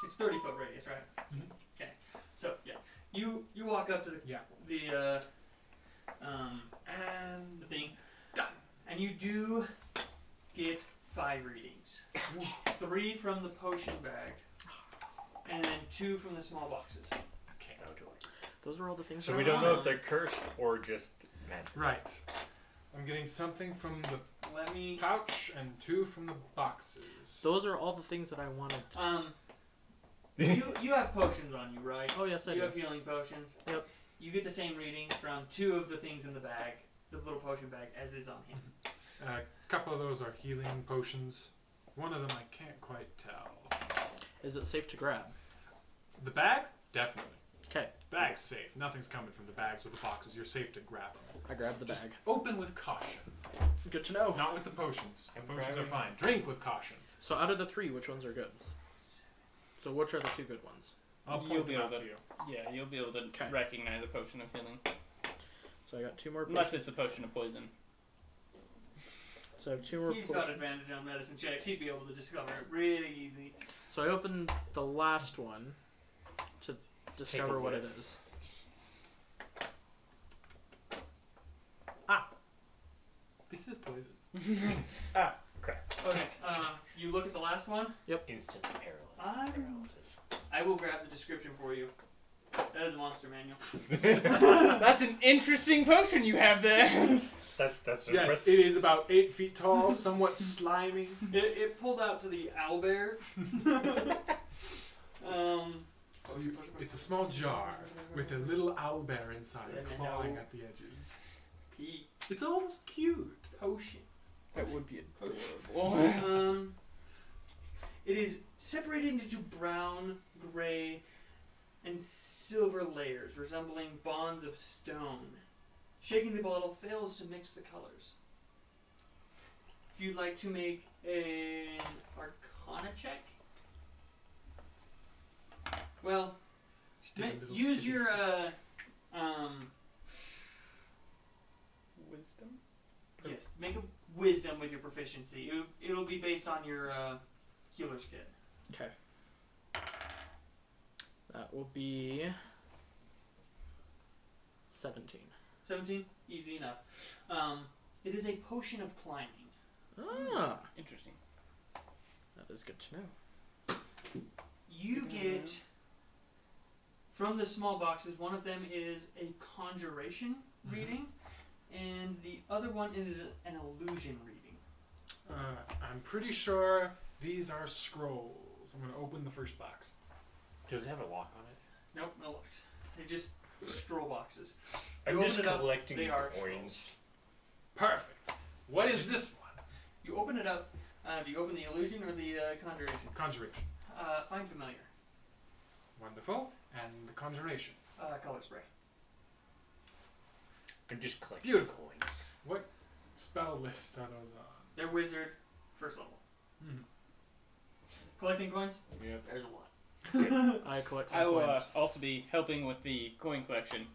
it's 30-foot radius, right? Mhm. Okay. So yeah, you walk up to the Yeah. the thing, and you do get 5 readings. 3 from the potion bag, and then 2 from the small boxes. Okay. Oh, joy. Those are all the things. So that we I don't know if wanted. they're cursed or just magic. Right. I'm getting something from the Let me. pouch and 2 from the boxes. Those are all the things that I wanted. You have potions on you, right? Oh yes, I You do. have healing potions. Yep. You get the same reading from 2 of the things in the bag, the little potion bag, as is on him. A couple of those are healing potions. One of them I can't quite tell. Is it safe to grab? The bag? Definitely. Okay, Bag's safe. Nothing's coming from the bags or the boxes. You're safe to grab them. I grabbed the Just bag. open with caution. Good to know. Not with the potions. The I'm potions are grabbing- fine. Drink with caution. So out of the 3, which ones are good? So which are the 2 good ones? I'll You'll point be them able out to- to you. Yeah, you'll be able to Okay. recognize a potion of healing. So I got 2 more. Unless potions. it's a potion of poison. So I have 2 more He's got potions. advantage on medicine checks. He'd be able to discover it really easy. So I opened the last one to discover what it whiff. is. This is poison. Crap. Okay. You look at the last one. Instant paralysis. I will grab the description for you. That is a monster manual. That's an interesting potion you have there. That's Yes, it is about 8 feet tall, somewhat slimy. It pulled out to the owlbear. It's a small jar with a little owlbear inside, And an clawing owl. at the edges. Pea It's almost cute. potion. That would be Potion. adorable. It is separated into brown, gray, and silver layers, resembling bonds of stone. Shaking the bottle fails to mix the colors. If you'd like to make an Arcana check, well, Stick a little use silly your thing. Wisdom? yes, make a wisdom with your proficiency. It'll be based on your healer's kit. Okay. That will be 17. 17, easy enough. It is a potion of climbing. Ah, Interesting. that is good to know. You get from the small boxes. One of them is a conjuration reading, and the other one is an illusion reading. I'm pretty sure these are scrolls. I'm going to open the first box. Does it have a lock on it? Nope, no locks. They're just scroll boxes. I'm You just open it up, collecting they are coins. Perfect. What is this one? You open it up. Do you open the illusion or the conjuration? Conjuration. Find familiar. Wonderful. And the conjuration. Color spray. I'm just collecting Beautiful. coins. What spell lists are those on? They're wizard, first level. Hmm. Collecting coins? Yep. There's a lot. I collect some I will coins. also be helping with the coin collection.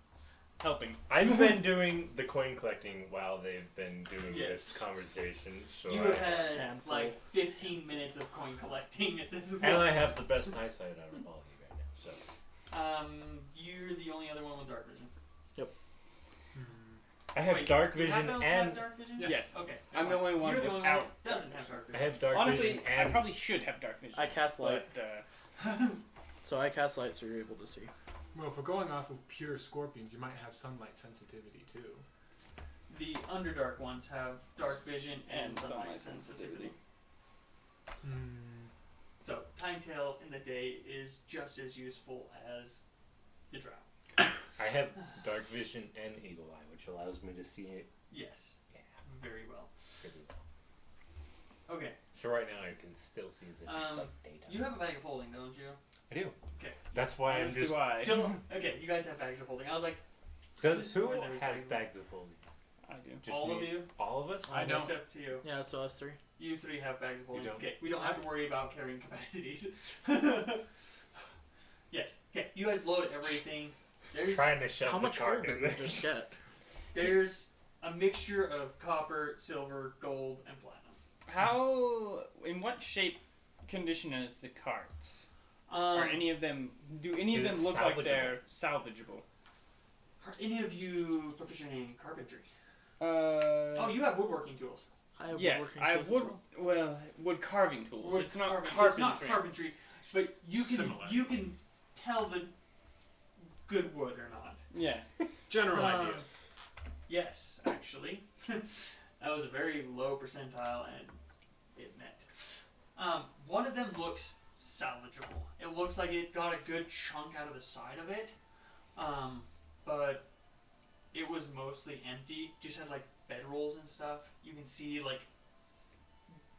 Helping. I've been doing the coin collecting while they've been doing Yes. this conversation, so You I, have had Handful. like 15 minutes of coin collecting at this point. and I have the best eyesight out of all of you right now. So You're the only other one with dark vision. I have Wait, dark do vision half-elves and have dark vision? Yes. Okay. I'm the only one You're the only without one that doesn't have dark I vision. have dark Honestly, vision I and probably should have dark vision. I cast light, but so I cast light, so you're able to see. Well, if we're going off of pure scorpions, you might have sunlight sensitivity too. The Underdark ones have dark vision and And sunlight sunlight sensitivity. Hmm. So, Timetail in the day is just as useful as the Drow. I have dark vision and eagle eye, which allows me to see it Yes. Yeah. Very well. pretty well. Okay. So right now I can still see as if it's like daytime. You have a bag of holding, don't you? I do. Okay. That's why I'm as just. do I. Okay, you guys have bags of holding. I was like, Does who Where there's has bags of- bags of holding? I do. Just all me? of you, All of us? I don't. except you. Yeah, so us three. You three have bags of holding. don't. Okay, we don't have to worry about carrying capacities. Yes. Okay, you guys load everything. There's Trying to shove How the much cart gold in did we there. just get? there's a mixture of copper, silver, gold, and platinum. How? In what shape condition is the carts? Are any of them? Do any of Is them it look like salvageable? they're salvageable? Are any of you proficient in carpentry? Oh, Oh, you have woodworking tools. I have yes, woodworking I have tools wood. as well. Well, wood carving tools. Wood it's not carving- carpentry. It's not carpentry, but you can Similar. you can tell the good wood or not. Yes. General Um, idea. Yes, actually, that was a very low percentile, and it met. One of them looks salvageable. It looks like it got a good chunk out of the side of it, but it was mostly empty. Just had like bedrolls and stuff. You can see like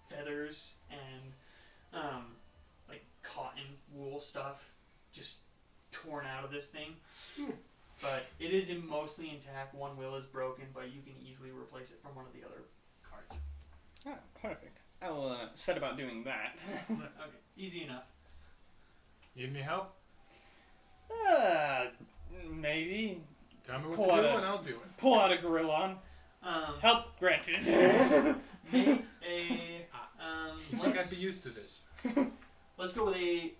feathers and like cotton wool stuff just torn out of this thing. But it is mostly intact. One wheel is broken, but you can easily replace it from one of the other cards. Oh, perfect. I will set about doing that. Okay, easy enough. Need any help? Maybe. Tell me what Pull to out do a- and I'll do it. Pull out a gorillon. Help granted. Make a. I think I'd be used to this. Let's go with a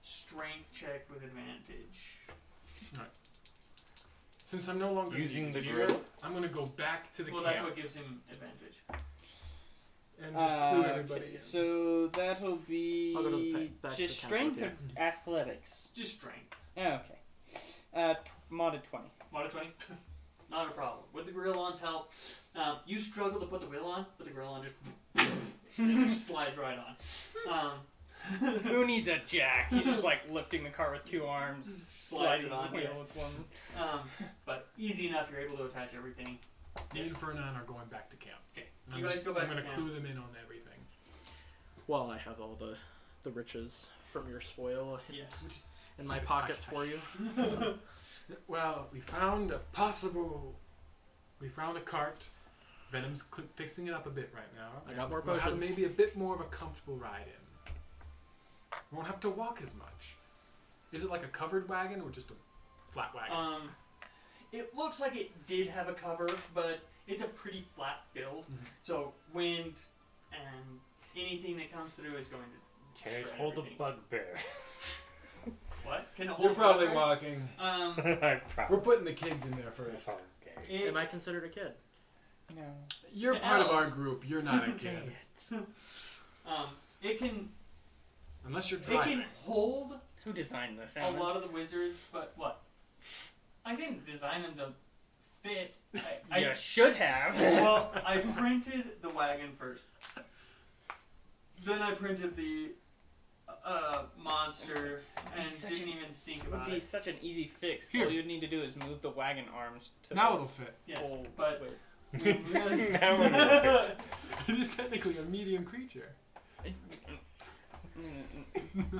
strength check with advantage. Since I'm no longer Using the here, grill? I'm gonna go back to the Well, that's camp what gives him advantage. and just clue everybody okay, in. so that'll be I'll go to the back to just the strength camp or athletics. Just strength. Oh, okay. Modded 20. Modded 20? Not a problem. With the Gorillon's help, you struggle to put the wheel on, but the Gorillon just slides right on. Who needs a jack? He's just like lifting the car with two arms, Slides sliding it on, the wheel yes. with one. But easy enough, you're able to attach everything. Me and Fernan are going back to camp. Okay, And you guys go back I'm to gonna camp. clue them in on everything. Well, I have all the riches from your spoil Yes. Which is, in my pockets for you. well, we found a cart. Venom's fixing it up a bit right now. I got more We'll have potions. maybe a bit more of a comfortable ride in. We won't have to walk as much. Is it like a covered wagon or just a flat wagon? It looks like it did have a cover, but it's a pretty flat field. Mhm. So wind and anything that comes through is going to Can shred I hold everything. a bugbear? What? Can it hold You're probably water? walking. I'm We're proud. putting the kids in there first. Okay. It, Am I considered a kid? No. You're The part of our elves. group. You're not a kid. it can Unless you're it driving. can hold Who designed this? a Alan? lot of the wizards, but what? I didn't design them to fit. I You should have. well, I printed the wagon first. Then I printed the monster and didn't even think It would about be it. such an easy fix. Here. All you'd need to do is move the wagon arms to Now the... it'll fit. Yes, Oh, but wait. we really Now it'll fit. It is technically a medium creature.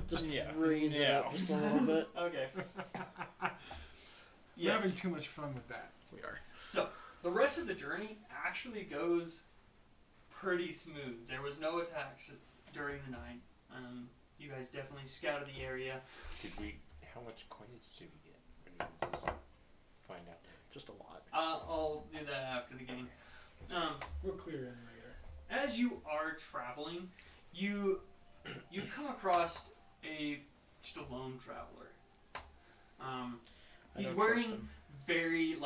Just Yeah. raise it Yeah. up just a little bit. okay. We're having too much fun with that. We are. The rest of the journey actually goes pretty smooth. There was no attacks during the night. You guys definitely scouted the area. How much coinage did we get? Or did we just find out? Just a lot. I'll do that after the game. We'll clear in later. As you are traveling, you come across a Stallone Traveler. He's wearing very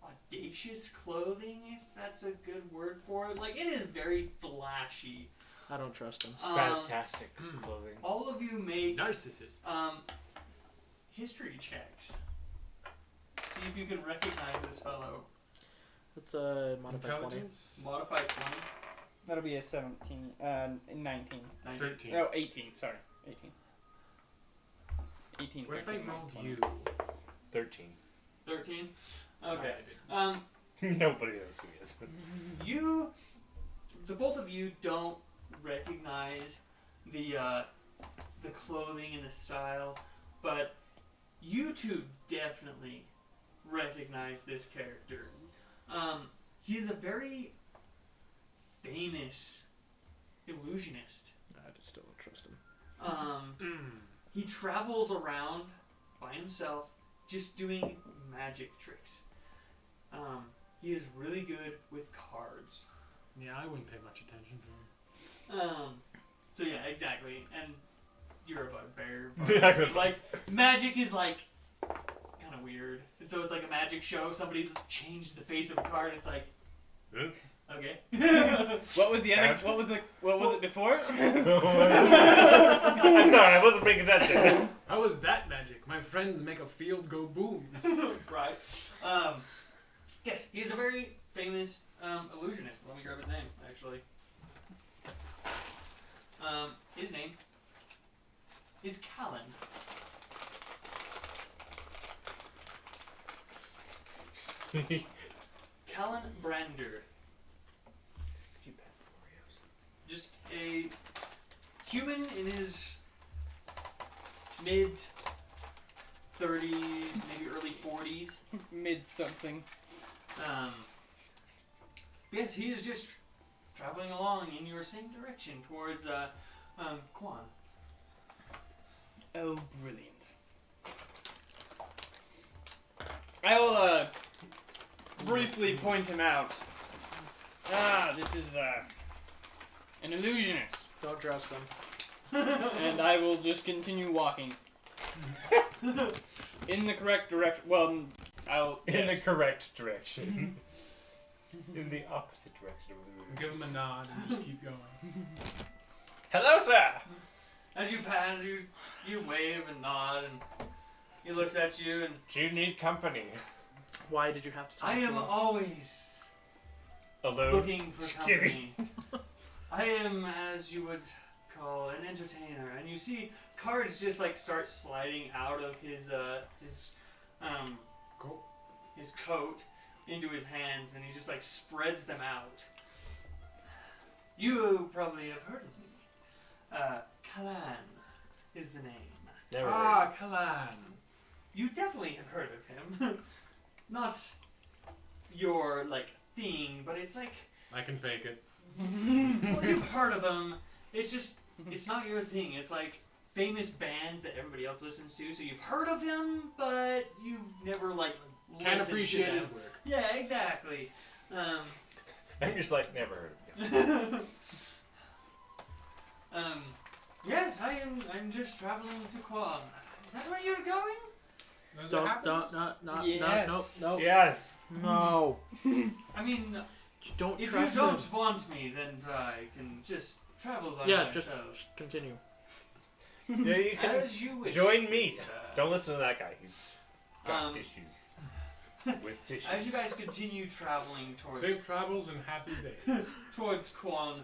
audacious clothing, if that's a good word for it. Like, it is very flashy. I don't trust him. Spastastic clothing. All of you make Narcissist. history checks. See if you can recognize this fellow. It's a modified 20. Intelligence. Modified 20. That'll be a 17, 19. 13. Oh, 18, sorry. 18. 18, What if I 13, rolled 20. you? 13. 13? Okay. Nobody knows who he is. The both of you don't recognize the clothing and the style, but you two definitely recognize this character. He's a very famous illusionist. I just still don't trust him. He travels around by himself, just doing magic tricks. He is really good with cards. Yeah, I wouldn't pay much attention to him. So yeah, exactly. And you're a bugbear. Like, magic is like kind of weird. And so it's like a magic show. Somebody changed the face of a card. And it's like, okay. What was the other? What was it before? I'm sorry, I wasn't paying attention. How is that magic? My friends make a field go boom. Right. Yes, he's a very famous illusionist. Let me grab his name, actually. His name is Callan. Callan Brander. Could you pass the Oreos? Just a human in his mid 30s, maybe early 40s. Mid something. Yes, he is just traveling along in your same direction towards Quan. Oh, brilliant. I will briefly point him out. This is an illusionist. Don't trust him. And I will just continue walking. In the correct direction. Well, In the correct direction. In the opposite direction of the Give him a nod and just keep going. Hello, sir! As you pass, you wave and nod, and he looks at you, and Do you need company? Why did you have to talk I to am him? always Alone? looking for company. I am, as you would call, an entertainer, and you see cards just like start sliding out of his Cool. his coat into his hands, and he just like spreads them out. You probably have heard of me. Kalan is the name. Never Kal'Jaru. You definitely have heard of him. Not your like thing, but it's like I can fake it. well, you've heard of him. It's just it's not your thing. It's like famous bands that everybody else listens to. So you've heard of him, but you've never like Can't listened appreciate to his them. work. Yeah, exactly. I'm just like, never heard of you. Yes, I'm just traveling to Quan. Is that where you're going? Does it happen? Yes. No. Yes. No. I mean, Don't if you trust don't him. want me, then I can just travel by Yeah, just myself. continue. Yeah, you can As you wish. join me. sir. Don't listen to that guy. He's got Um, issues. With tissues. As you guys continue traveling towards Safe travels and happy days. towards Quan,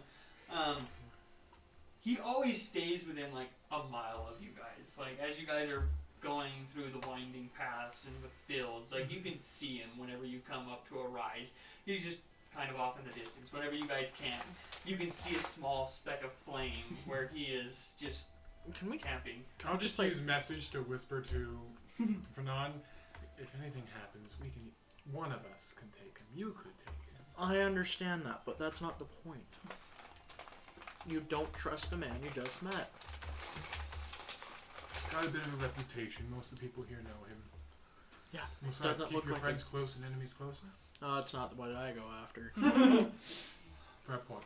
he always stays within like a mile of you guys. Like as you guys are going through the winding paths and the fields, like you can see him whenever you come up to a rise. He's just kind of off in the distance. Whenever you guys can, you can see a small speck of flame where he is just Can we? camping. I'll just use message to whisper to Vernon. If anything happens, one of us can take him. You could take him. I understand that, but that's not the point. You don't trust a man you just met. He's got a bit of a reputation. Most of the people here know him. Yeah, Besides, doesn't keep look your like friends close and enemies closer. It's not what I go after. Fair point.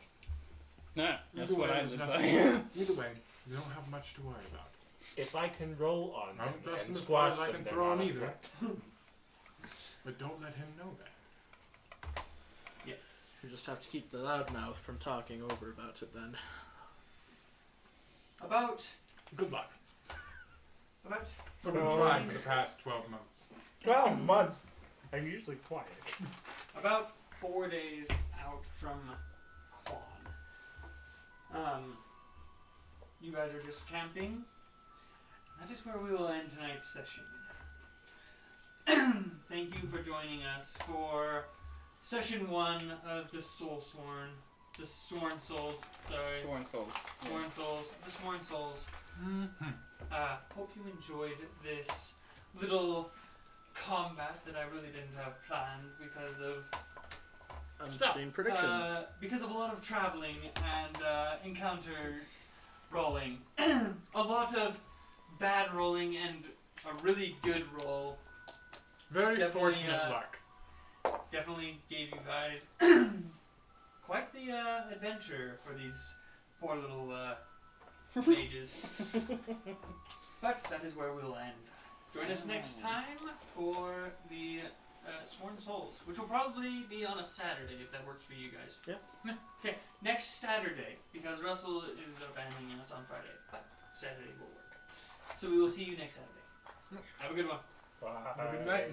Nah, that's Either what way, I there's look nothing- like. Either way, you don't have much to worry about. If I can roll on I them don't trust and him as far squash as I them, can they're throw not him a either. threat. But don't let him know that. Yes. You just have to keep the loudmouth from talking over about it then. About Good luck. about I've been trying for the past 12 months. 12 months! I'm usually quiet. About 4 days out from Quan. You guys are just camping. That is where we will end tonight's session. Thank you for joining us for session 1 of the Sworn Souls. Sorry. Sworn souls. Sworn Souls. The Sworn Souls. Hope you enjoyed this little combat that I really didn't have planned because of Unseen prediction. because of a lot of traveling and encounter rolling. A lot of bad rolling and a really good roll. Very Definitely, fortunate luck. Definitely gave you guys quite the adventure for these poor little mages. But that is where we'll end. Join us next time for the Sworn Souls, which will probably be on a Saturday if that works for you guys. Yeah. Okay, next Saturday, because Russell is abandoning us on Friday, but Saturday will work. So we will see you next Saturday. Have a good one. Bye. Have a good night.